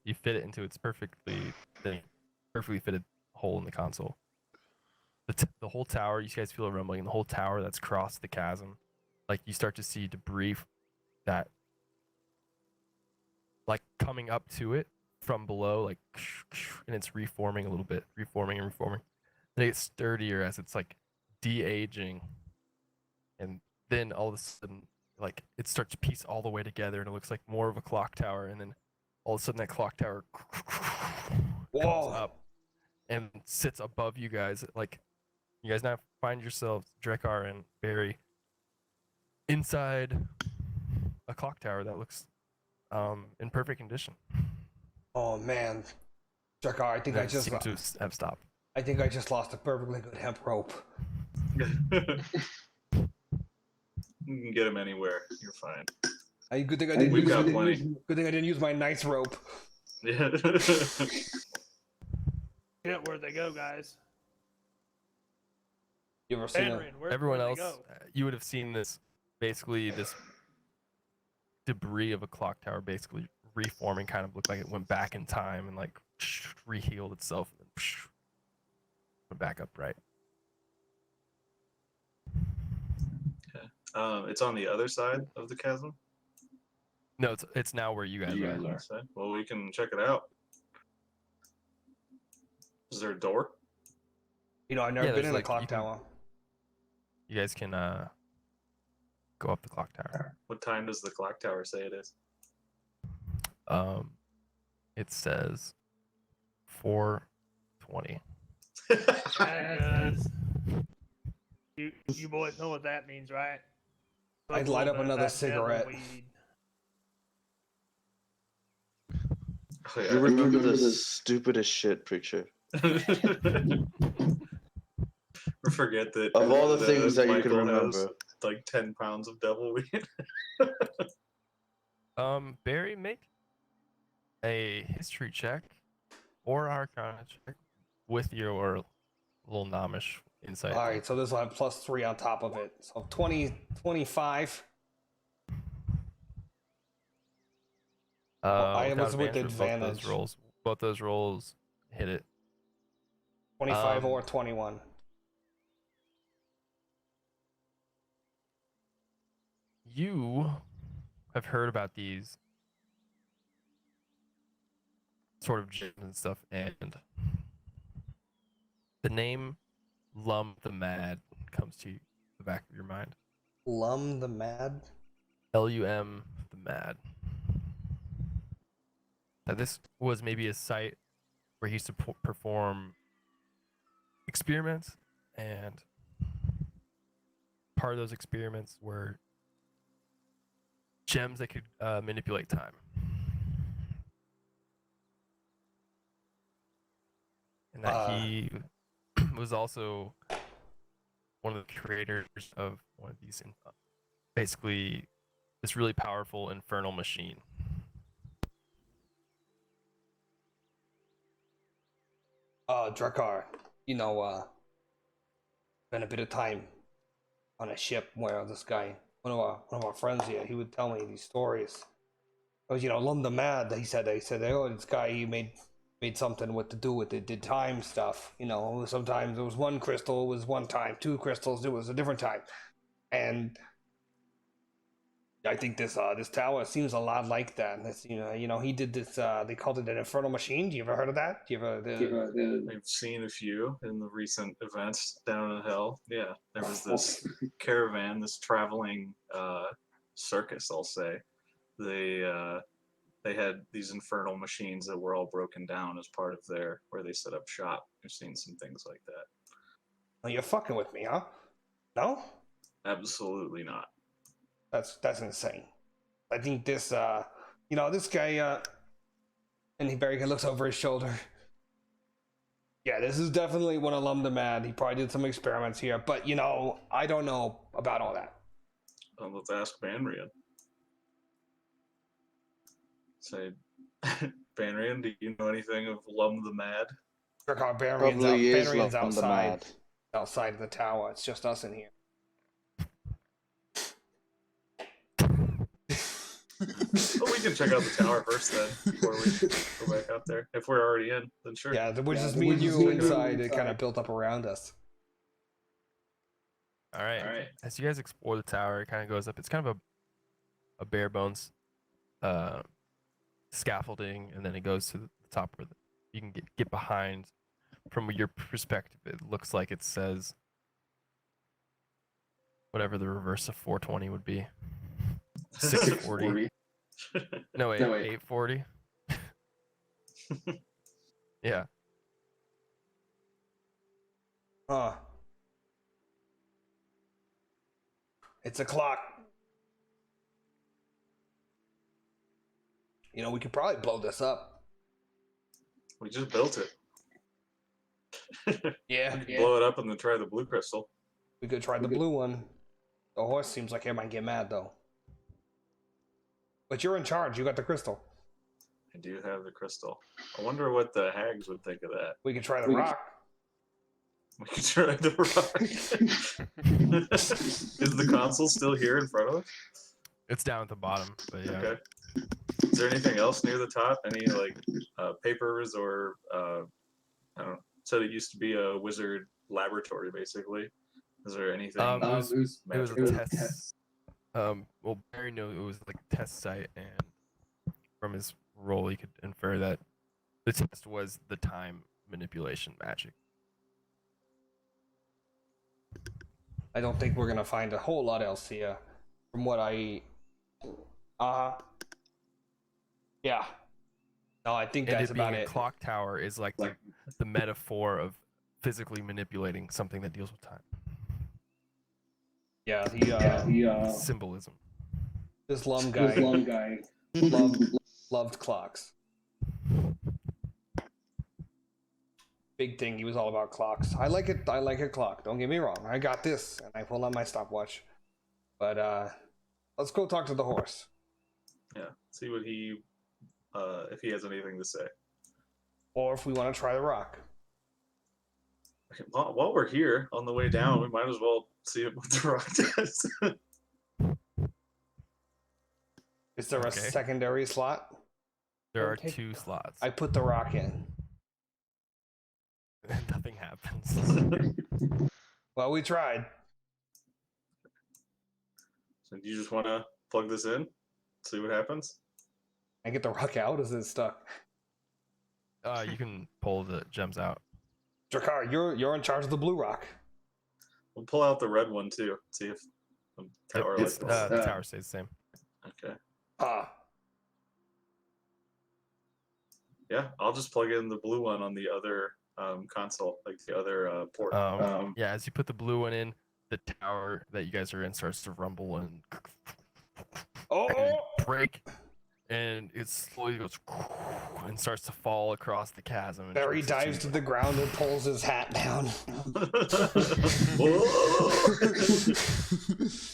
you fit it into its perfectly fitted hole in the console. The whole tower, you guys feel a rumbling, and the whole tower that's crossed the chasm, like you start to see debris that, like, coming up to it from below, like, and it's reforming a little bit, reforming. Then it gets sturdier as it's like de-aging, and then all of a sudden, like, it starts to piece all the way together, and it looks like more of a clock tower, and then all of a sudden that clock tower comes up and sits above you guys. Like, you guys now find yourselves, Drekar and Barry, inside a clock tower that looks in perfect condition. Oh man, Jakar, I think I just seem to have stopped. I think I just lost a perfectly good hemp rope. You can get him anywhere. You're fine. Good thing I didn't We've use, got plenty. Good thing I didn't use my nice rope. Yeah. Yeah, where'd they go, guys? You ever seen it? Banrin, where, Everyone where'd they else, go? you would have seen this, basically this debris of a clock tower basically reforming, kind of looked like it went back in time and like rehealed itself and then went back upright. It's on the other side of the chasm. No, it's now where you guys are. So, well, we can check it out. Is there a door? You know, I've never Yeah, been there's in a like- clock you can- tower. You guys can go up the clock tower. What time does the clock tower say it is? It says 4:20. Guys, you boys know what that means, right? I'd Smoke a light little up bit of another that devil cigarette. weed. Oh, yeah, You I remember the stupidest shit, preacher. forget that Of all the things that you can Michael has, remember. like 10 pounds of devil weed. Barry, make a history check or arcana check with your little gnomish insight. All right, so this will have +3 on top of it. So 20, 25. I Without was with advantage for advantage. Both those rolls hit it. 25 or 21. You have heard about these sort of gyms and stuff, and the name Lum the Mad comes to the back of your mind. Lum the Mad? Lum the Mad. Now, this was maybe a site where he used to perform experiments, and part of those experiments were gems that could manipulate time. And that he was also one of the creators of one of these, basically this really powerful infernal machine. Drakkar, you know, spent a bit of time on a ship where this guy, one of our friends here, he would tell me these stories. It was, you know, Lum the Mad. They said, oh, this guy, he made something with to do with the time stuff. You know, sometimes it was one crystal, it was one time, two crystals, it was a different time. And I think this tower seems a lot like that. That's, you know, he did this. They called it an infernal machine. Do you ever heard of that? Do you ever? I've seen a few in the recent events down in hell. Yeah, there was this caravan, this traveling circus, I'll say. They had these infernal machines that were all broken down as part of their where they set up shop. I've seen some things like that. Oh, you're fucking with me, huh? No? Absolutely not. That's insane. I think this, you know, this guy, and Barry looks over his shoulder. Yeah, this is definitely one of Lum the Mad. He probably did some experiments here, but you know, I don't know about all that. Let's ask Banrian. Say, Banrian, do you know anything of Lum the Mad? Probably is Lum the Mad. Outside of the tower. It's just us in here. Well, we can check out the tower first then, before we go back out there. If we're already in, then sure. Yeah, which is me and you inside. It kind of built up around us. All right. As you guys explore the tower, it kind of goes up. It's kind of a bare bones scaffolding, and then it goes to the top where you can get behind. From your perspective, it looks like it says whatever the reverse of 420 would be. 640. No, wait, 840. Yeah. It's a clock. You know, we could probably blow this up. We just built it. Yeah. We could blow it up and then try the blue crystal. We could try the blue one. The horse seems like he might get mad, though. But you're in charge. You got the crystal. I do have the crystal. I wonder what the hags would think of that. We could try the rock. We can try the rock. Is the console still here in front of us? It's down at the bottom, but yeah. Okay. Is there anything else near the top? Any like papers or I don't know. So it used to be a wizard laboratory, basically. Is there anything? It was a magical? test. Well, Barry knew it was like a test site, and from his role, he could infer that the test was the time manipulation magic. I don't think we're gonna find a whole lot else here, from what I. Yeah. No, I think And that's it being about a it. clock tower is like the metaphor of physically manipulating something that deals with time. Yeah, the Symbolism. this Lum guy loved clocks. Big thing. He was all about clocks. I like it. I like a clock. Don't get me wrong. I got this, and I pull out my stopwatch. But let's go talk to the horse. Yeah. See what he, if he has anything to say. Or if we want to try the rock. Okay, while we're here on the way down, we might as well see what the rock does. Is there a Okay. secondary slot? There are Okay. 2 slots. I put the rock in. Nothing happens. Well, we tried. So do you just want to plug this in? See what happens? I get the rock out. Is it stuck? You can pull the gems out. Drakkar, you're in charge of the blue rock. We'll pull out the red one too. See if the tower It's, like this. the tower stays the same. Okay. Yeah, I'll just plug in the blue one on the other console, like the other port. Yeah, as you put the blue one in, the tower that you guys are in starts to rumble and break, and it slowly goes and starts to fall across the chasm. And Barry towards the dives to chamber. the ground and pulls his hat down.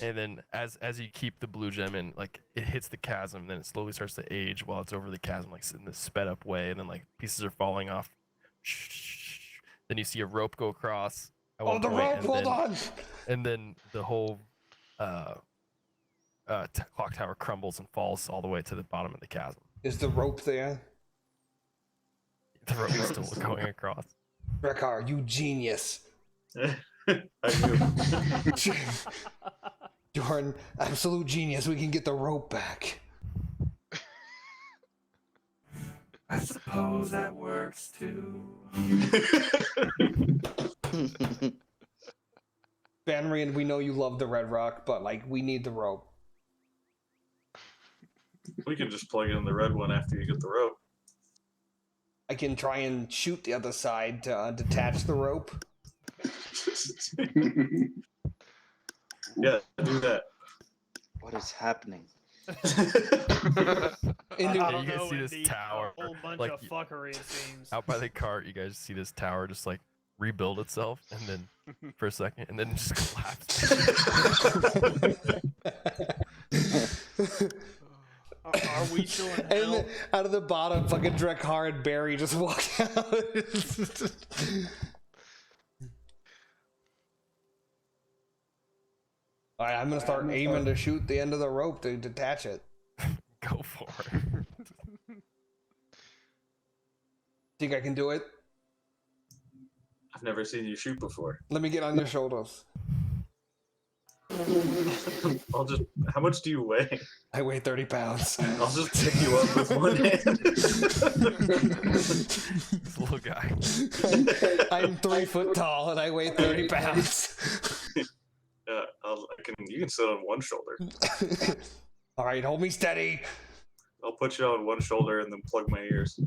And then as you keep the blue gem in, like it hits the chasm, then it slowly starts to age while it's over the chasm, like in this sped up way, and then like pieces are falling off. Then you see a rope go across. At Oh, one the point, rope! and Hold then, on! And then the whole clock tower crumbles and falls all the way to the bottom of the chasm. Is the rope there? The rope is still going across. Drakkar, you genius. I do. You're an absolute genius. We can get the rope back. I suppose that works too. Banrian, we know you love the red rock, but like we need the rope. We can just plug in the red one after you get the rope. I can try and shoot the other side to detach the rope. Yeah, do that. What is happening? I Yeah, don't you guys know, see this Indy. tower, A whole bunch like, of fuckery, it seems. Out by the cart, you guys see this tower just like rebuild itself, and then for a second, and then just collapse. Are we still in And hell? then out of the bottom, fucking Drakkar and Barry just walk out. Alright, I'm gonna start aiming to shoot the end of the rope to detach it. Go for it. Think I can do it? I've never seen you shoot before. Let me get on your shoulders. I'll just. How much do you weigh? I weigh 30 pounds. I'll just pick you up with one hand. This little guy. I'm 3 foot tall and I weigh 30 pounds. Yeah, you can sit on one shoulder. Alright, hold me steady. I'll put you on one shoulder and then plug my ears.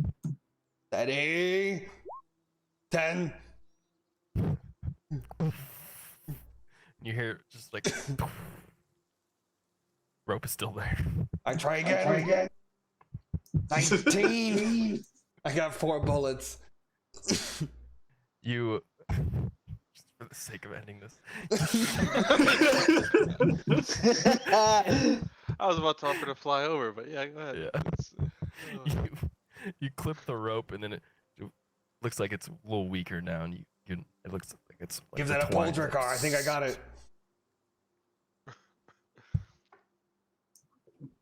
Steady. 10. You hear just like rope is still there. I try again. 19. I got 4 bullets. You, just for the sake of ending this, I was about to offer to fly over, but yeah, go ahead. Yeah. It's, you clip the rope, and then it looks like it's a little weaker now, and it looks like It's like Give that a pull, intertwined, Dracar. I think I got it.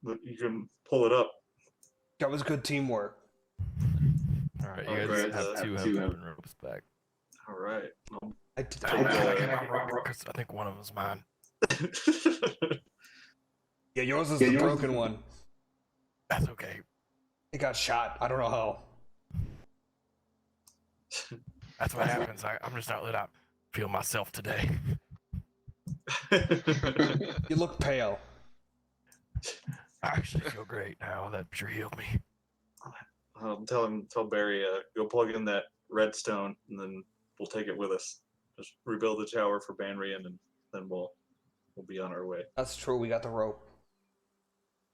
But you can pull it up. That was good teamwork. All right, you Oh, guys great. have two hempen ropes back. All right. I did. Because I think one of them's mine. Yeah, yours is the broken one. That's okay. It got shot. I don't know how. That's what happens. I'm just not let out. Feel myself today. You look pale. I actually feel great now that you healed me. Tell Barry, go plug in that redstone, and then we'll take it with us. Just rebuild the tower for Banrian, and then we'll be on our way. That's true. We got the rope.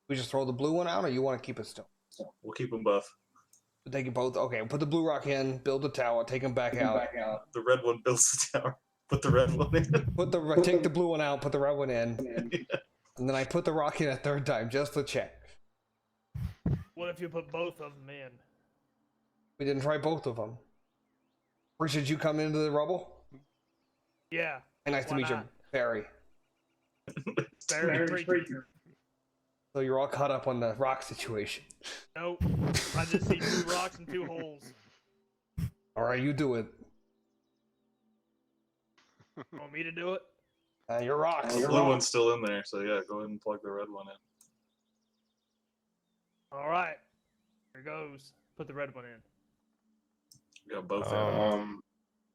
We just throw the blue one out, or you want to keep it still? We'll keep them both. Take it both. Okay, put the blue rock in, build the tower, take them back out. The red one builds the tower. Put the red one in. Take the blue one out, put the red one in, and then I put the rock in a third time just to check. What if you put both of them in? We didn't try both of them. Should you come into the rubble? Yeah. Hey, nice to meet you, Barry. Barry Preacher. So you're all caught up on the rock situation. Nope. I just see 2 rocks and 2 holes. All right, you do it. Want me to do it? Your rocks. The blue one's still in there, so yeah, go ahead and plug the red one in. All right. Here goes. Put the red one in. We got both in.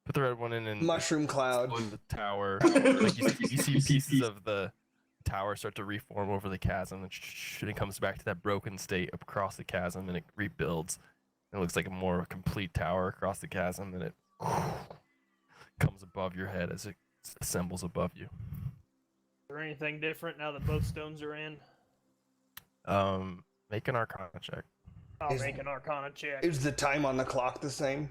Put the red one in and Mushroom cloud. in the tower. Like you see pieces of the tower start to reform over the chasm, and it comes back to that broken state across the chasm, and it rebuilds. It looks like a more complete tower across the chasm, and it comes above your head as it assembles above you. Is there anything different now that both stones are in? Make an Arcana check. I'll make an Arcana check. Is the time on the clock the same?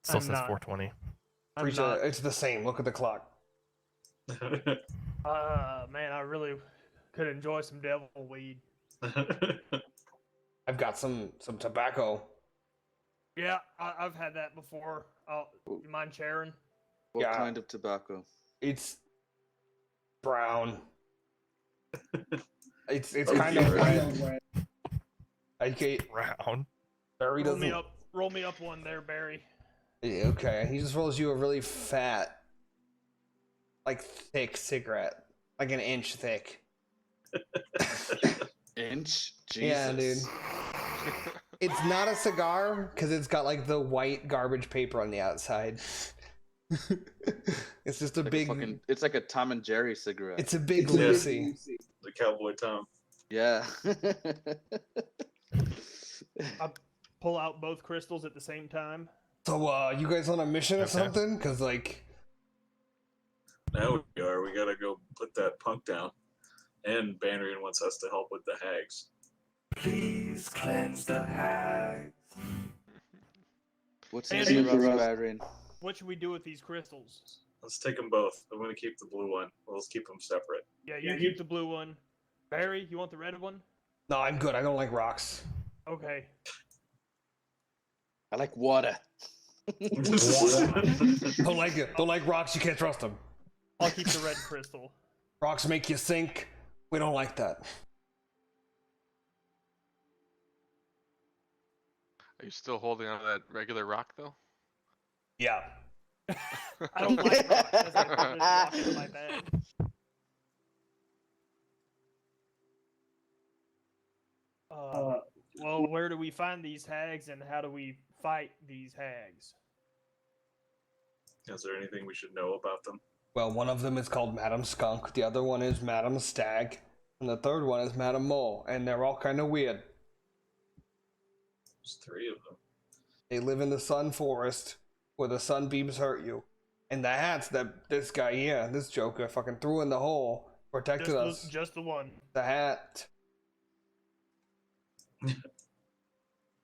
Still I'm says not. 420. It's the same. Look at the clock. Man, I really could enjoy some devil weed. I've got some tobacco. Yeah, I've had that before. You mind sharing? What Yeah. kind of tobacco? It's brown. it's Okay. kind of red. Okay, Round. Barry doesn't. Roll me up one there, Barry. Yeah, okay, he just rolls you a really fat, like thick cigarette, like an inch thick. Inch? Jesus. Yeah, dude. It's not a cigar because it's got like the white garbage paper on the outside. It's just a Like big. it's like a Tom and Jerry cigarette. It's a big Lucy. The Cowboy Tom. Yeah. I pull out both crystals at the same time. So, you guys on a mission or Okay. something? Cause like, Now we are. We gotta go put that punk down. And Banrian wants us to help with the hags. Please cleanse the hags. What's And in for the Byron? What should we do with these crystals? Let's take them both. I'm gonna keep the blue one. Let's keep them separate. Yeah, you keep the blue one. Barry, you want the red one? no, I'm good. I don't like rocks. Okay. I like water. Don't like it. Don't like rocks. You can't trust them. I'll keep the red crystal. Rocks make you sink. We don't like that. Are you still holding on to that regular rock though? Yeah. I don't like rocks. As I put this rock in my bag. Well, where do we find these hags, and how do we fight these hags? Is there anything we should know about them? Well, one of them is called Madam Skunk. The other one is Madam Stag. And the third one is Madam Mole. And they're all kind of weird. There's 3 of them. They live in the sun forest where the sunbeams hurt you. And the hats that this guy here, this Joker, fucking threw in the hole, protected us. Just the one. The hat.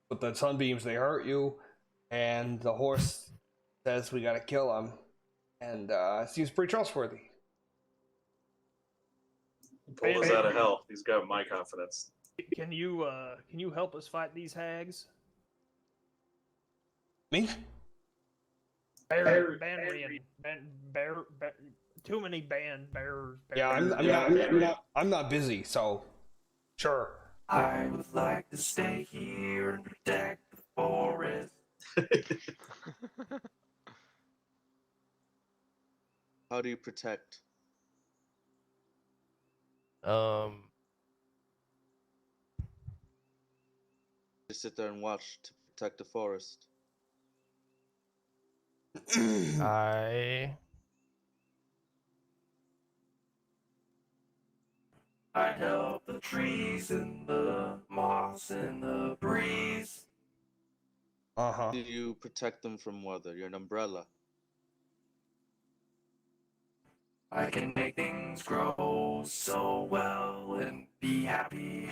But the sunbeams, they hurt you. And the horse says we gotta kill him. And seems pretty trustworthy. He pulled us out of hell. He's got my confidence. Can you help us fight these hags? Me? Banrian. Too many bearers. Yeah, I'm not busy, so sure. I would like to stay here and protect the forest. How do you protect? Just sit there and watch to protect the forest. I help the trees and the moss and the breeze. Uh-huh. Do you protect them from weather? You're an umbrella. I can make things grow so well and be happy.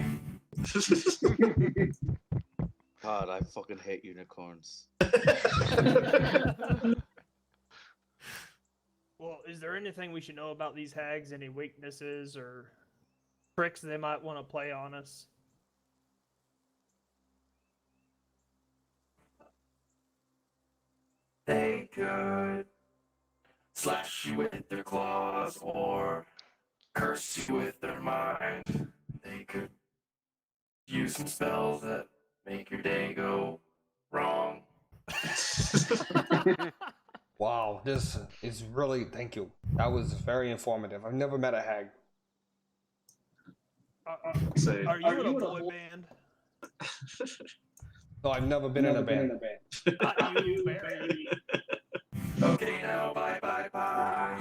God, I fucking hate unicorns. Well, is there anything we should know about these hags? Any weaknesses or tricks they might want to play on us? They could slash you with their claws or curse you with their mind. They could use some spells that make your day go wrong. Wow, this is really, thank you. That was very informative. I've never met a hag. Say, Are you in a boy band? No, I've never been in a band. Not you, Barry. Okay, now bye bye bye.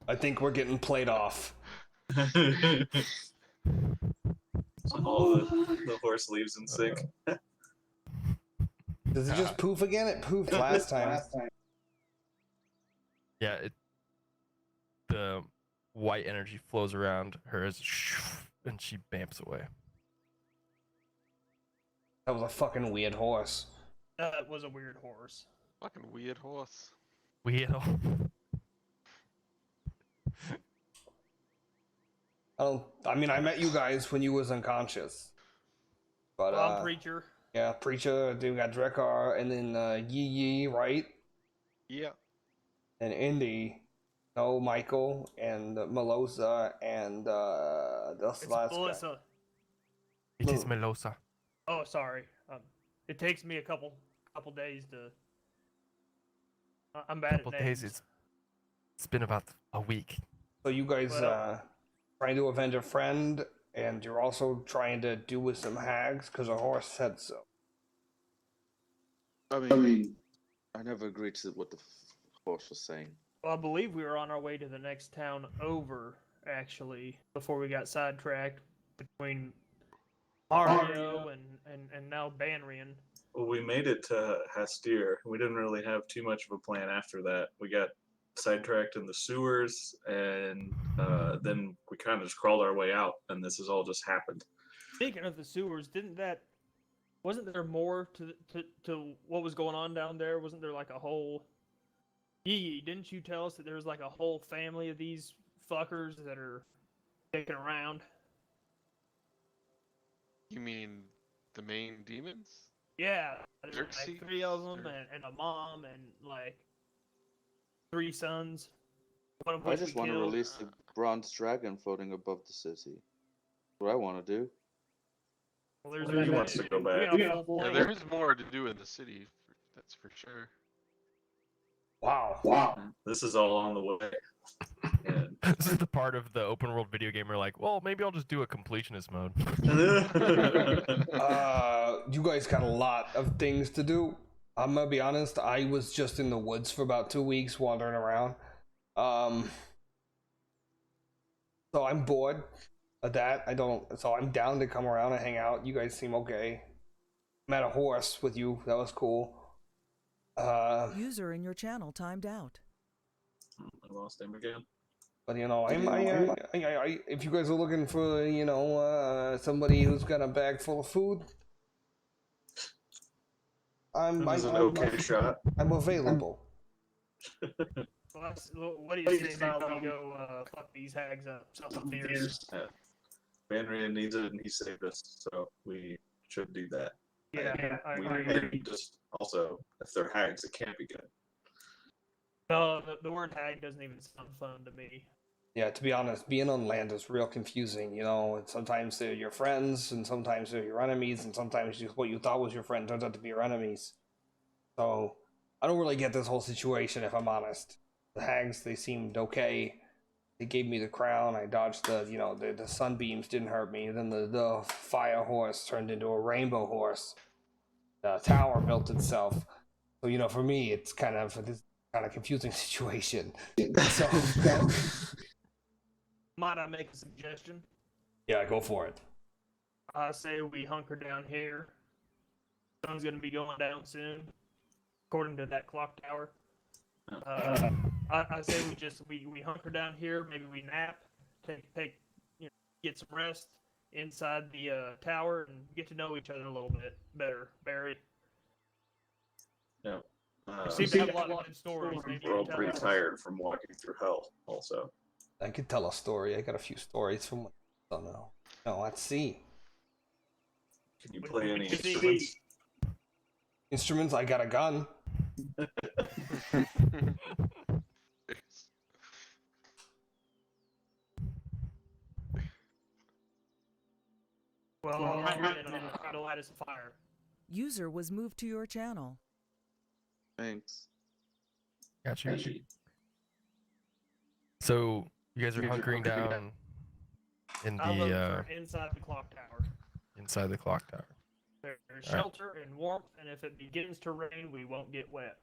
I think we're getting played off. all the horse leaves in sync. Does it just poof again? It poofed last time. Yeah, the white energy flows around her as and she bamps away. That was a fucking weird horse. That was a weird horse. Fucking weird horse. Weird. I mean, I met you guys when you was unconscious. But, Well, I'm Preacher. yeah, Preacher, then we got Drekar, and then Yee Yee, right? Yeah. And Indy. No, Michael, and Melosa, and the It's last guy. Melissa. It is Melosa. Oh, sorry. It takes me a couple days to. I'm bad Couple at names. days. It's been about a week. So you guys But, trying to avenge a friend, and you're also trying to do with some hags because a horse said so. I mean, I never agreed to what the horse was saying. Well, I believe we were on our way to the next town over, actually, before we got sidetracked between Mario and now Banrian. Well, we made it to Hastir. We didn't really have too much of a plan after that. We got sidetracked in the sewers, and then we kind of just crawled our way out, and this has all just happened. Speaking of the sewers, wasn't there more to what was going on down there? Wasn't there like a whole... Yee, didn't you tell us that there's like a whole family of these fuckers that are kicking around? You mean the main demons? Yeah, there's like Xerxes, 3 of them or- and a mom and like 3 sons. One of I which just we want to killed. release the bronze dragon floating above the city. What I want to do. Well, there's He wants to go back. we got a full Yeah, fleet. there is more to do in the city. That's for sure. Wow. This is all on the way. And This is the part of the open world video game where like, well, maybe I'll just do a completionist mode. You guys got a lot of things to do. I'm gonna be honest, I was just in the woods for about 2 weeks wandering around. So I'm bored of that. So I'm down to come around and hang out. You guys seem okay. Met a horse with you. That was cool. User in your channel timed out. I lost him again. But you know, if you guys are looking for, you know, somebody who's got a bag full of food, This is an okay shot. I'm available. What do you say about we go fuck these hags up? Something fierce. Banrian needs it and he saved us, so we should do that. Yeah, I we agree. just also, if they're hags, it can't be good. No, the word hag doesn't even sound fun to me. Yeah, to be honest, being on land is real confusing, you know. And sometimes they're your friends, and sometimes they're your enemies, and sometimes what you thought was your friend turns out to be your enemies. So, I don't really get this whole situation, if I'm honest. The hags, they seemed okay. They gave me the crown. I dodged the sunbeams didn't hurt me. Then the fire horse turned into a rainbow horse. The tower built itself. So, you know, for me, it's kind of this kind of confusing situation. So, Might I make a suggestion? yeah, go for it. I say we hunker down here. Sun's gonna be going down soon, according to that clock tower. I say we hunker down here. Maybe we nap, take get some rest inside the tower and get to know each other a little bit better, Barry. Yeah. You seem to have a lot of good stories. Maybe We're all you can tell pretty us. tired from walking through hell, also. I could tell a story. I got a few stories from. I don't know. No, let's see. Can you play any can see. instruments? Instruments. I got a gun. Well, I'm going to try to light us a fire. User was moved to your channel. Thanks. Got you. So you guys are hunkering down in I vote the for inside the clock tower. inside the clock tower. There's All right. shelter and warmth, and if it begins to rain, we won't get wet.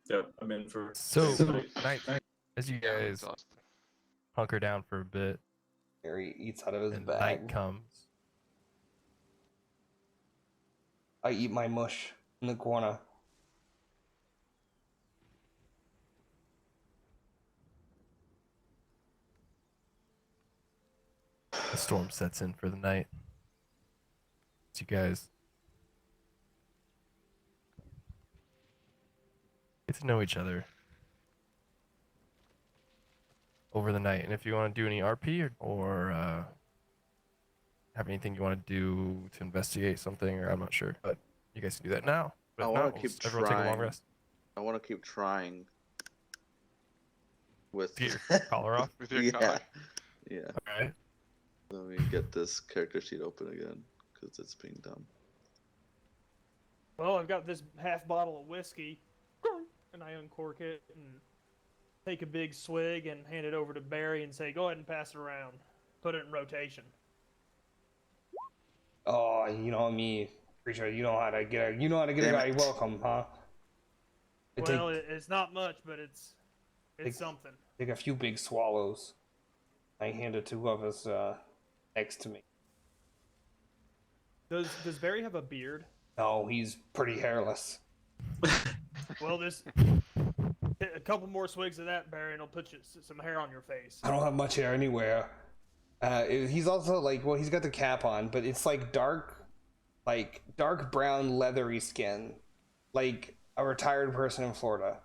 Yep, I'm in for. So night, as you Yeah, I'm guys exhausted. hunker down for a bit, Harry eats out of his and bag. night comes. I eat my mush in the corner. The storm sets in for the night. So you guys get to know each other over the night. And if you want to do any RP or have anything you want to do to investigate something, or I'm not sure, but you guys can do that now. But I if wanna not, keep everyone take a long trying. rest. I want to keep trying with Get your collar off. With your yeah, collar. yeah. All right. Let me get this character sheet open again because it's being dumb. Well, I've got this half bottle of whiskey, and I uncork it and take a big swig and hand it over to Barry and say, "Go ahead and pass it around. Put it in rotation." Oh, you know me, preacher. You know how to get a Damn guy it. welcome, huh? I Well, it's not much, but it's something. take a few big swallows. I hand it to whoever's next to me. Does Barry have a beard? No, he's pretty hairless. Well, this a couple more swigs of that, Barry, and it'll put some hair on your face. I don't have much hair anywhere. He's also like, well, he's got the cap on, but it's like dark brown leathery skin, like a retired person in Florida.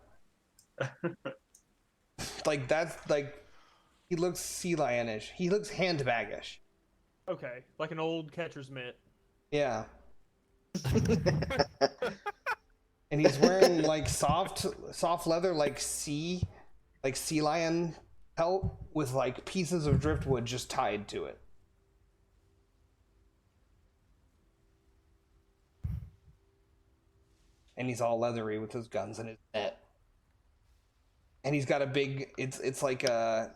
Like that's like, he looks sea lionish. He looks handbaggish. Okay, like an old catcher's mitt. Yeah. And he's wearing like soft leather, like sea lion pelt with like pieces of driftwood just tied to it. And he's all leathery with his guns and his net. And he's got a big, it's got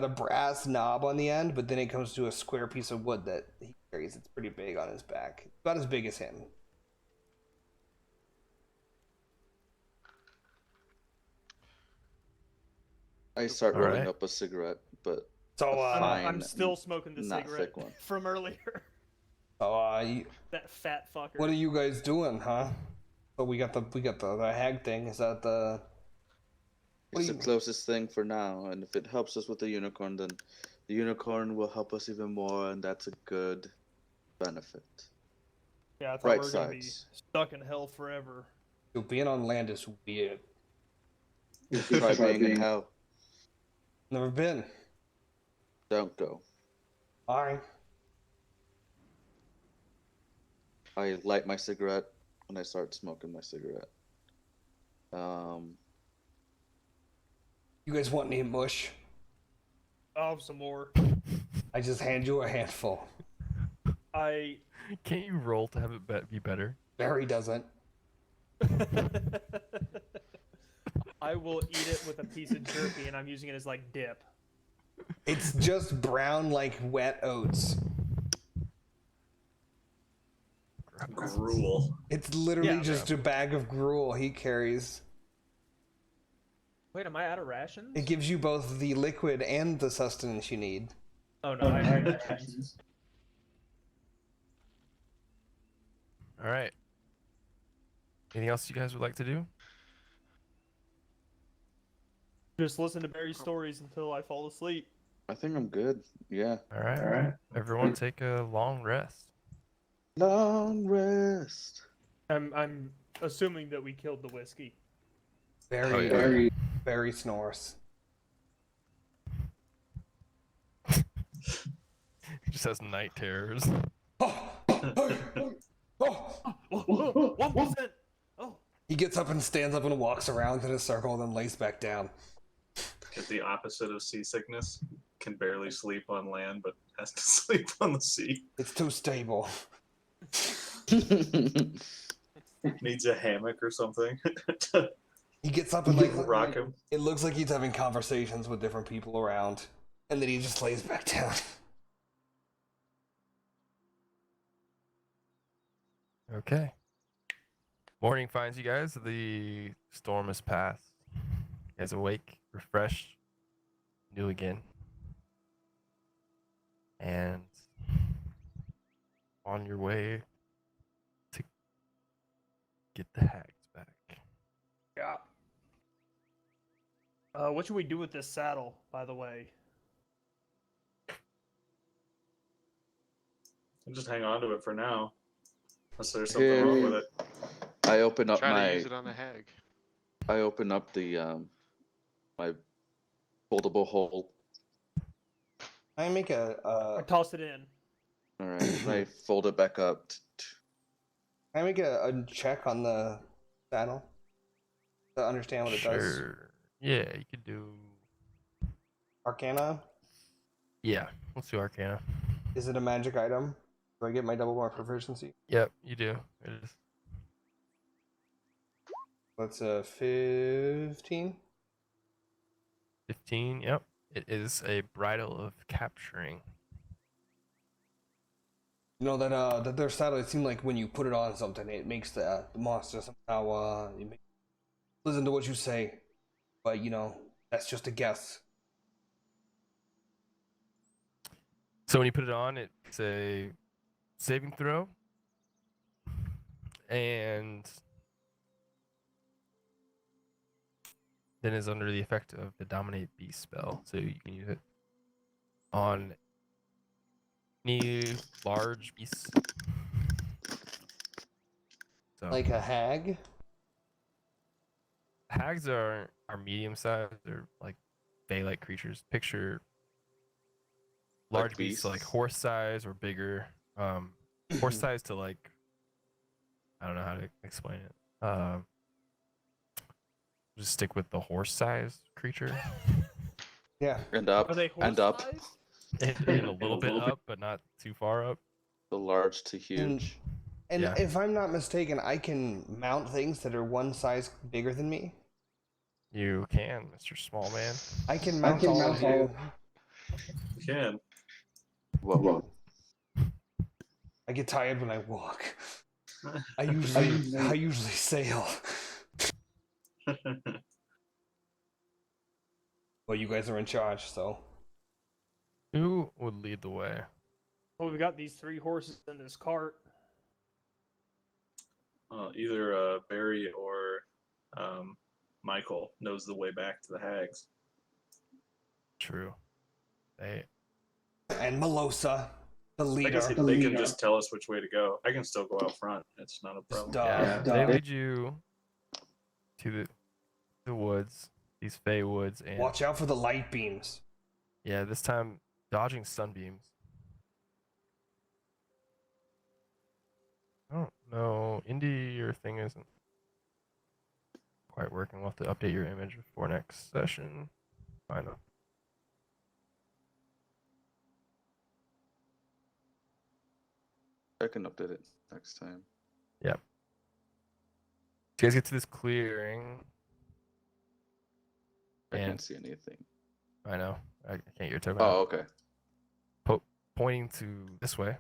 a brass knob on the end, but then it comes to a square piece of wood that he carries. It's pretty big on his back. It's about as big as him. I start All rolling right. up a cigarette, but So, a fine, I'm still smoking the not cigarette thick one. from earlier. That fat fucker. what are you guys doing, huh? So we got the hag thing. Is that the? What It's do the you- closest thing for now, and if it helps us with the unicorn, then The unicorn will help us even more, and that's a good benefit. Yeah, I thought Right we were gonna be sides. stuck in hell forever. So being on land is weird. Try being in hell. Never been. Don't go. Fine. I light my cigarette when I start smoking my cigarette. You guys want any mush? Oh, some more. I just hand you a handful. I. Can't you roll to have it be better? Barry doesn't. I will eat it with a piece of jerky, and I'm using it as like dip. It's just brown like wet oats. Gruel. It's literally Yeah, just a bag of gruel he carries. Wait, am I out of rations? It gives you both the liquid and the sustenance you need. Oh no, I have rations. All right. Anything else you guys would like to do? Just listen to Barry's stories until I fall asleep. I think I'm good. Yeah. All right. Everyone take a long rest. Long rest. I'm assuming that we killed the whiskey. Barry, Barry snores. He just has night terrors. Oh, oh, oh. 1%. Oh. He gets up and stands up and walks around in a circle and then lays back down. It's the opposite of seasickness. Can barely sleep on land, but has to sleep on the sea. It's too stable. Needs a hammock or something. He gets up and like Rock him. it looks like he's having conversations with different people around, and then he just lays back down. Okay. Morning finds you guys. The storm has passed. You guys awake, refreshed, new again. And on your way to get the hags back. Yeah. What should we do with this saddle, by the way? I'll just hang on to it for now. Unless there's something wrong with it. I open up Try my. to use it on the hag. I open up the my foldable hole. I make I a toss it in. All right. And I fold it back up. I make a check on the saddle to understand what it does. Sure. Yeah, you could do. Arcana. Yeah, let's do Arcana. Is it a magic item? Do I get my double more proficiency? Yep, you do. It is. That's a 15. 15. Yep. It is a bridle of capturing. You know that their saddle. It seemed like when you put it on something, it makes the monster somehow. Listen to what you say, but you know that's just a guess. So when you put it on, it's a saving throw. And then is under the effect of the Dominate Beast spell. So you can use it on any large beasts. So Like a hag. hags are medium sized. They're like fey-like creatures. Picture large beasts like beasts? horse size or bigger. Horse size to like, I don't know how to explain it. Just stick with the horse size creature. Yeah. And up. Are they horse And up. size? And a little bit up, but not too far up. The large to huge. And Yeah. if I'm not mistaken, I can mount things that are one size bigger than me. You can, Mr. Small Man. I can mount all of you. You can. Whoa. I get tired when I walk. I usually sail. Well, you guys are in charge, so. Who would lead the way? Well, we've got these 3 horses in this cart. Either Barry or Michael knows the way back to the hags. True. They and Melosa, the I leader. guess they can just tell us which way to go. I can still go out front. It's not a Just, problem. They lead you to the woods, these Fey woods, and watch out for the light beams. yeah, this time dodging sunbeams. I don't know, Indy, your thing isn't quite working. We'll have to update your image before next session. I know. I can update it next time. Yep. So you guys get to this clearing. I And can't see anything. I know. I can't get your token. Oh, okay. Pointing to this way.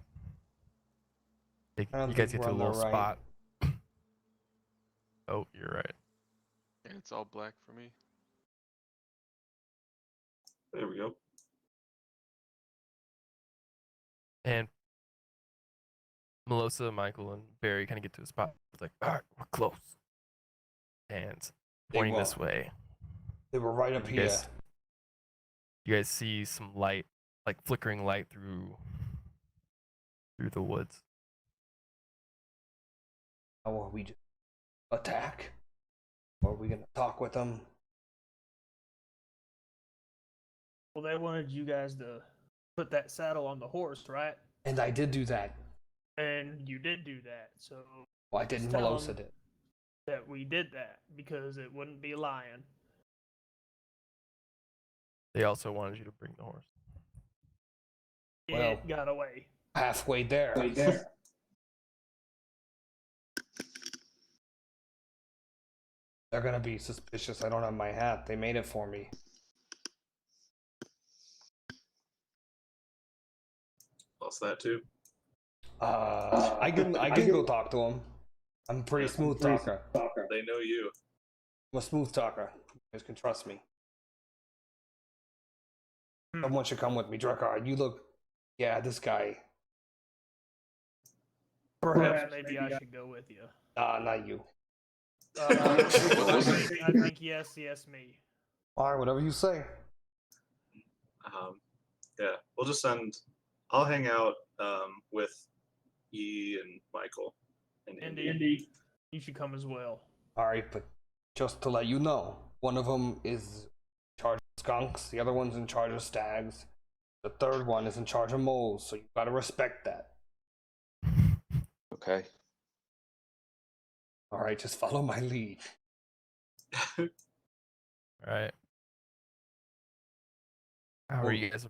You I don't guys think get to a we're on little the right. spot. Oh, you're right. And it's all black for me. There we go. And Melosa, Michael, and Barry kind of get to a spot. It's like, all right, we're close. And pointing this way. They were right up here. You guys see some light, like flickering light through the woods. How are we just attack? Or are we gonna talk with them? Well, they wanted you guys to put that saddle on the horse, right? And I did do that. And you did do that, so Well, I didn't. Just tell Melosa 'em. did. that we did that because it wouldn't be lying. They also wanted you to bring the horse. Well, It got away. halfway there. They're gonna be suspicious. I don't have my hat. They made it for me. Lost that too. I can go talk to them. I'm a pretty smooth talker. They know you. I'm a smooth talker. You guys can trust me. Someone should come with me. Drakkar, you look... Yeah, this guy. Perhaps maybe I should go with you. Not you. I think yes, me. Alright, whatever you say. Yeah, we'll just send. I'll hang out with Yi and Michael and Indy. Indy, you should come as well. Alright, but just to let you know, one of them is in charge of skunks, the other one's in charge of stags, the third one is in charge of moles, so you gotta respect that. Okay. Alright, just follow my lead. All right. How are you guys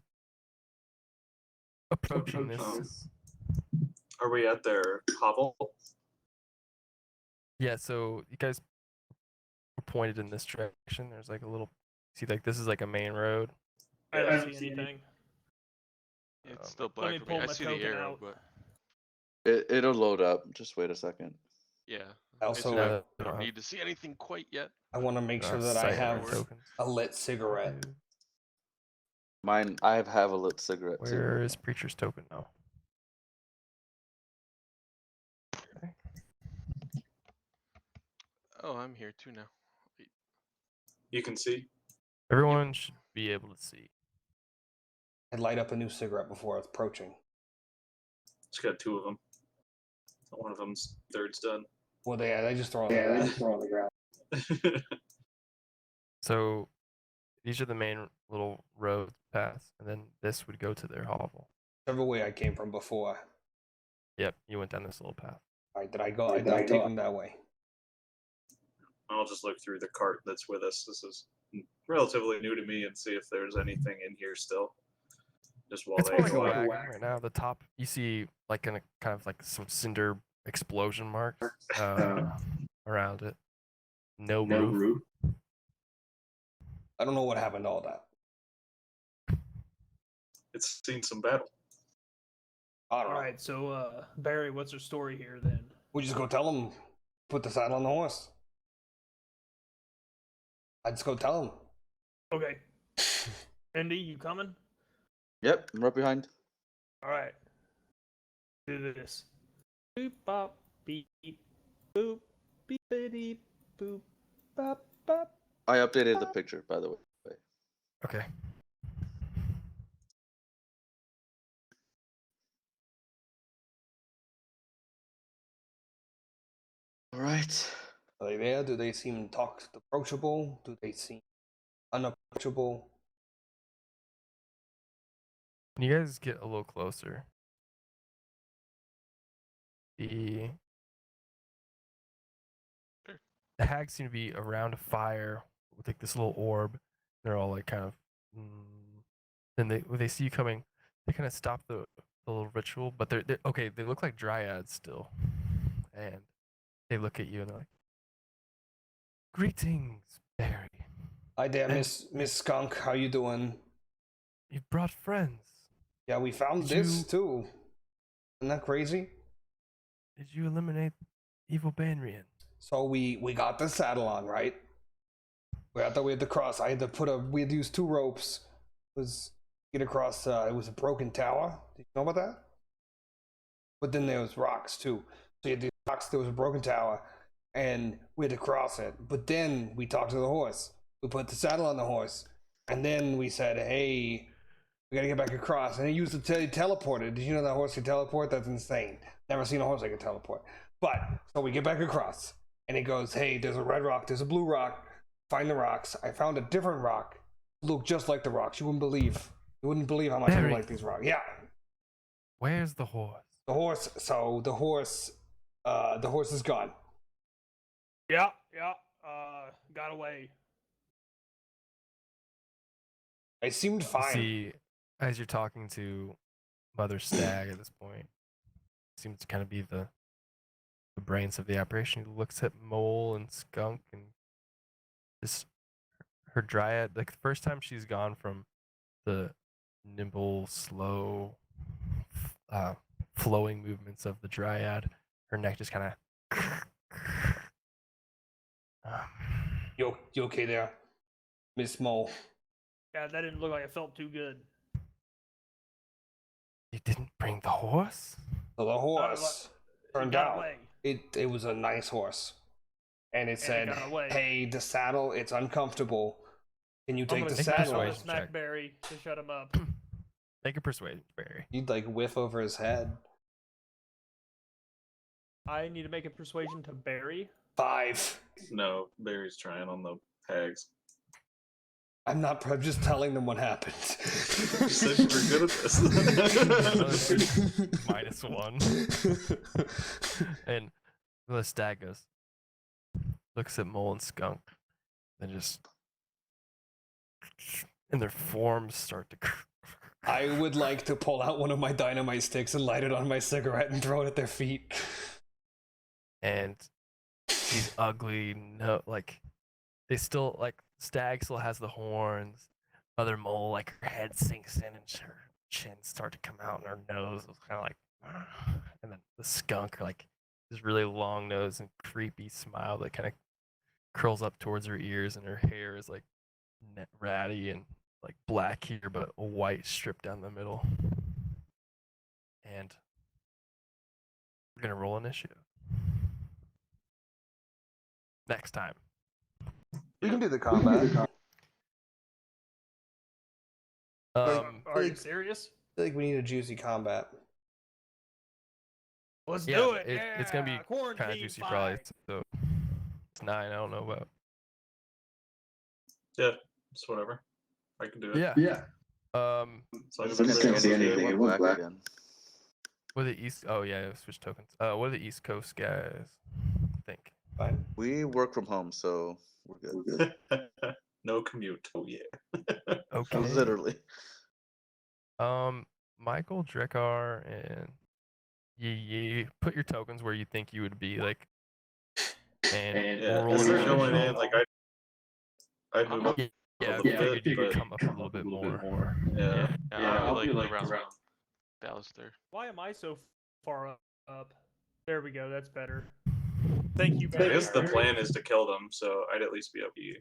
approaching this? Are we at their hovel? Yeah, so you guys were pointed in this direction. There's like a little, see, like this is like a main road. I don't see anything. It's still Let me black for me. pull I my see the token arrow, out. but It'll load up. Just wait a second. yeah. Also, I don't need to see anything quite yet. I want to make sure that I sight have tokens. a lit cigarette. Mine, I have a lit cigarette too. Where is Preacher's token now? Okay. Oh, I'm here too now. Wait. You can see. Everyone should be able to see. I'd light up a new cigarette before approaching. Just got two of them. One of them's third's done. Well, they just throw on the ground. So these are the main little road paths, and then this would go to their hovel. Whichever way I came from before. Yep, you went down this little path. Alright, did I go? Did I take them that way? I'll just look through the cart that's with us. This is relatively new to me and see if there's anything in here still. Just while It's they more like a go wagon out. right now. The top, you see like kind of like some cinder explosion marks around it. No roof. I don't know what happened to all that. It's seen some battle. I don't know. Alright, so Barry, what's our story here then? We just go tell them, put the saddle on the horse. I just go tell them. Okay. Indy, you coming? Yep, I'm right behind. Alright. Do this. Boop bop beep boop beep beep boop bop bop. I updated the picture, by the way. Okay. All right. Are they there? Do they seem approachable? Do they seem unapproachable? When you guys get a little closer, the hags seem to be around a fire with like this little orb. They're all like kind of. Then when they see you coming, they kind of stop the little ritual, but they're okay. They look like dryads still, and they look at you and they're like, "Greetings, Barry. Hi there, And- Miss Skunk. How you doing? You brought friends. Yeah, we found Did this you- too. Isn't that crazy? Did you eliminate evil Banrian?" So we got the saddle on, right? We had to cross. I had to we had to use 2 ropes. Get across. It was a broken tower. Did you know about that? But then there was rocks too. So you had these rocks. There was a broken tower, and we had to cross it. But then we talked to the horse. We put the saddle on the horse, and then we said, "Hey, we gotta get back across." And he used to teleported. Did you know that horse could teleport? That's insane. Never seen a horse that could teleport. But so we get back across, and he goes, "Hey, there's a red rock. There's a blue rock. Find the rocks." I found a different rock. Looked just like the rocks. You wouldn't believe. You wouldn't believe how much I Barry. like these rocks. Yeah, Where's the horse? the horse. So the horse is gone. Yeah. Got away. I seemed fine. See, as you're talking to Mother Stag at this point, seems to kind of be the brains of the operation. He looks at Mole and Skunk and this her dryad. Like the first time she's gone from the nimble, slow, flowing movements of the dryad, her neck just kind of. You okay there, Miss Mole? Yeah, that didn't look like it felt too good. You didn't bring the horse? So the horse turned got out away. it was a nice horse, and it said, got away. "Hey, the saddle, it's uncomfortable. Can you I'm take gonna the smash smack saddle?" away. on Smack Barry to shut him up. Make a persuasion, Barry. He'd like whiff over his head. I need to make a persuasion to Barry. 5. No, Barry's trying on the hags. I'm just telling them what happened. You said you were good at this. -1. And the stag goes, looks at Mole and Skunk, then and their forms start to. I would like to pull out one of my dynamite sticks and light it on my cigarette and throw it at their feet. And these ugly, they still, Stag still has the horns. Mother Mole, her head sinks in and her chin start to come out and her nose was kind of like, and then the skunk, this really long nose and creepy smile that kind of curls up towards her ears, and her hair is ratty and black here, but a white strip down the middle. And we're gonna roll initiative next time. We can do the combat. Are you serious? I feel like we need a juicy combat. Let's Yeah, do it. it's gonna be kind of Quarantine juicy, probably. fight. So it's 9. I don't know about. Yeah, it's whatever. I can do it. Yeah. So I I can't see anything. It went black again. What are the East? Oh yeah, switch tokens. What are the East Coast guys think? Fine. We work from home, so we're good. No commute. Oh yeah. Okay. Literally. Michael, Drekar, and you put your tokens where you think you would be, and Yeah, we'll as roll they're going in, initiative. I move up. Yeah, a I little figured you bit, could but- come up a little bit more. Yeah. I'll be around Dallas there. Why am I so far up? There we go. That's better. Thank you, I Barry. guess the plan is to kill them, so I'd at least be up to you.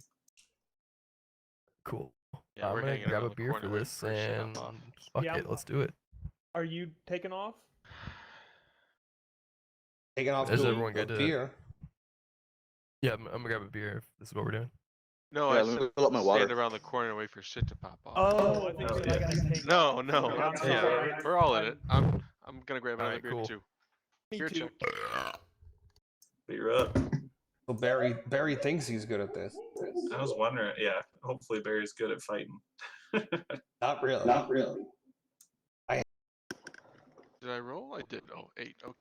Cool. Yeah, I'm we're gonna hanging grab around a the beer corner for waiting this, for it to and hop off. fuck Yeah, it, let's do it. Are you taking off? Taking off Is to everyone a good to- beer. Yeah, I'm gonna grab a beer if this is what we're doing. No, Yeah, I let me said fill up my water. stand around the corner and wait for shit to pop off. Oh, I think Oh, you yeah. gotta take No, off. no. I'm Yeah, sorry. we're all in it. I'm gonna grab another Alright, beer cool. too. Me Beer too. check. But you're up. So Barry thinks he's good at this. I was wondering. Yeah, hopefully Barry's good at fighting. Not really. Did I roll? I did. Oh, 8. Okay.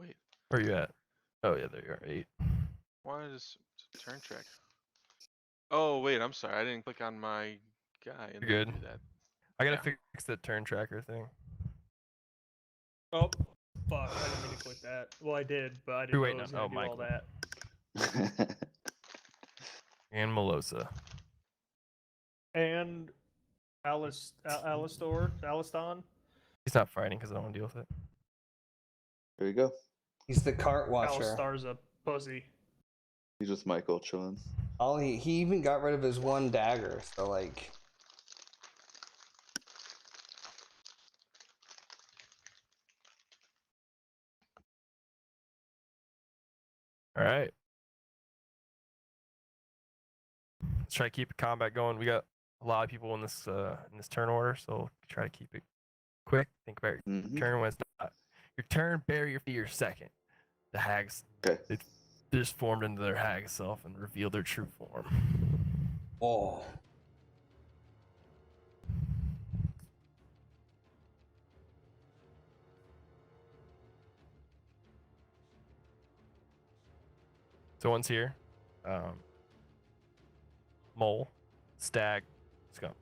Wait. Where you at? Oh yeah, there you are. 8. Why does turn track? Oh wait, I'm sorry. I didn't click on my guy and You're then good. do that. I gotta Yeah. fix the turn tracker thing. Oh, fuck! I didn't mean to click that. Well, I did, but I didn't wait, know it no. was gonna Oh, do all Michael. that. And Melosa. And Aliston. He's not fighting because I don't want to deal with it. There you go. He's the cart watcher. Alistar's a pussy. He's with Michael chilling. He even got rid of his one dagger, so like. All right. Let's try to keep combat going. We got a lot of people in this turn order, so try to keep it quick. Think about your turn when it's not your turn. Bury your second. The hags. Okay. They just formed into their hag self and revealed their true form. Oh. So one's here. Mole, stag, skunk.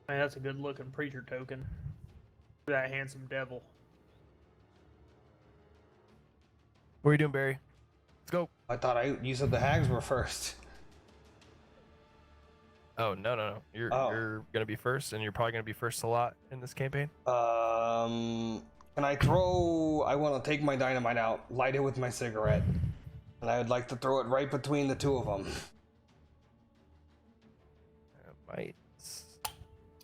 Man, that's a good looking preacher token. That handsome devil. What are you doing, Barry? Let's go. I thought you said the hags were first. Oh no. You're gonna be first, and you're probably gonna be first a lot in this campaign. Can I throw? I want to take my dynamite out, light it with my cigarette, and I would like to throw it right between the two of them. Might.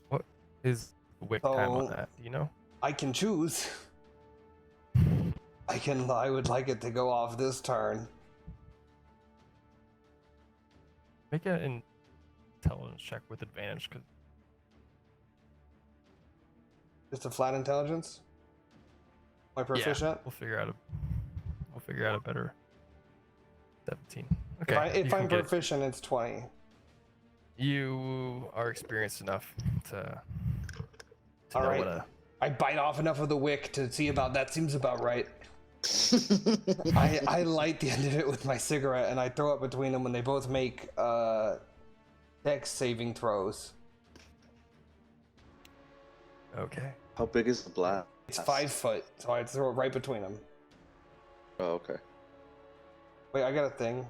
What is the wick time on that? Do you know? I can choose. I would like it to go off this turn. Make an intelligence check with advantage, cause Just a flat intelligence. Am I proficient? Yeah, we'll figure out a better 17. Okay. If I'm proficient, it's 20. You are experienced enough to All know right. what a I bite off enough of the wick to see about that. Seems about right. I light the end of it with my cigarette and I throw it between them when they both make dex saving throws. Okay. How big is the blast? It's 5 foot, so I throw it right between them. Oh, okay. Wait, I got a thing.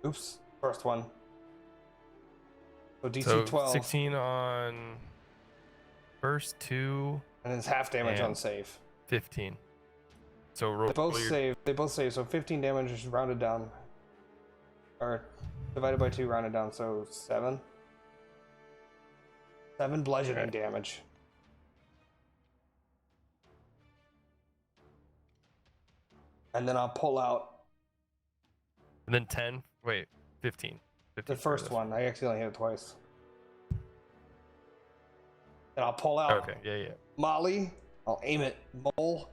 Oops, first one. So DC 12. 16 on first 2. And it's half damage and on save. 15. So roll. They both save. So 15 damage is rounded down. Or divided by 2, rounded down. So 7. 7 bludgeoning damage. And then I'll pull out. And then 10. Wait, 15. 15 The first one. I accidentally hit it twice. And I'll pull out. Okay. Yeah. Molly. I'll aim it. Mole.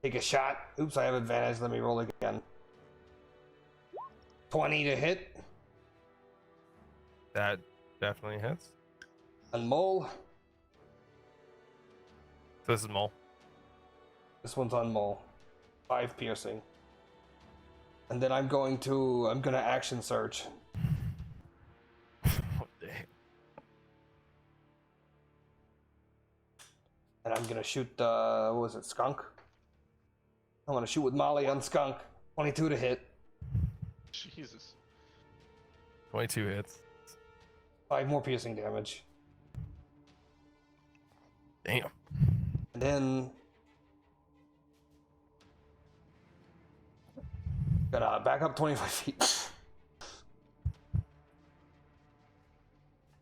Take a shot. Oops, I have advantage. Let me roll again. 20 to hit. That definitely hits. And Mole. So this is Mole. This one's on Mole. 5 piercing. And then I'm gonna action search. Oh, damn. And I'm gonna shoot the, what was it, skunk? I'm gonna shoot with Molly on skunk. 22 to hit. Jesus. 22 hits. 5 more piercing damage. Damn. And then gotta back up 25 feet.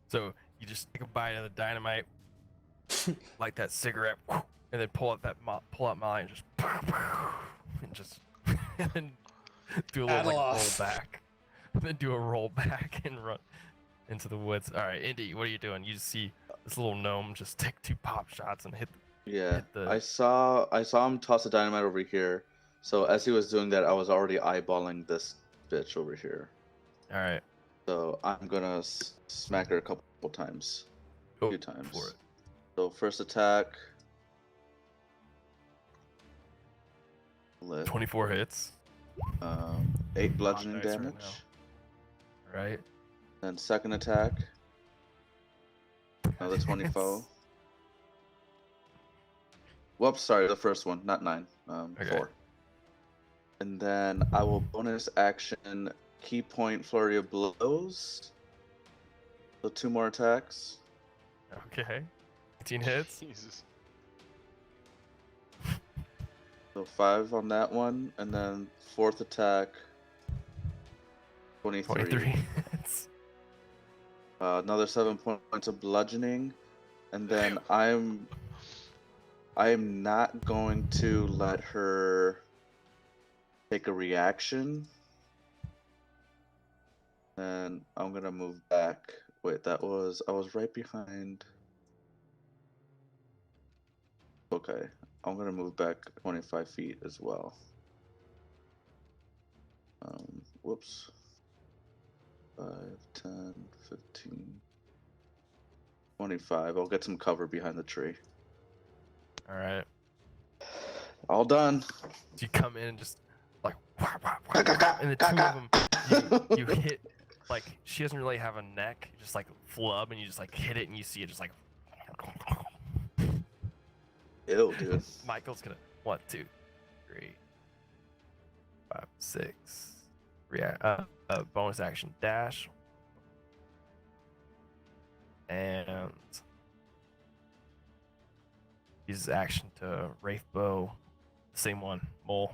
So you just take a bite of the dynamite, light that cigarette, and then pull out Molly and just and then do a little roll back, and then do a roll back and run into the woods. All right, Indy, what are you doing? You just see this little gnome just take 2 pop shots and hit Yeah, hit the. I saw him toss the dynamite over here. So as he was doing that, I was already eyeballing this bitch over here. All right. So I'm gonna smack her a couple times, a Go few times. for it. So first attack. Lit. 24 hits. 8 bludgeoning dice right damage. now. Right. Then second attack. Another 24. Whoops, sorry, the first one, not 9. Okay. 4. And then I will bonus action key point flurry of blows. So 2 more attacks. Okay. 18 hits. Jesus. So 5 on that one, and then fourth attack. 23. 23 hits. Another 7 points of bludgeoning, and then I'm not going to let her take a reaction. And I'm gonna move back. Wait, I was right behind. Okay, I'm gonna move back 25 feet as well. Whoops. 5, 10, 15, 25. I'll get some cover behind the tree. All right. All done. So you come in and just like, wah, wah, wah, wah, and the two of them, you hit. Like she doesn't really have a neck, just like flub, and you just like hit it, and you see it just like. Ew, dude. Michael's gonna 1, 2, 3, 5, 6. Bonus action dash. And uses action to Wraith Bow. Same one, Mole.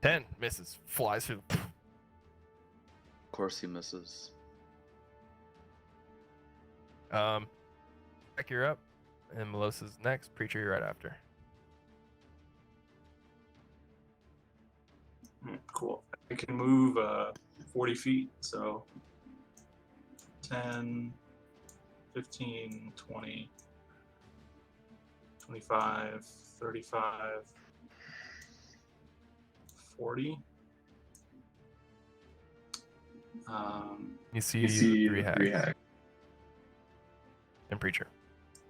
10 misses, flies through. Of course he misses. Jack, you're up, and Melosa's next. Preacher, you're right after. Cool. I can move 40 feet, so 10, 15, 20, 25, 35, 40. You see three hags. hags. And Preacher.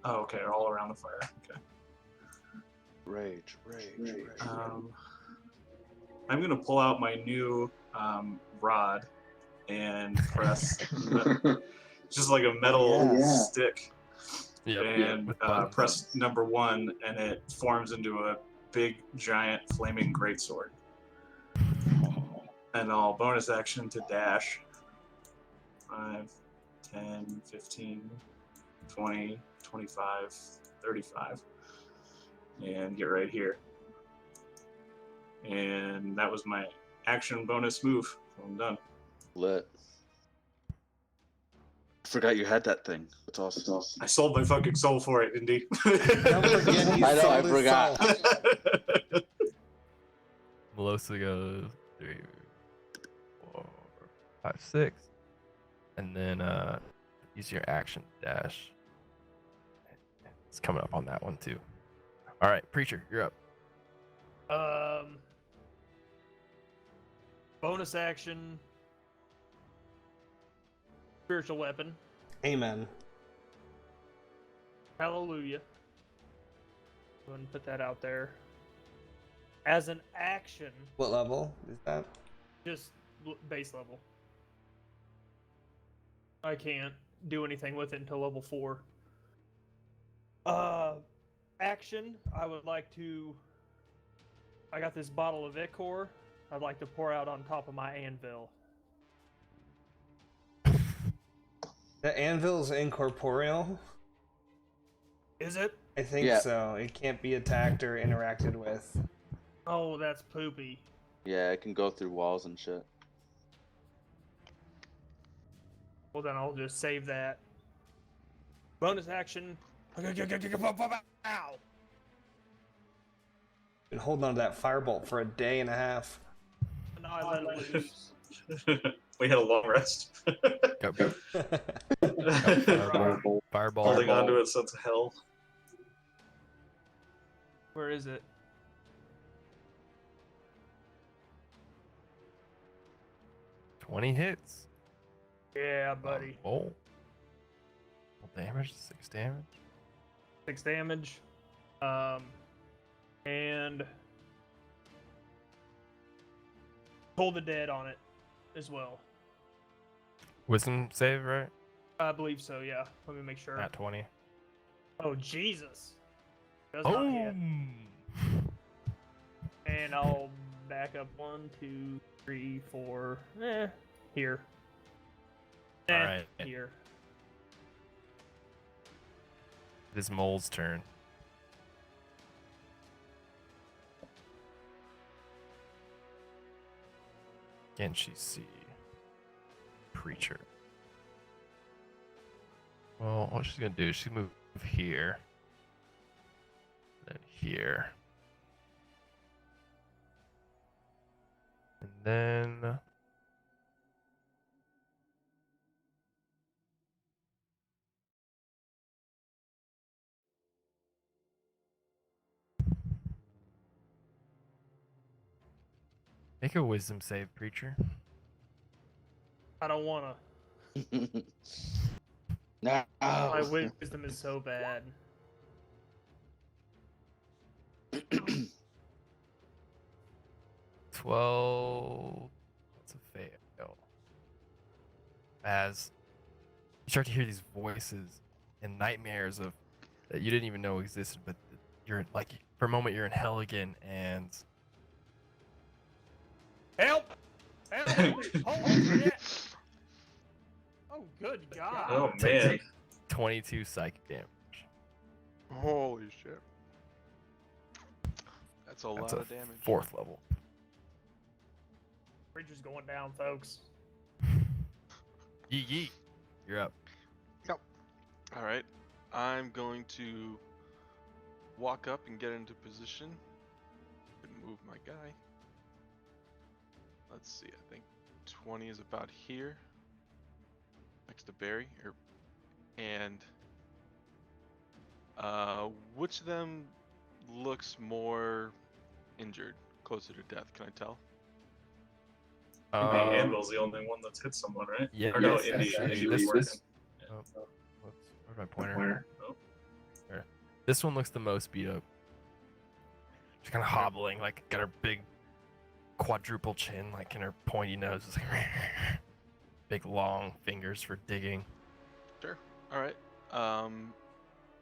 Oh, okay, they're all around the fire. Okay. Rage. I'm gonna pull out my new rod and press just like a metal stick, and with buttons. press number 1, and it forms into a big, giant, flaming greatsword. And I'll bonus action to dash. 5, 10, 15, 20, 25, 35, and get right here. And that was my action bonus move. I'm done. Lit. Forgot you had that thing. That's awesome. I sold my fucking soul for it, Indy. Don't forget he I know, I sold his forgot. soul. Melosa goes 3, 4, 5, 6. And then use your action dash. It's coming up on that one too. All right, Preacher, you're up. Bonus action. Spiritual weapon. Amen. Hallelujah. Go ahead and put that out there. As an action, What level is that? just base level. I can't do anything with it until level 4. Action, I would like to... I got this bottle of Ichor. I'd like to pour out on top of my anvil. The anvil's incorporeal. Is it? I think Yeah. so. It can't be attacked or interacted with. Oh, that's poopy. Yeah, it can go through walls and shit. Well, then I'll just save that. Bonus action. Ow! Been holding on to that firebolt for a day and a half. And I let it loose. We had a long rest. Go. Fireball. Holding on to it since hell. Where is it? $20 hits. Yeah, buddy. Oh. Damage, 6 damage. 6 damage. And Toll the Dead on it as well. Wisdom save, right? I believe so, yeah. Let me make sure. At 20. Oh, Jesus. Does not hit. And I'll back up 1, 2, 3, 4. Here. Alright. Here. It is Mole's turn. Can she see Preacher? Well, what she's gonna do is she's gonna move here. Then here. And then make a wisdom save, Preacher. I don't wanna. No. My wisdom is so bad. 12. That's a fail. As you start to hear these voices and nightmares of that you didn't even know existed, but you're like for a moment you're in hell again, and Help! Help! Holy shit! Oh, good God! Oh man. 22 psychic damage. Holy shit. That's a That's lot a of damage. 4th level. Preacher's going down, folks. Yeet yeet. You're up. Alright. I'm going to walk up and get into position. And move my guy. Let's see, I think 20 is about here. Next to Barry. And which of them looks more injured, closer to death? Can I tell? The anvil's the only one that's hit someone, right? Yeah, Or no, yes, Indy. actually, Indy this was was- Where's my pointer? Oh. There. This one looks the most beat up. She's kind of hobbling, like got her big quadruple chin, like in her pointy nose, just like big long fingers for digging. Sure. Alright.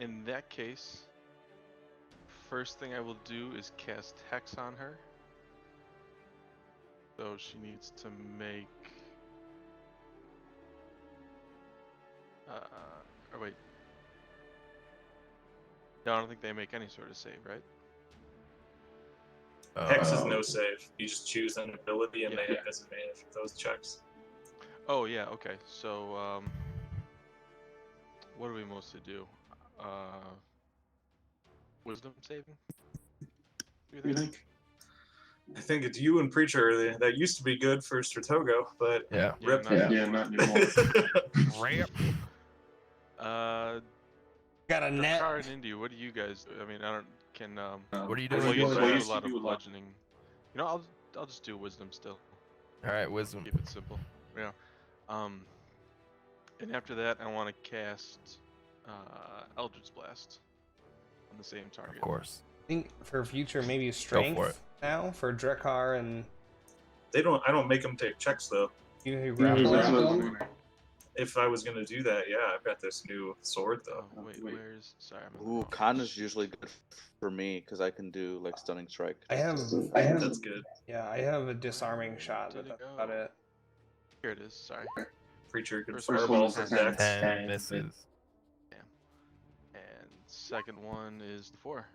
In that case, first thing I will do is cast Hex on her. So she needs to make... or wait. No, I don't think they make any sort of save, right? Hex is no save. You just choose an ability and Yeah. they have disadvantage with those checks. Oh yeah, okay. So what do we mostly do? Wisdom saving? You think? I think it's you and Preacher. That used to be good for Stratogo, but Yeah. rip. not anymore. not anymore. Ramp. Got a net. Car and Indy, what do you guys do? I mean, I don't can What are you well, doing? you Well, said you do a lot of do a lot. bludgeoning. You know, I'll just do wisdom still. All right, wisdom. Keep it simple. Yeah. And after that, I want to cast Eldritch Blast on the same target. Of course. I think for future maybe it. strength now for Drekar and They don't. I don't make them take checks though. you Yeah, grapple. that's what I was wondering. If I was gonna do that, yeah, I've got this new sword though. Oh, wait, where's... Sorry, I'm in the Ooh, wrong con page. is usually good for me because I can do like stunning strike. I have That's good. yeah, I have a disarming shot, Did but it that's go? about it. Here it is, sorry. Preacher can First fireball one for is Dex. 10 misses. And second one is the 4.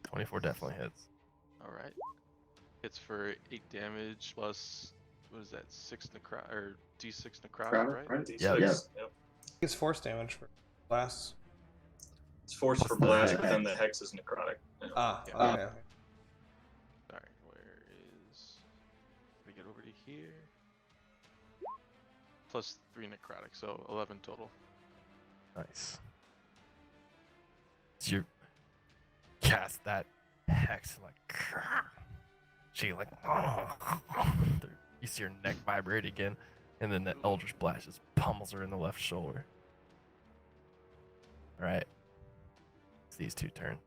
24 definitely hits. Alright. Hits for 8 damage plus, what is that, 6 necrotic, or d6 necrotic, right? D6. Yeah. Yep. It's force damage for blasts. It's force for blast, but then the hex is necrotic. Yeah. Ah, Yeah. okay. Sorry, where is... Let me get over to here. Plus 3 necrotic, so 11 total. Nice. So you're cast that hex, like she like you see her neck vibrate again, and then that Eldritch Blast just pummels her in the left shoulder. All right, it's these two turns.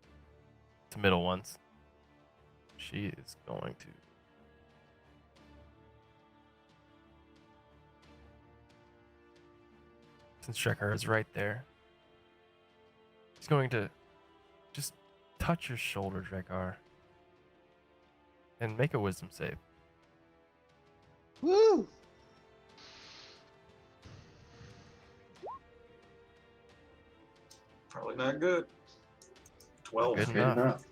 The middle ones. She is going to. Since Shrekar is right there, he's going to just touch your shoulder, Drekar, and make a wisdom save. Woo! Probably not good. 12. Good enough.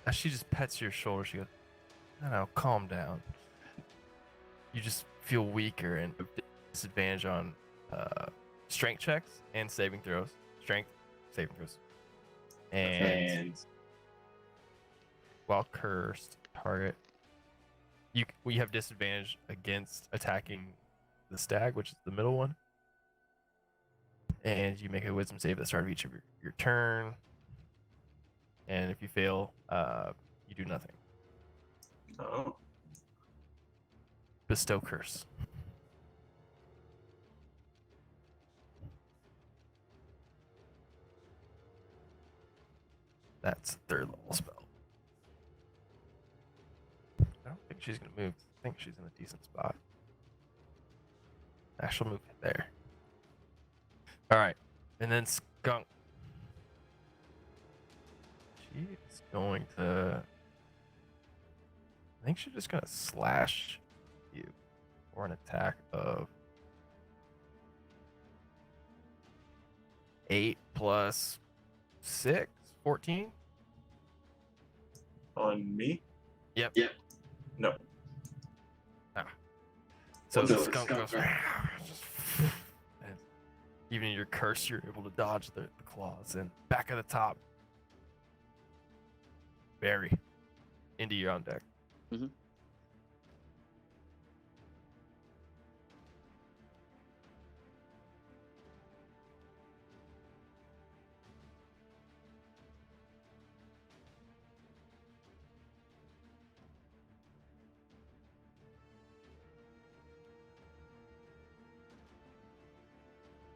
As she just pets your shoulder, she goes, "No, calm down." You just feel weaker and disadvantage on strength checks and saving throws. Strength, saving throws. And while cursed, target, we have disadvantage against attacking the stag, which is the middle one. And you make a wisdom save at the start of each of your turn. And if you fail, you do nothing. Oh. Bestow curse. That's a third level spell. I don't think she's gonna move. I think she's in a decent spot. She'll move there. All right, and then Skunk. She's going to. I think she's just gonna slash you for an attack of 8 plus 6, 14. On me? Yep. No. So No, the skunk goes. skunk. And even in your curse, you're able to dodge the claws. And back at the top, Barry, Indy, you're on deck. Mm-hmm.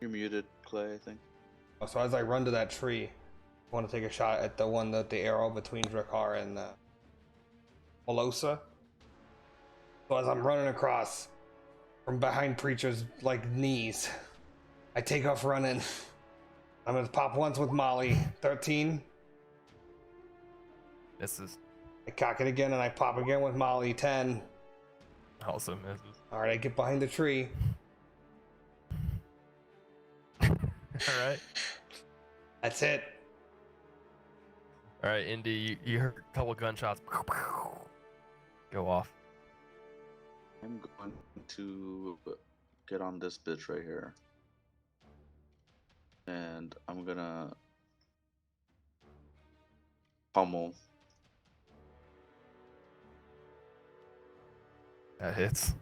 You're muted, Clay, I think. So as I run to that tree, I want to take a shot at the one that the arrow between Drakar and Melosa. So as I'm running across from behind Preacher's like knees, I take off running. I'm gonna pop once with Molly, 13. Misses. I cock it again and I pop again with Molly, 10. Also misses. All right, I get behind the tree. All right. That's it. All right, Indy, you heard a couple gunshots go off. I'm going to get on this bitch right here. And I'm gonna pummel. That hits.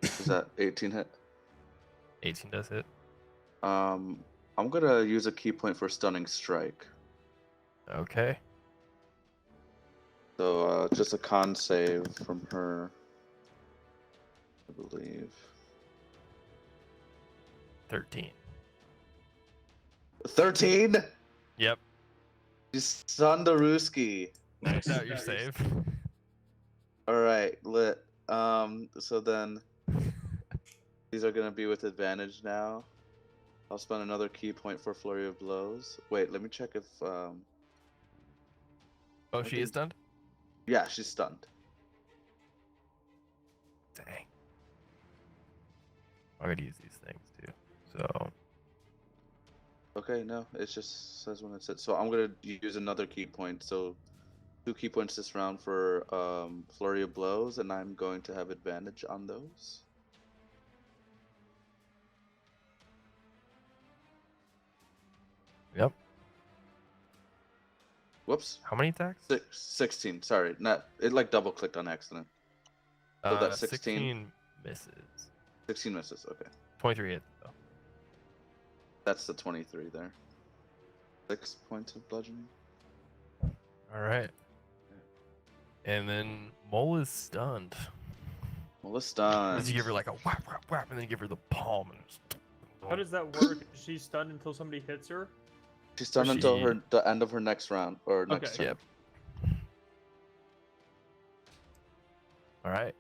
Is that 18 hit? 18 does hit. I'm gonna use a key point for stunning strike. Okay. So just a con save from her, I believe. 13. 13? Yep. You stunned the Rooski. Nice. That's your save. Alright, lit. So then these are gonna be with advantage now. I'll spend another key point for Flurry of Blows. Wait, let me check if Oh, I she think- is stunned? yeah, she's stunned. Dang. I gotta use these things too. So Okay, no, it just says when it's hit. So I'm gonna use another key point. So 2 key points this round for Flurry of Blows, and I'm going to have advantage on those. yep. Whoops. How many attacks? 16. Sorry, not it. Like double clicked on accident. So that's 16? 16 misses. 16 misses. Okay, 23 hits though. that's the 23 there. 6 points of bludgeoning. All right. And then Mole is stunned. Well, it's done. As you give her like a whap, whap, whap, and then you give her the palm. And How does that work? Is she stunned until somebody hits her? She's done until the end of her next round or next Okay. turn. Yep. All right.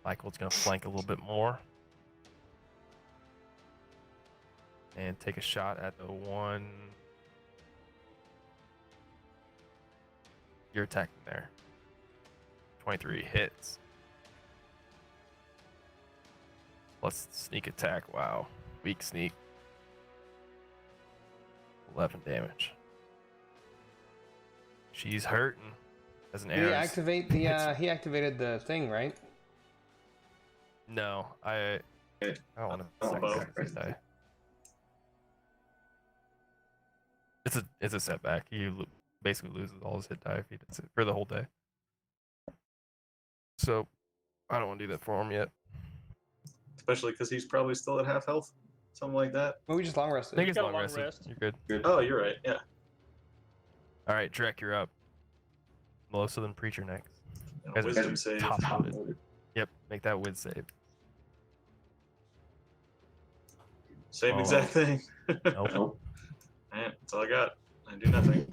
Michael's gonna flank a little bit more and take a shot at the one you're attacking there. 23 hits. Plus sneak attack. Wow. Weak sneak. 11 damage. She's hurting as an Did he arrow. activate the? He activated the thing, right? No, I don't want to sacrifice this die. It's a setback. He basically loses all his hit die if he does it for the whole day. So I don't want to do that for him yet. Especially because he's probably still at half health, something like that. Well, we just long I rested. think it's got a long long rested. rest. You're good. Oh, you're right. Yeah. All right, Drek, you're up. Melissa, then Preacher next. Guys are Wisdom save. top-loaded. Yep, make that win save. Same Oh. exact thing. Nope. Man, that's all I got. I do nothing.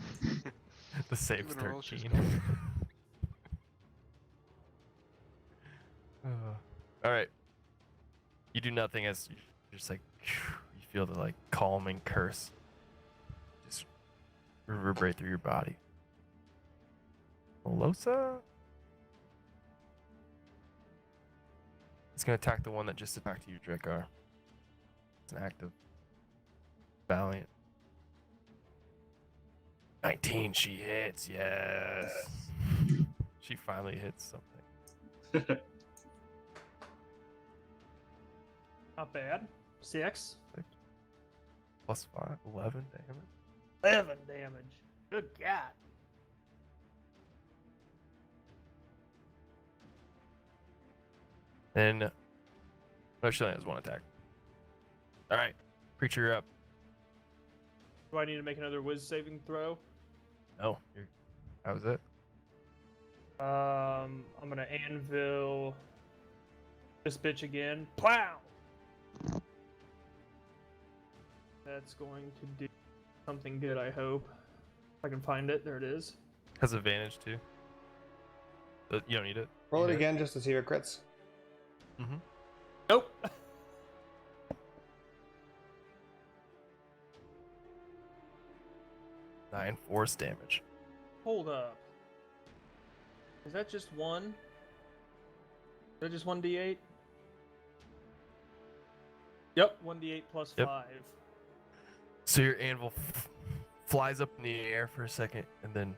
The save's Even a roll, she's 13. All right. You do nothing as you just like you feel the like calming curse just reverberate through your body. Melosa? It's gonna attack the one that just attacked you, Drekar. It's an act of valiant. 19, she hits, yes. She finally hits something. Not bad. 6. Plus 5, 11 damage. 11 damage. Good God. Then, no, she only has one attack. All right, Preacher, you're up. Do I need to make another whiz saving throw? No, that was it. I'm gonna anvil this bitch again. Plow! That's going to do something good, I hope. If I can find it. There it is. Has advantage too. But you don't need it. Roll it You again just to see if it crits. Mm-hmm. Nope. 9 force damage. Hold up. Is that just one? Is that just 1d8? Yep, 1d8 plus Yep. 5. So your anvil flies up in the air for a second, and then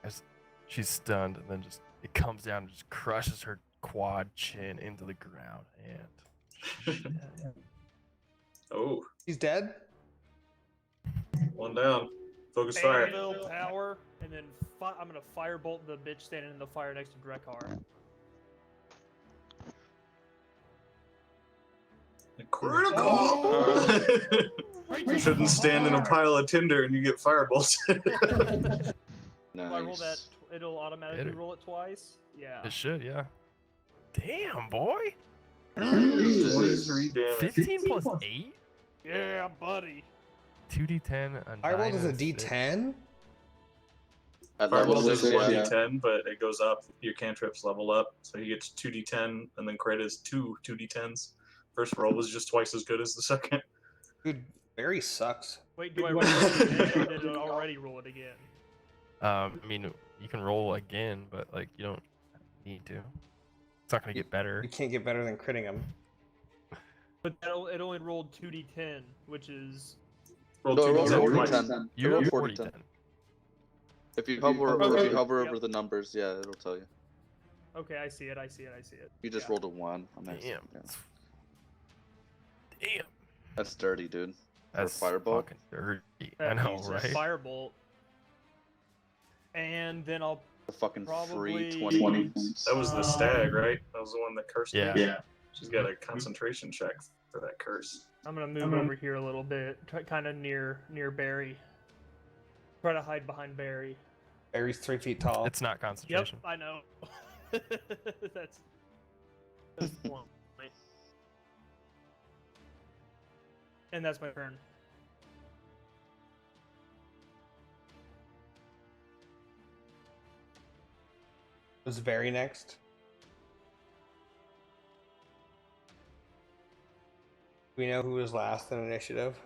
as she's stunned, and then just it comes down and just crushes her quad chin into the ground, and she's dead. Oh, He's dead. one down. Focus fire. Anvil power, and then I'm gonna firebolt the bitch standing in the fire next to Drekar. Critical! You shouldn't stand in a pile of tinder and you get firebolts. If I roll that, Nice. it'll automatically Hit her. roll it twice. Yeah. It should, yeah. Damn, boy. 23 damage. 15 plus 8? Yeah, buddy. 2d10. A Firebolt 9 is a and six. D10. At level Fireball is 6, yeah. 1d10, but it goes up. Your cantrips level up, so he gets 2d10, and then crit is 2d10s. First roll was just twice as good as the second. Dude, Barry sucks. Wait, do I roll it again, or did it already roll it again? I mean, you can roll again, but like you don't need to. It's not gonna get better. You can't get better than critting him. But it only rolled 2d10, which is... Roll No, roll 2d10 twice. 40-10. You Roll roll 40-10. 40-10. If you hover Yep. over the numbers, yeah, it'll tell you. Okay, I see it. You just Yeah. rolled a 1. I'm Damn. yeah. Damn. That's dirty, dude. That's firebolt? fucking dirty. That I know, means a right? Firebolt. And then I'll The fucking free Probably 20 points. That was the stag, right? That was the one that cursed Yeah. me. Yeah. She's got a concentration check for that curse. I'm gonna move over here a little bit, kind of near Barry. Try to hide behind Barry. Barry's 3 feet tall. It's not Yep, concentration. I know. that's the point. And that's my turn. Was Barry next? We know who was last in initiative.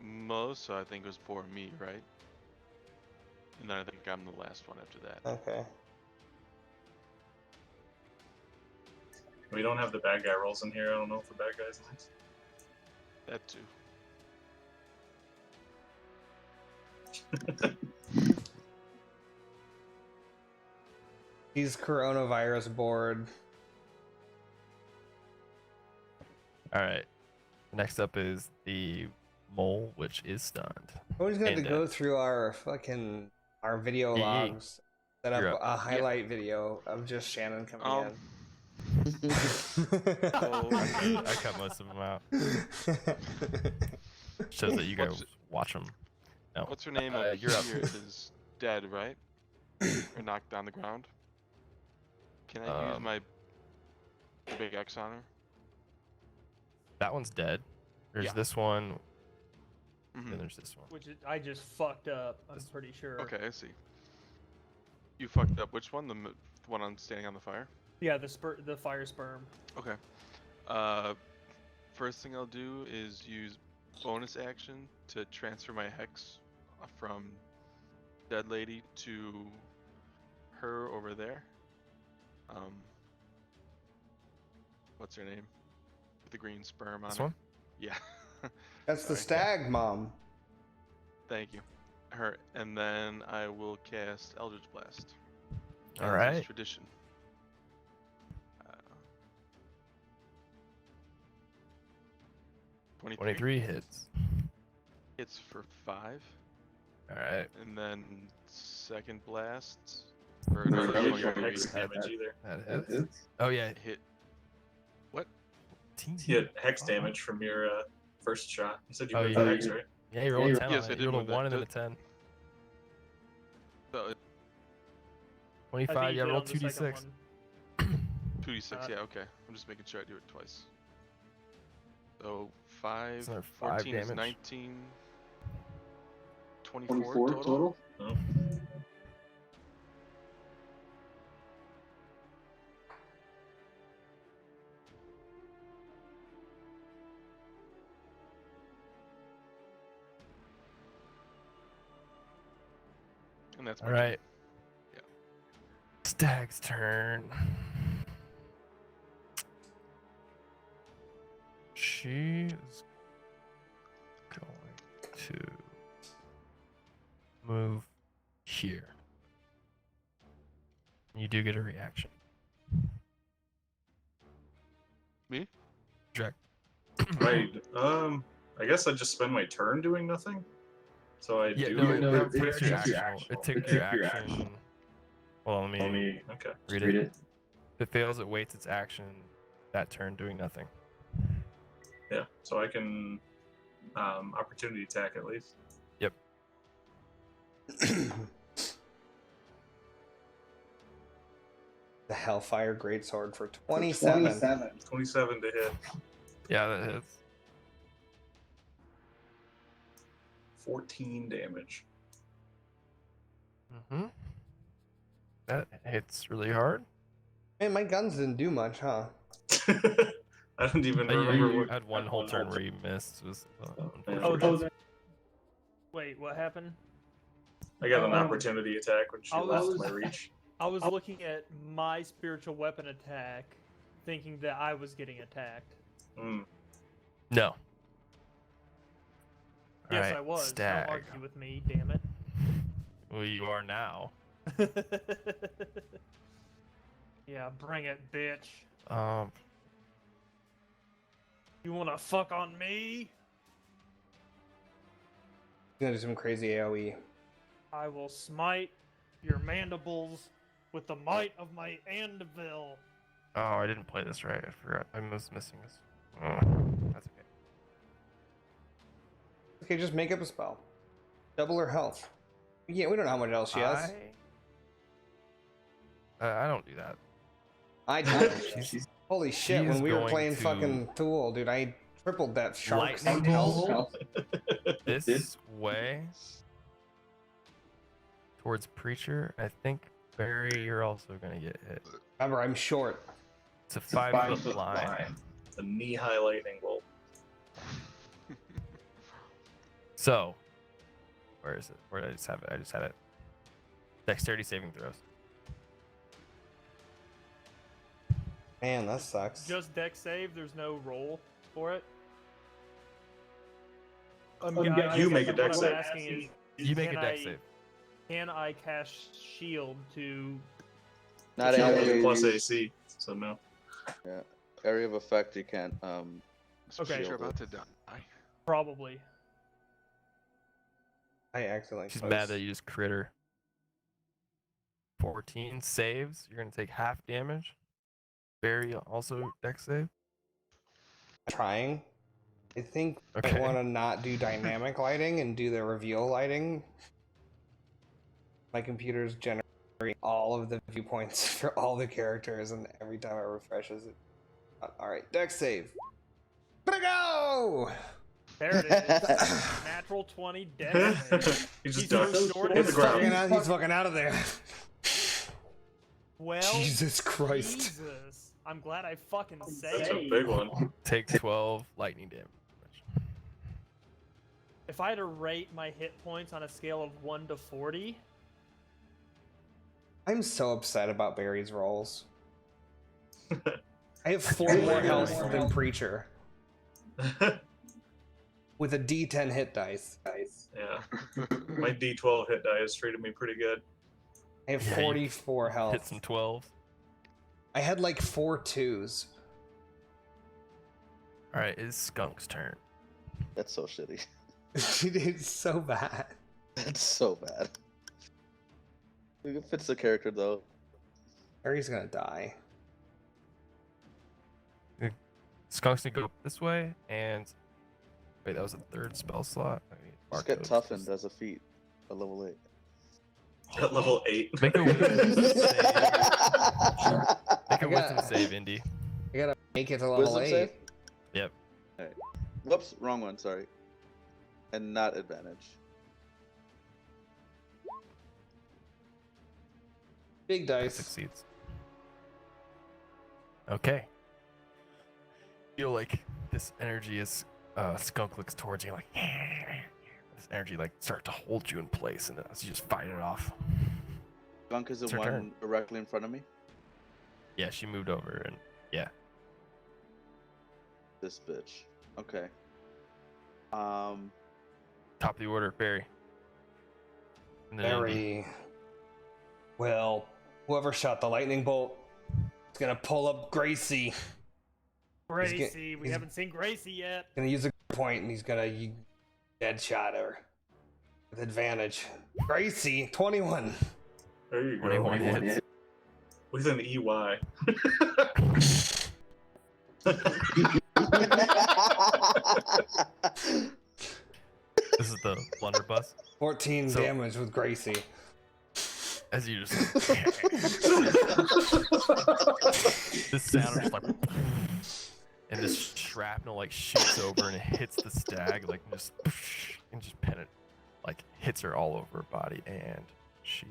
Most I think was for me, right? And then I think I'm the last one after that. Okay. We don't have the bad guy rolls in here. I don't know if the bad guy's next. That too. He's coronavirus bored. All right. Next up is the mole, which is stunned. We're just going to And go through our video Yee. logs. Set up You're up. a highlight video of just Shannon coming Um, in. I cut most of them out. Shows that you guys watch them. No. What's her name? You're up. Here is dead, right? Or knocked on the ground. Can I use my big X on her? That one's dead. There's Yeah. this one. Mhm. Then there's this one. Which I just fucked up. I'm pretty sure. Okay, I see. You fucked up. Which one? The one I'm standing on the fire? Yeah, the fire sperm. Okay. First thing I'll do is use bonus action to transfer my hex from dead lady to her over there. What's her name? With the green sperm on This her. one? Yeah. That's the Sorry. stag mom. Thank you. Her, and then I will cast Eldritch Blast. All as is right. Tradition. 23 hits. Hits for 5, All right. and then second blast for another Don't get 23 hex damage either. That hits. Oh yeah. hit. What? You get hex damage from your first shot. You said you Oh, moved yeah. the hex, right? Yeah, you rolled a 10 Yes, on I it. did You rolled move a 1 that. and then a 10. So I think 25. you Yeah, did roll on the second 2d6. one. 2d6. Yeah, okay. I'm just making sure I do it twice. So 5, It's another 5 14 is damage. 19, 24 total. Oh. And that's my All turn. right. Yeah. Stag's turn. She is going to move here. You do get a reaction. Me? Jack. Right. I guess I just spend my turn doing nothing. So I Yeah, do. no, it get takes your reactions? action. It takes your action. Well, let me Okay. read it. If it fails, it waits its action that turn doing nothing. Yeah. So I can opportunity attack at least. Yep. The Hellfire Greatsword for 27. 27 to hit. Yeah, that hits. 14 damage. Mm-hmm. That hits really hard. Man, my guns didn't do much, huh? I don't even You remember what. had one whole turn where you missed. It was Yeah. unfortunate. Wait, what happened? I got an opportunity attack when she I left was- my reach. I was looking at my spiritual weapon attack, thinking that I was getting attacked. Mm. No. Yes, Alright, I was. Stag. Don't argue with me, damn it. Well, you are now. Yeah, bring it, bitch. You wanna fuck on me? He's gonna do some crazy AoE. I will smite your mandibles with the might of my anvil. Oh, I didn't play this right. I forgot. I was missing this. Oh, that's okay. Okay, just make up a spell. Double her health. Yeah, we don't know how much else she has. I don't do that. I do. She's Holy shit, she when is we were going playing to fucking Thule, dude, I tripled that shark's Lightning health. bolt this way towards Preacher. I think Barry, you're also gonna get hit. Remember, I'm short. It's a 5-foot line. The knee-high lightning bolt. So, where is it? Where did I just have it? I just had it. Dexterity saving throws. Man, that sucks. Just deck save. There's no roll for it. You make a deck what save. I'm asking is, You make a can dex I- save. can I cast shield to? Not You don't area, get plus AC, so no. area of effect. You can't. Okay. You're shield about it. to die. Probably. I accidentally. She's closed. mad that you just crit her. 14 saves. You're gonna take half damage. Barry also dex save. Trying. I think I Okay. want to not do dynamic lighting and do the reveal lighting. My computer's generating all of the viewpoints for all the characters, and every time it refreshes it. Alright, dex save. Gotta go! There it is. Natural 20 deck save. He's He's just so ducked short, in the he's ground. He's fucking out of there. Well, Jesus Christ. Jesus. I'm glad I fucking That's saved. a big one. Take 12 lightning damage. If I had to rate my hit points on a scale of 1 to 40, I'm so upset about Barry's rolls. I have 4 more health than Preacher. With a D10 hit dice. Yeah. My D12 hit die has treated me pretty good. I have Yeah, you 44 Hit health. some 12s. I had like 4 2s. Alright, it's Skunk's turn. That's so shitty. It's so bad. That's so bad. It fits the character though. Barry's gonna die. Skunk's gonna go this way, and wait, that was a 3rd spell slot. I mean, Just get Barcode's toughened just- as a feat at level 8. At level 8. Make a wisdom save. Make a I wisdom got- save, Indy. I gotta make it to level Wisdom 8. save? Yep. Whoops, wrong one, sorry. And not advantage. Big That dice. succeeds. Okay. Feel like this energy is Skunk looks towards you like this energy like start to hold you in place, and as you just fight it off. Gunk is the It's her one turn. directly in front of me. Yeah, she moved over, and yeah. This bitch. Okay. Top of the order, Barry. And then Indy. Barry. Well, whoever shot the lightning bolt is gonna pull up Gracie. Gracie, we he's- haven't seen Gracie yet. Gonna use a point, and he's gonna dead shot her with advantage. Gracie, 21. There you go. 21 hits. With an EY. This is the blunderbuss. 14 So- damage with Gracie. As you just this sound just like and this shrapnel like shoots over and it hits the stag like just and just like hits her all over her body, and she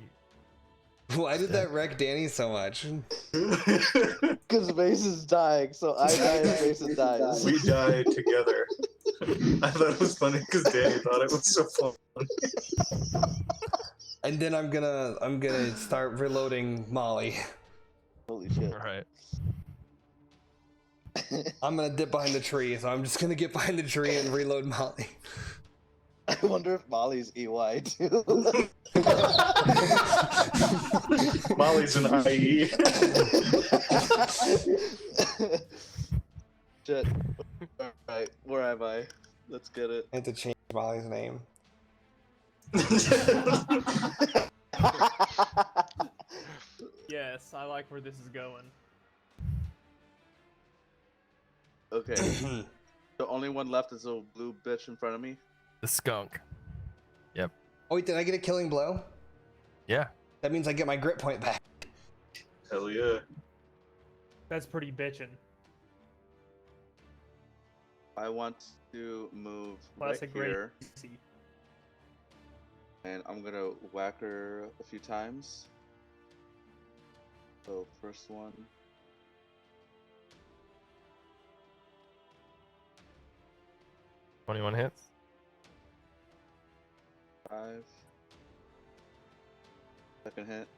Why did that wreck Danny so much? Because Mace is dying, so I die and Mason dies. We died together. I thought it was funny because Danny thought it was so fun. And then I'm gonna start reloading Molly. Holy shit. all right. I'm gonna dip behind the tree, so I'm just gonna get behind the tree and reload Molly. I wonder if Molly's EY too. Molly's an IE. Shit. Alright, where am I? Let's get it. I have to change Molly's name. Yes, I like where this is going. Okay. The only one left is a blue bitch in front of me. The skunk. Yep. Oh wait, did I get a killing blow? Yeah. That means I get my grit point back. Hell yeah. That's pretty bitchin'. I want to move Classic right here, Gracie. and I'm gonna whack her a few times. So first one. $21 hits. 5. Second hit.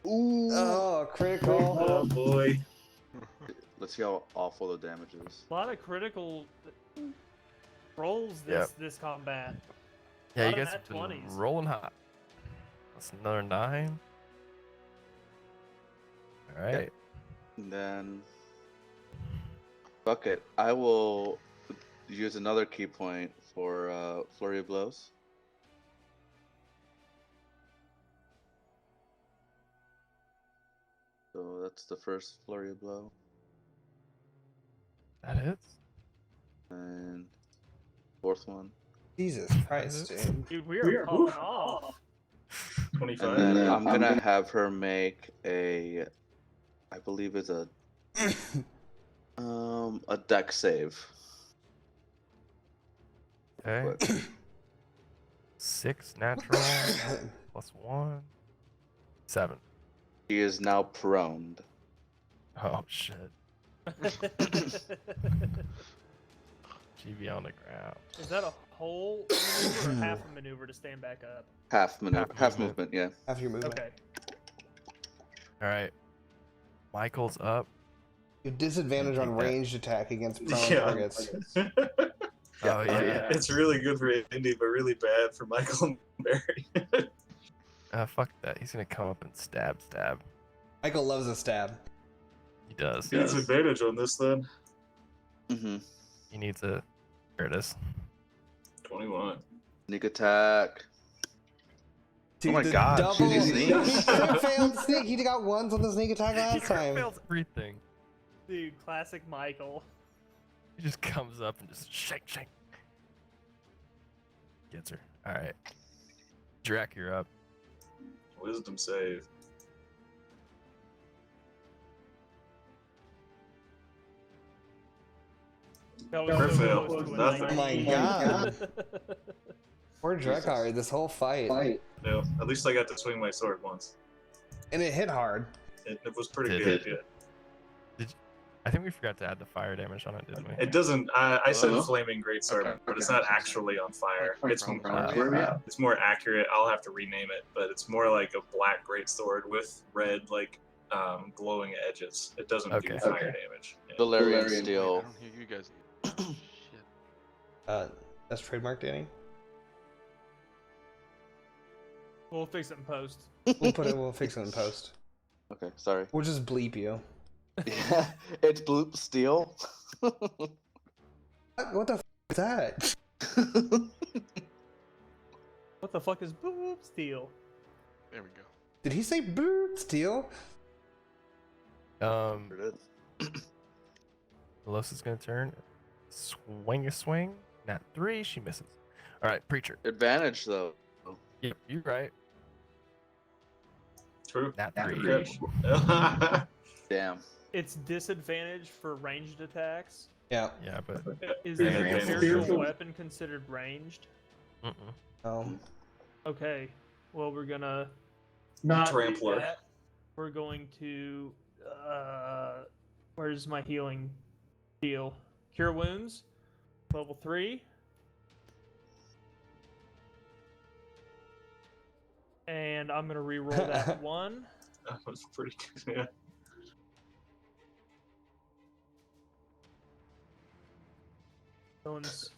Ooh. Oh, critical. Oh boy. Let's see how awful the damage is. A lot of critical rolls this combat. Yeah, Lot you of guys nat have been 20s. rolling hot. That's another 9. All right. And then, fuck it. I will use another key point for flurry of blows. So that's the first flurry of blow, That hits. and fourth one. Jesus Christ, dude. Dude, we are popping off. 25. And then I'm gonna have her make a, I believe it's a deck save. Okay. 6 natural plus 1. 7. She is now proned. Oh shit. She be on the ground. Is that a whole maneuver or half a maneuver to stand back up? Half movement. movement, yeah. Half your movement. Okay. All right. Michael's up. You have disadvantage on Take that. ranged attack against prone Yeah. targets. Oh yeah. It's really good for Indy, but really bad for Michael and Barry. Fuck that. He's gonna come up and stab. Michael loves a stab. He does. He has advantage on this then. Mm-hmm. He needs a. There it is. 21. Sneak attack. Dude, my the God, double- she He sneaks. could have failed sneak. He got ones on the sneak attack last time. Fails everything. Dude, classic Michael. He just comes up and just shake. Gets her. All right. Drac, you're up. Wisdom save. That was Crit so fail. close to a Nothing. 19. Oh my God. Poor Drekar, this whole fight. No, at least I got to swing my sword once. And it hit hard. It was pretty Did good. it? Yeah. I think we forgot to add the fire damage on it, didn't we? It doesn't. I said Uh-huh. flaming greatsword, Okay, but it's okay. not actually on fire. It's Where are we at? it's more accurate. I'll have to rename it, but it's more like a black greatsword with red glowing edges. It doesn't Okay. do fire Okay. damage. Yeah. Valerian Wait, I steel. don't hear you guys. Shit. That's trademark, Danny. We'll fix it in post. We'll fix it in post. Okay, sorry. We'll just bleep you. Yeah, it's bloop steel. What the f is that? What the fuck is boop steel? There we go. Did he say boop steel? There it is. Melissa's gonna turn. Swing a swing. Nat 3. She misses. All right, preacher. Advantage though. Yep, you're right. True. Nat Nat 3. three. Yeah. Damn. It's disadvantage for ranged attacks. Yeah. Yeah, but. Is Yeah, a advantage. spiritual weapon considered ranged? Mm-mm. Okay. Well, we're gonna not do Trampler. that. We're going to. Where's my healing deal? Cure wounds, level 3. And I'm gonna re-roll that one. That was pretty good. Yeah. One's...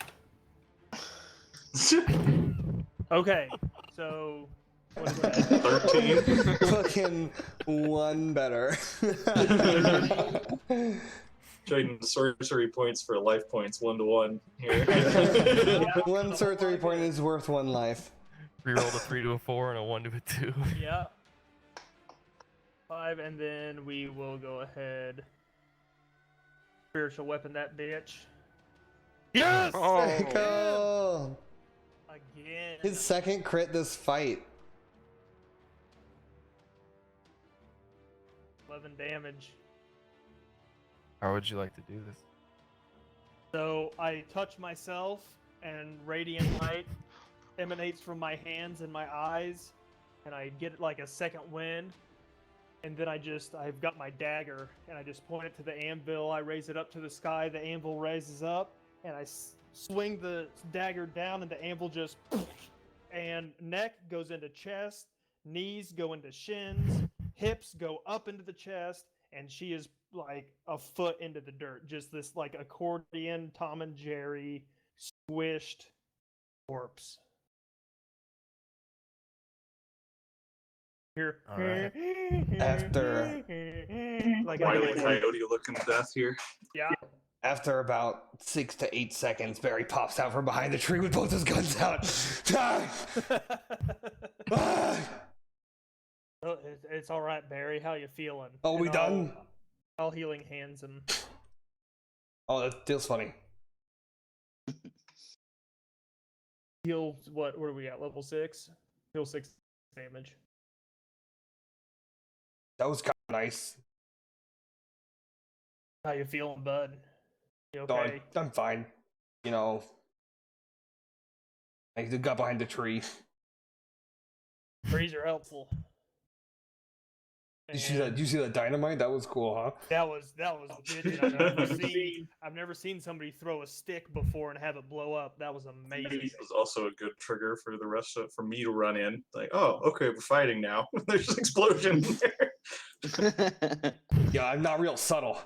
Okay, so what is that? 13. Fucking one better. Trading sorcery points for life points 1-to-1 here. One sorcery point is worth one life. Rerolled a 3 to a 4 and a 1 to a 2. Yeah. 5, and then we will go ahead. Spiritual weapon that bitch. Yes! Sick. Oh. Again. His second crit this fight. 11 damage. How would you like to do this? So I touch myself, and radiant light emanates from my hands and my eyes, and I get like a second wind. And then I've got my dagger, and I just point it to the anvil. I raise it up to the sky. The anvil raises up, and I swing the dagger down, and the anvil just, and neck goes into chest, knees go into shins, hips go up into the chest, and she is like a foot into the dirt. Just this like accordion Tom and Jerry squished corpse. Here. All right. After like Wile E. Coyote looking death here. yeah. After about 6 to 8 seconds, Barry pops out from behind the tree with both his guns out. Ah! Oh, it's all right, Barry. How you feeling? Oh, we And done? I'll healing hands him. Oh, that feels funny. Heal what? Where are we at? Level 6. Heal 6 damage. That was kind of nice. How you feeling, bud? You No, okay? I'm fine. You know, I got behind the tree. Trees are helpful. You see that? You see that dynamite? That was cool, huh? That was bitchin'. I've never seen somebody throw a stick before and have it blow up. That was amazing. It was also a good trigger for the rest of for me to run in. Like, oh, okay, we're fighting now. There's an explosion there. Yeah, I'm not real subtle.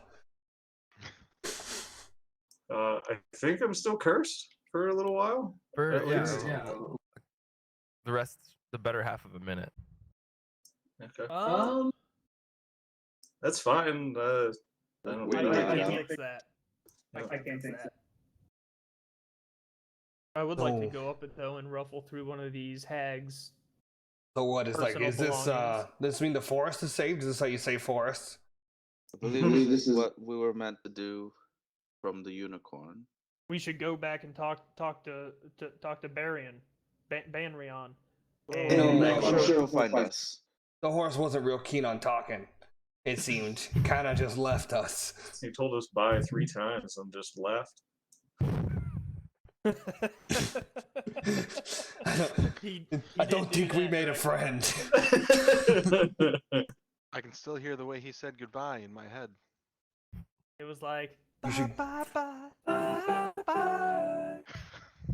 I think I'm still cursed for a little while. For, At yeah, least. the rest, the better half of a minute. Okay. That's fine. I don't Wait, think I yeah. can fix that. Yeah. I can fix that. I would like to Oh. go up it though and ruffle through one of these hags. So what is like? Personal Is this belongings. this mean the forest is saved? Is this how you say forest? I believe this is what we were meant to do from the unicorn. We should go back and talk to Barian, Banrion. You know, I'm sure he'll find us. The horse wasn't real keen on talking. It seemed. He kind of just left us. he told us bye 3 times and just left. I don't think we made a friend. I can still hear the way he said goodbye in my head. It was like You should- bye bye bye bye.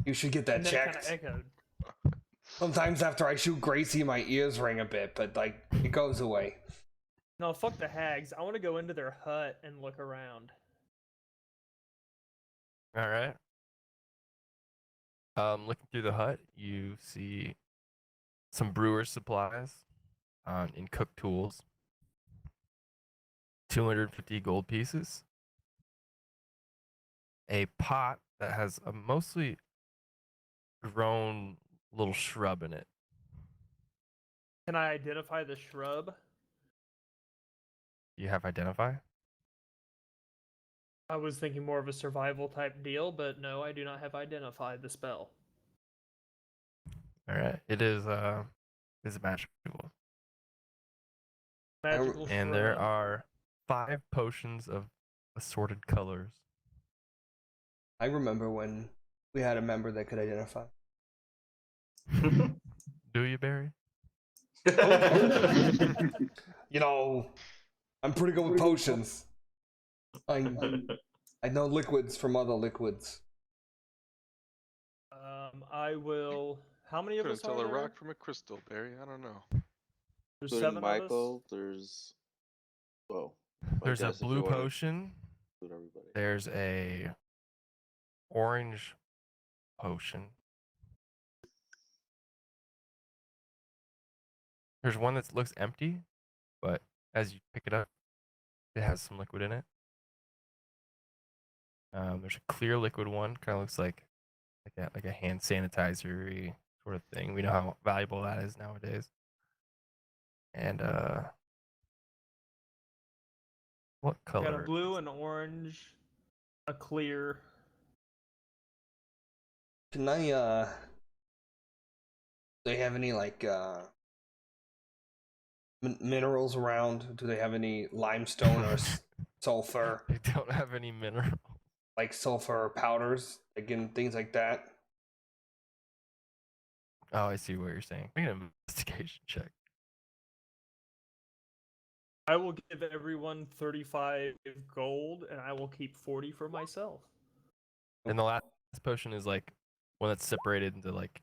You should get that And then it kind checked. of echoed. Sometimes after I shoot Gracie, my ears ring a bit, but like it goes away. No, fuck the hags. I want to go into their hut and look around. All right. Looking through the hut, you see some brewer's supplies, in cook tools, 250 gold pieces, a pot that has a mostly grown little shrub in it. Can I identify the shrub? You have identify? I was thinking more of a survival type deal, but no, I do not have identify the spell. All right. It is magical. Magical And there shrub. are 5 potions of assorted colors. I remember when we had a member that could identify. Do you, Barry? You know, I'm pretty good with potions. I know liquids from other liquids. I will. How many of Couldn't us tell are a there? rock from a crystal, Barry. I don't know. There's Including 7 of us. Michael, there's well, I There's a guess if you blue wanna potion. include everybody. There's a orange potion. There's one that looks empty, but as you pick it up, it has some liquid in it. There's a clear liquid one, kind of looks like a hand sanitizer sort of thing. We know how valuable that is nowadays. And what color? Got a blue, an orange, a clear. Can I do they have any like minerals around? Do they have any limestone or sulfur? They don't have any mineral. Like sulfur powders, again, things like that. Oh, I see what you're saying. Make an investigation check. I will give everyone 35 gold, and I will keep 40 for myself. And the last potion is like one that's separated into like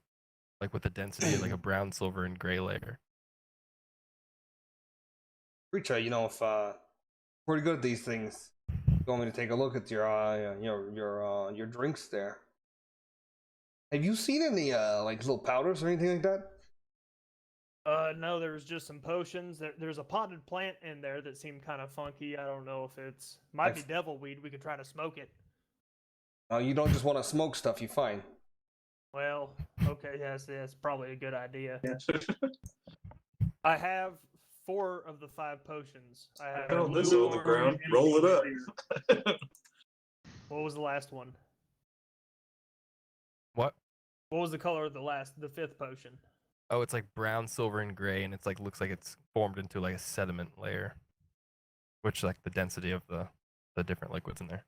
with the density of like a brown, silver, and gray layer. Preacher, you know, if pretty good at these things. You want me to take a look at your drinks there? Have you seen any like little powders or anything like that? No, there's just some potions. There's a potted plant in there that seemed kind of funky. I don't know if it's might be devil weed. We could try to smoke it. You don't just want to smoke stuff you find. Well, okay, that's probably a good idea. I have 4 of the 5 potions. I have Found blue, this on the orange, ground. and Roll it up. clear. What was the last one? What? What was the color of the 5th potion? Oh, it's like brown, silver, and gray, and it's like looks like it's formed into like a sediment layer, which like the density of the different liquids in there.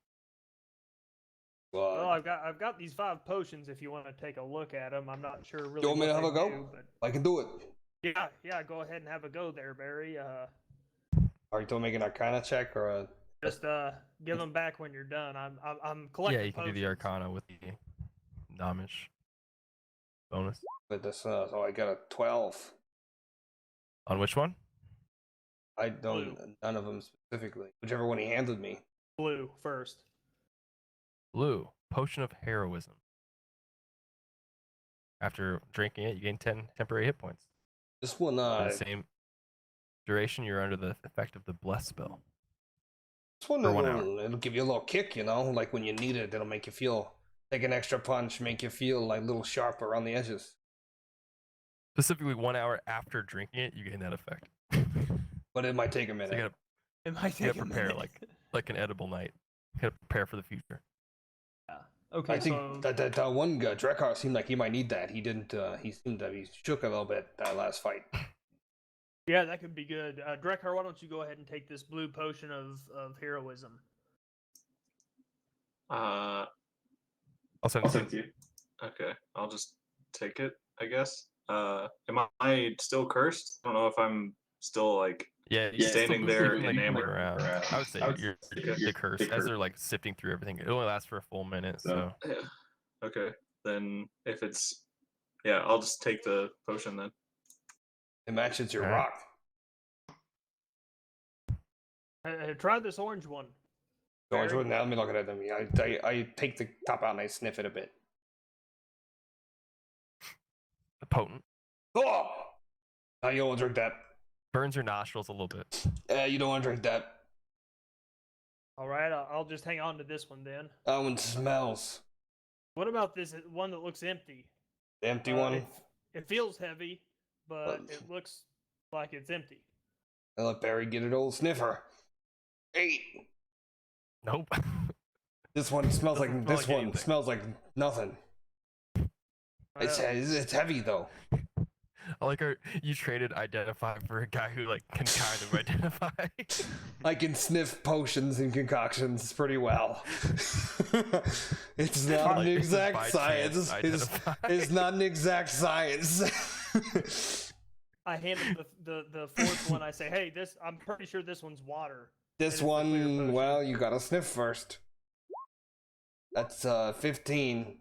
Well, I've got these 5 potions. If you want to take a look at them, I'm not sure really. You want me what to have they a go? do, but I can do it. yeah, go ahead and have a go there, Barry. Are you still making an Arcana check or a? Just give them back when you're done. I'm collecting. Yeah, you can do the Arcana with the Nomish bonus. With this, so I got a 12. On which one? I don't. None of them specifically. Whichever one he handed me. Blue first. Blue, potion of heroism. After drinking it, you gain 10 temporary hit points. This one, For the same duration, you're under the effect of the bless spell. This one, for 1 hour. it'll give you a little kick, you know, like when you need it. It'll make you feel, take an extra punch, make you feel like a little sharp around the edges. Specifically, 1 hour after drinking it, you gain that effect. But it might take a minute. So you It might gotta take a prepare minute. like an edible night. You gotta prepare for the future. Okay, I think so that one guy, Drekar, seemed like he might need that. He didn't. He seemed to be shook a little bit that last fight. yeah, that could be good. Drekar, why don't you go ahead and take this blue potion of heroism? I'll I'll send it to you. Okay, I'll just take it, I guess. Am I still cursed? I don't know if I'm still like Yeah, standing there like, enamored. around. I would say you're cursed. As they're like sifting through everything, it only lasts for a full minute. So Yeah. Okay, then if it's I'll just take the potion then. It matches your Alright. rock. Try this orange one. Orange Barry? one. Now let me look at it. I take the top out and I sniff it a bit. potent. Oh! Now you don't want to drink that. Burns your nostrils a little bit. You don't want to drink that. All right, I'll just hang on to this one then. That one smells. What about this one that looks empty? The empty one. It feels heavy, but it looks like it's empty. I let Barry get an old sniffer. 8. Nope. This one smells like Doesn't smell this like one anything. smells like nothing. It's heavy though. I like how you traded identify for a guy who like can kind of identify. I can sniff potions and concoctions pretty well. It's not Like, an it's just exact by science. chance identify. It's not an exact science. I hand him the 4th one. I say, hey, I'm pretty sure this one's water. This And it's the clear one, potion. well, you gotta sniff first. That's 15.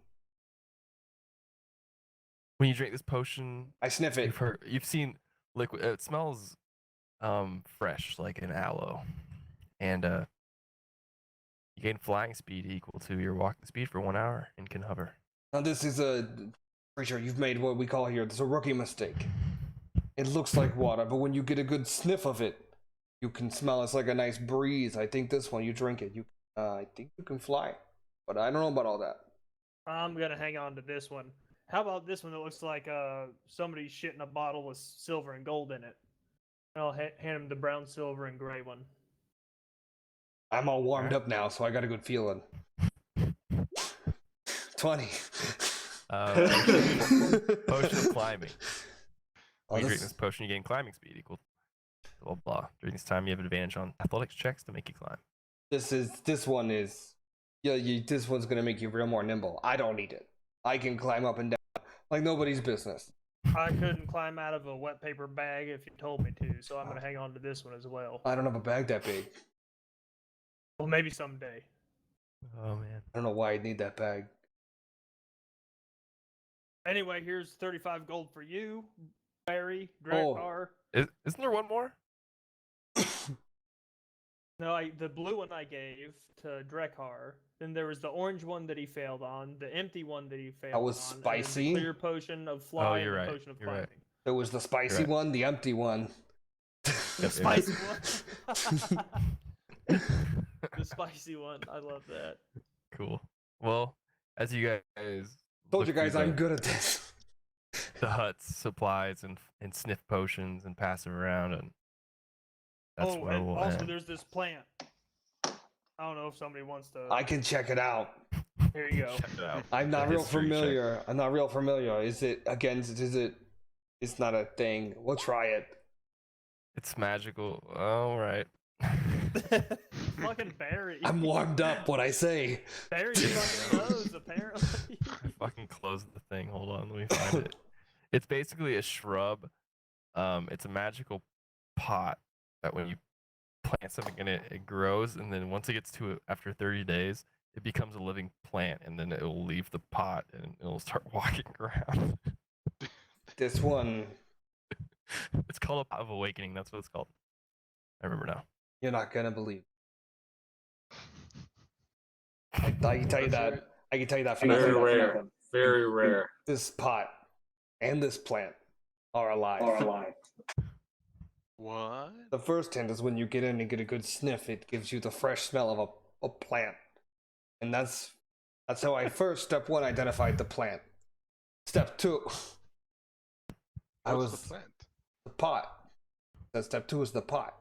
When you drink this potion, I sniff it. you've seen liquid. It smells fresh, like an aloe, and you gain flying speed equal to your walking speed for 1 hour and can hover. Now this is a creature you've made what we call here. This is a rookie mistake. It looks like water, but when you get a good sniff of it, you can smell it's like a nice breeze. I think this one, you drink it, I think you can fly, but I don't know about all that. I'm gonna hang on to this one. How about this one that looks like somebody shit in a bottle with silver and gold in it? And I'll hand him the brown, silver, and gray one. I'm all warmed up now, so I got a good feeling. 20. Potion of climbing. Oh, When you drink this- this potion, you gain climbing speed equal blah blah blah. During this time, you have advantage on athletics checks to make you climb. This one is, yeah, this one's gonna make you real more nimble. I don't need it. I can climb up and down like nobody's business. I couldn't climb out of a wet paper bag if you told me to, so I'm going to hang on to this one as well. I don't have a bag that big. Well, maybe someday. Oh man. I don't know why I'd need that bag. Anyway, here's 35 gold for you, Barry, Oh. Drekar. Isn't there one more? No, the blue one I gave to Drekar. Then there was the orange one that he failed on, the empty one that he failed was on, and then spicy? the clear potion of fly, you're and the right, potion of you're right. climbing. There was the spicy Right. one, the empty one. The spicy one. The spicy one. I love that. Cool. Well, as you guys Told you look guys through I'm the- good at this. the huts, supplies, and sniff potions and pass them around, and that's oh, where and we'll also end. there's this plant. I don't know if somebody wants to. I can check it out. Here you go. Check it out. I'm not The real history check. familiar. I'm not real familiar. Is it again? Is it? It's not a thing. We'll try it. It's magical. All right. Fucking Barry. I'm warmed up. What I say. Barry fucking knows, apparently. I fucking closed the thing. Hold on, let me find it. It's basically a shrub. It's a magical pot that when you plant something in it, it grows, and then once it gets to it after 30 days, it becomes a living plant, and then it will leave the pot and it'll start walking around. This one, It's called a pot of awakening. That's what it's called. I remember now. you're not gonna believe. I can tell you that. I can tell you that for Very nothing. rare. Very rare. This pot and this plant are alive. What? The first hint is when you get in and get a good sniff, it gives you the fresh smell of a plant. And that's how I first, step one, identified the plant. Step two, I What's was the plant? the pot. Then step two is the pot.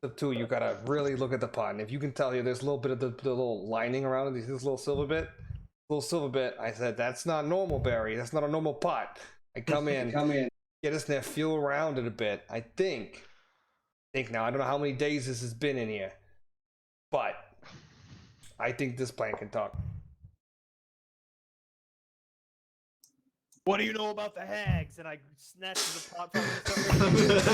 Step two, you gotta really look at the pot. And if you can tell here, there's a little bit of the little lining around it, this little silver bit. I said, that's not normal, Barry. That's not a normal pot. I come in, get us there, feel around it a bit. I think now, I don't know how many days this has been in here, but I think this plant can talk. What do you know about the hags? And I snatched the pot from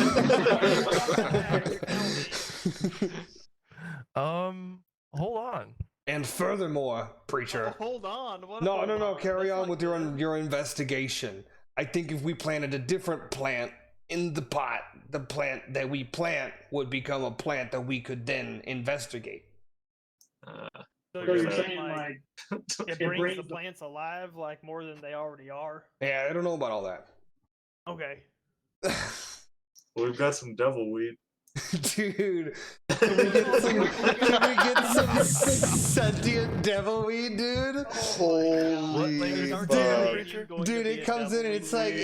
Hold on. And furthermore, preacher. Hold on. What No, hold no, no. on? Carry That's on not with your investigation. I think if we planted a different plant in the pot, the plant that we plant would become a plant that we could then investigate. So you're saying like it brings the plants alive like more than they already are? Yeah, I don't know about all that. Okay. Well, we've got some devil weed. Dude, can we get some sentient devil weed, dude? Holy What fuck. Dude, it comes in and it's like,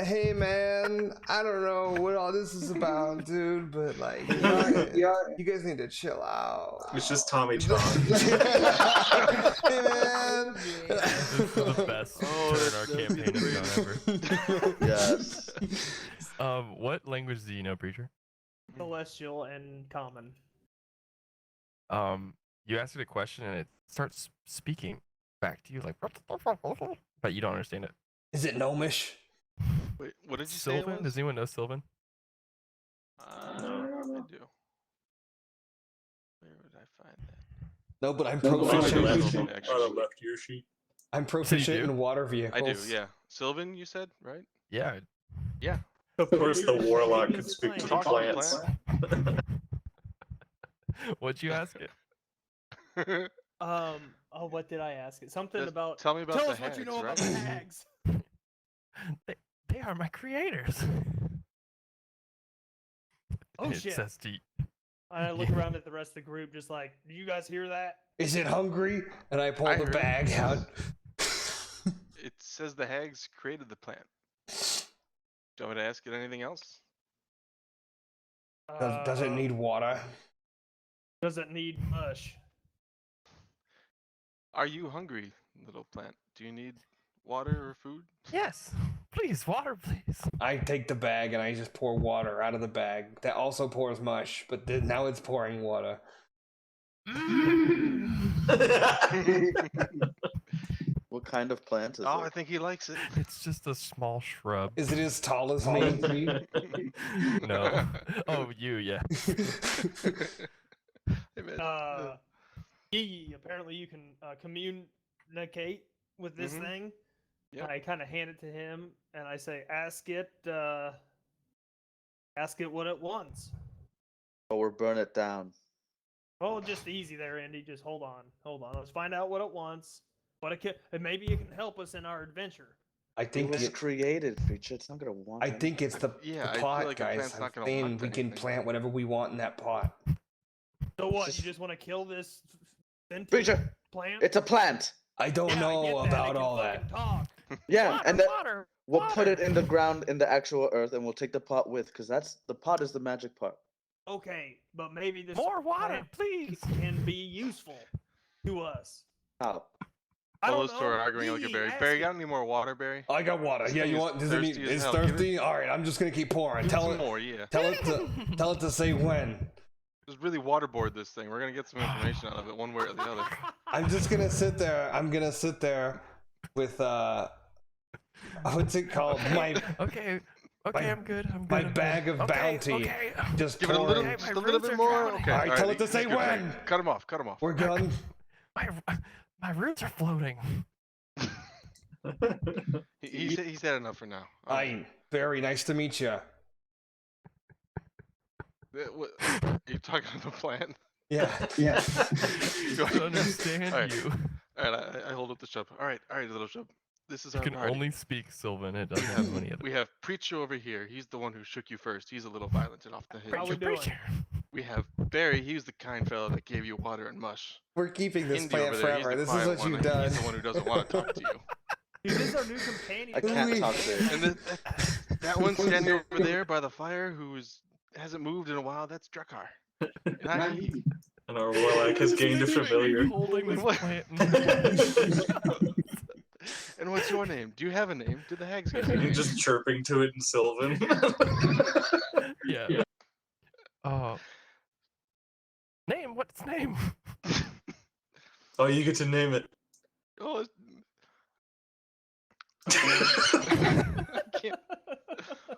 hey man, I don't know what all this is about, dude, but like, you guys need to chill out. It's just Tommy John. Hey man. This is the best turn our campaign has done ever. Yes. What language do you know, preacher? Celestial and common. You ask it a question and it starts speaking back to you like, but you don't understand it. Is it gnomish? Wait, what did you say? It Sylvan? was? Does anyone know Sylvan? I do. Where would I find that? No, but I'm Oh, proficient. the left ear sheet. I'm proficient do? in water I vehicles. do, yeah. Sylvan, you said, right? Yeah. Yeah. Of course, the warlock could speak to the Talk to the plants. What'd you ask it? Oh, what did I ask it? Something Just about. tell me about Tell the us what you hags, know about right? the hags. They are my creators. Oh And it shit. says to you, I look around at the rest of the group, just like, do you guys hear that? Is it hungry? And I pull I the heard it. bag out. It says the hags created the plant. Do you want me to ask it anything else? Does it need water? Does it need mush? Are you hungry, little plant? Do you need water or food? Yes. Please, water, please. I take the bag and I just pour water out of the bag. That also pours mush, but then now it's pouring water. What kind of plant is Oh, it? I think he likes it. It's just a small shrub. Is it as tall as me? No. Oh, you, yeah. Hey, man. Yee, apparently you can communicate with this Mhm. thing. Yep. I kind of hand it to him and I say, ask it what it wants. Or burn it down. Oh, just easy there, Andy. Just hold on. Let's find out what it wants. What it can, and maybe it can help us in our adventure. I It think was it, created, creature. It's not gonna want. I think it's the, Yeah, the I feel pot, like a guys. plant's I'm not gonna saying want we can anything. plant whatever we want in that pot. So what? just- You just want to kill this sentient Creature. plant? It's a plant. I don't Yeah, I know get that. It about can all fucking that. Talk. Yeah, Water, and then water. we'll put water. it in the ground in the actual earth, and we'll take the pot with, because the pot is the magic part. Okay, but maybe this More water, plant please. can be useful to us. How? I All don't those two are know. arguing like a Yee, berry. ask Barry, it. got any more water, Barry? I got water. This Yeah, thing you is want? Does it need? thirsty as It's hell. Give it- thirsty. All right, I'm just gonna keep pouring. Give it Tell some it. more, yeah. Tell it to say when. Just really waterboard this thing. We're gonna get some information out of it, one way or the other. I'm just gonna sit there. I'm gonna sit there with what's it called? Okay. Okay, my- I'm good. I'm good. my I'm bag good. of Okay, bounty. Okay. Just Give it a little, pouring. Okay, just my a little roots bit are more. drowning. Okay, All right, all tell it to he's say good, Barry. when. Cut him off. Cut him off. We're done. My roots are floating. He's had enough for now. All right. Hi, very nice to meet you. Are you talking to the plant? Yeah. Do I understand All right. you. All right, I hold up the shop. All right, little shop. This is I our can party. only speak Sylvan. It doesn't have any other. We have Preacher over here. He's the one who shook you first. He's a little violent and off the How we hinge. doing? We have Barry. He's the kind fellow that gave you water and mush. We're keeping this Indy plant over there, he's forever. the This is quiet what one, you've and done. He's the one who doesn't want to talk to you. Dude, this is our new companion. I can't Ooh-wee. talk to it. And that one standing over there by the fire who hasn't moved in a while, that's Drakkar. And And our warlock has gained a familiar. Holding this What? plant. and what's your name? Do you have a name? Did the hags give you a And name? just chirping to it in Sylvan. Yeah. Name? What's name? Oh, you get to name it. Oh, I can't.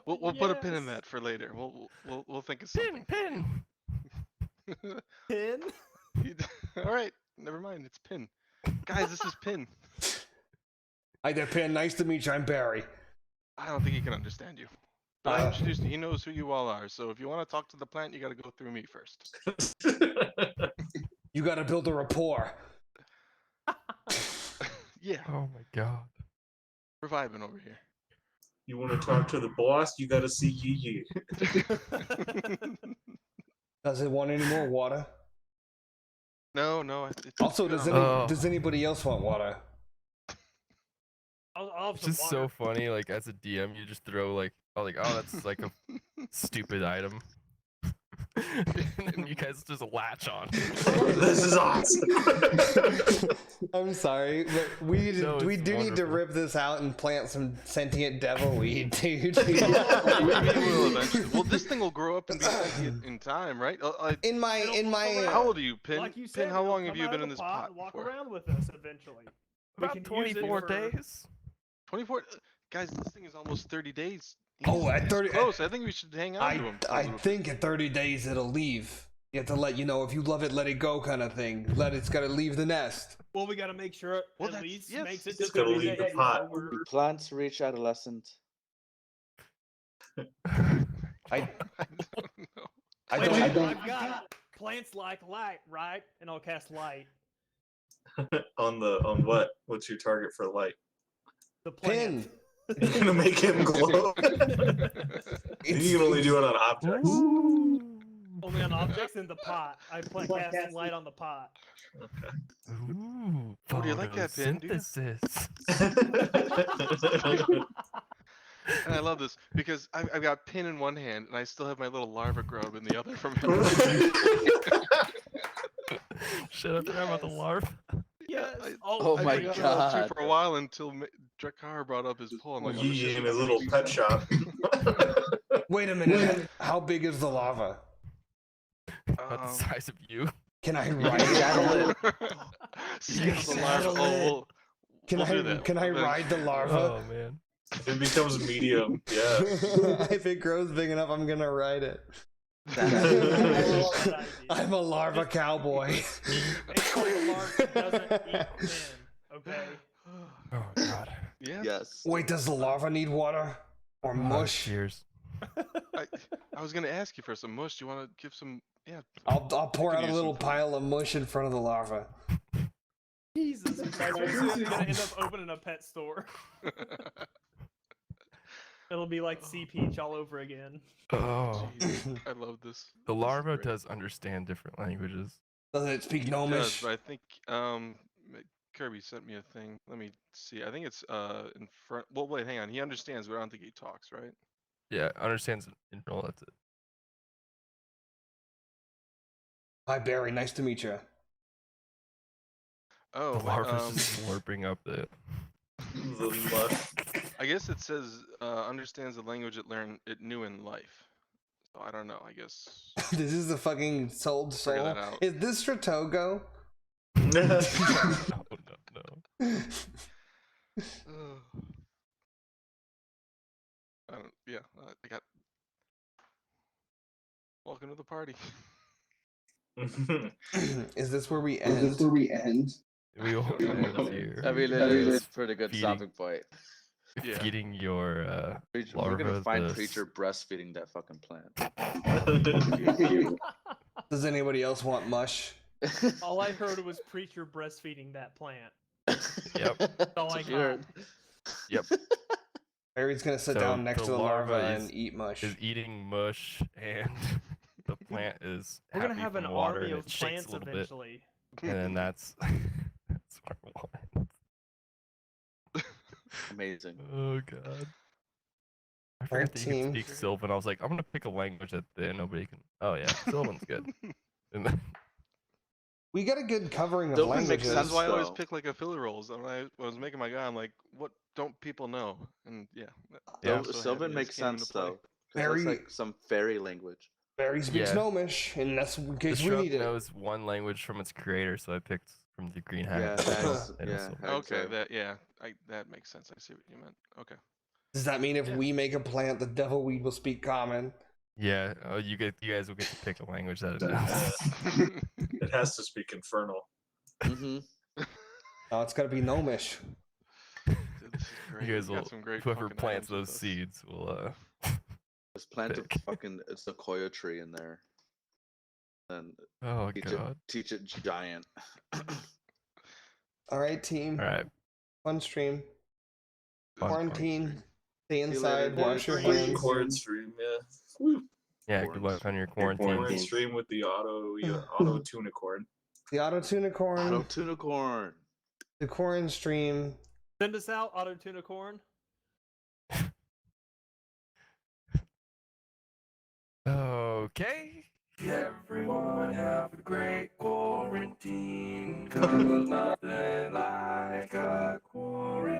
We'll put a pin in Yes. that for later. We'll think of something. Pin. Pin? All right, never mind. It's Pin. Guys, this is Pin. Hi there, Pin. Nice to meet you. I'm Barry. I don't think he can understand you. But I introduced you. He knows who you all are. So if you want to talk to the plant, you got to go through me first. You got to build a rapport. Yeah, Oh my god. we're vibing over here. You want to talk to the boss? You got to see Yee. Does it want any more water? No, it's Also, good does on- does anybody else want water? I'll have It's some just water. so funny. Like as a DM, you just throw like, oh, that's like a stupid item, and then you guys just latch on. This is awesome. I'm sorry, but we No, we it's do need to wonderful. rip this out and plant some sentient devil weed, dude. We will eventually. Well, this thing will grow up and be sentient in time, right? in my How old are you, Pin? Like you said, Pin, how it'll long have come you out been of in the this pot and walk for? around with us eventually. We About can use it 24 for- days. 24. Guys, this thing is almost 30 days. Oh, at He's 30 close. I think we should hang on to him. for a I little bit. think at 30 days it'll leave. You have to let if you love it, let it go, kind of thing. It's got to leave the nest. Well, we got to make sure it Well, at that's- least yes, makes it it's to gotta 30 leave the days. pot. Do plants reach adolescent? I I don't know. I Wait, don't. I've got plants like light, right? And I'll cast light. On what? What's your target for light? The Pin. plant. You're gonna make him glow. You can only do it on objects. Ooh. Only on objects in the pot. I cast light on the pot. Ooh, Oh, do you like that pin, do you? photosynthesis. And I love this because I've got pin in one hand and I still have my little larva grub in the other from him. Shut up, talking about the larva. Yes. Oh I my forgot about you God. for a while until Drakar brought up his pull. I'm like, oh, Yee shit, in his little pet shop. Wait a minute. How big is the lava? About the size of you. Can I You ride can saddle it? it. Scale the larva. saddle Oh, it. we'll Can do that I ride the larva? Oh man. If it becomes medium, yeah. If it grows big enough, I'm gonna ride it. I love that idea. I'm a larva cowboy. Make sure the larva doesn't eat thin, okay? Oh god. Yeah. Yes. Wait, does the larva need water or mush? Cheers. I was gonna ask you for some mush. Do you want to give some? Yeah. I'll pour could out a use little some food. pile of mush in front of the larva. Jesus Christ, we're gonna end up opening a pet store. It'll be like Sea Peach all over again. Oh. Jeez, I love this. The This is larva great. does understand different languages. Does it speak It does, gnomish? but I think Kirby sent me a thing. Let me see. I think it's in front. Well, wait, hang on. He understands, but I don't think he talks, right? Yeah, understands internal, that's it. Hi, Barry. Nice to meet you. Oh, The wait, larva's just slurping up the The mush. I guess it says understands the language it knew in life. So I don't know. I guess. This is the fucking sold Figure soul. that out. Is this Stratogo? no. I don't. Yeah, I got. Welcome to the party. Is this where we end? We will end here. I mean, Just it's a pretty good feeding- stopping point. Yeah. Feeding your We're gonna larva find the Preacher breastfeeding that fucking plant. Does anybody else want mush? All I heard was Preacher breastfeeding that plant. Yep. That's all I That's what you got. heard. Yep. Barry's gonna sit So down next the to the larva larva and eat mush. is eating mush, and the plant is We're gonna happy have an from water, army and of it shakes a plants little bit, eventually. and then that's where we'll end. Amazing. Oh god. I Alright, forgot that you can team. speak Sylvan. I was like, I'm gonna pick a language that nobody can. Oh yeah, Sylvan's good. And then, We got a good covering of Sylvan makes languages. sense, That's why I always though. pick like a filler rolls. When I was making my guy, I'm like, what don't people know? And yeah. Yeah. I'm so Sylvan happy makes this came into sense play. though. 'Cause that's Very- like some fairy language. Barry speaks Yeah. Gnomish, and that's in the case we shrub need it. knows one language from its creator, so I picked from the green Yeah, hat. hags, and yeah, also- hags Okay, are- that yeah, that makes sense. I see what you meant. Okay. Does that mean if Yeah. we make a plant, the devil weed will speak common? Yeah. Oh, you guys will get to pick a language that it knows. It has to speak infernal. Mhm. Oh, it's gotta be Gnomish. Dude, this is great. You guys We've got will, some great whoever fucking plants items with those us. seeds will Just plant a Pick. fucking it's a koya tree in there. And Oh teach god. teach it giant. All right, team. All right. Fun stream. Fun Quarantine. Stay you later, inside. Wash your dudes. hands. Corn stream, yeah. Woo. Yeah. Corn Good luck on your Corn quarantine. stream with the Autotunicorn. The Autotunicorn. Autotunicorn. The Corn stream. Send us out, Autotunicorn. Okay. Everyone have a great quarantine, 'cause nothing like a quarantine.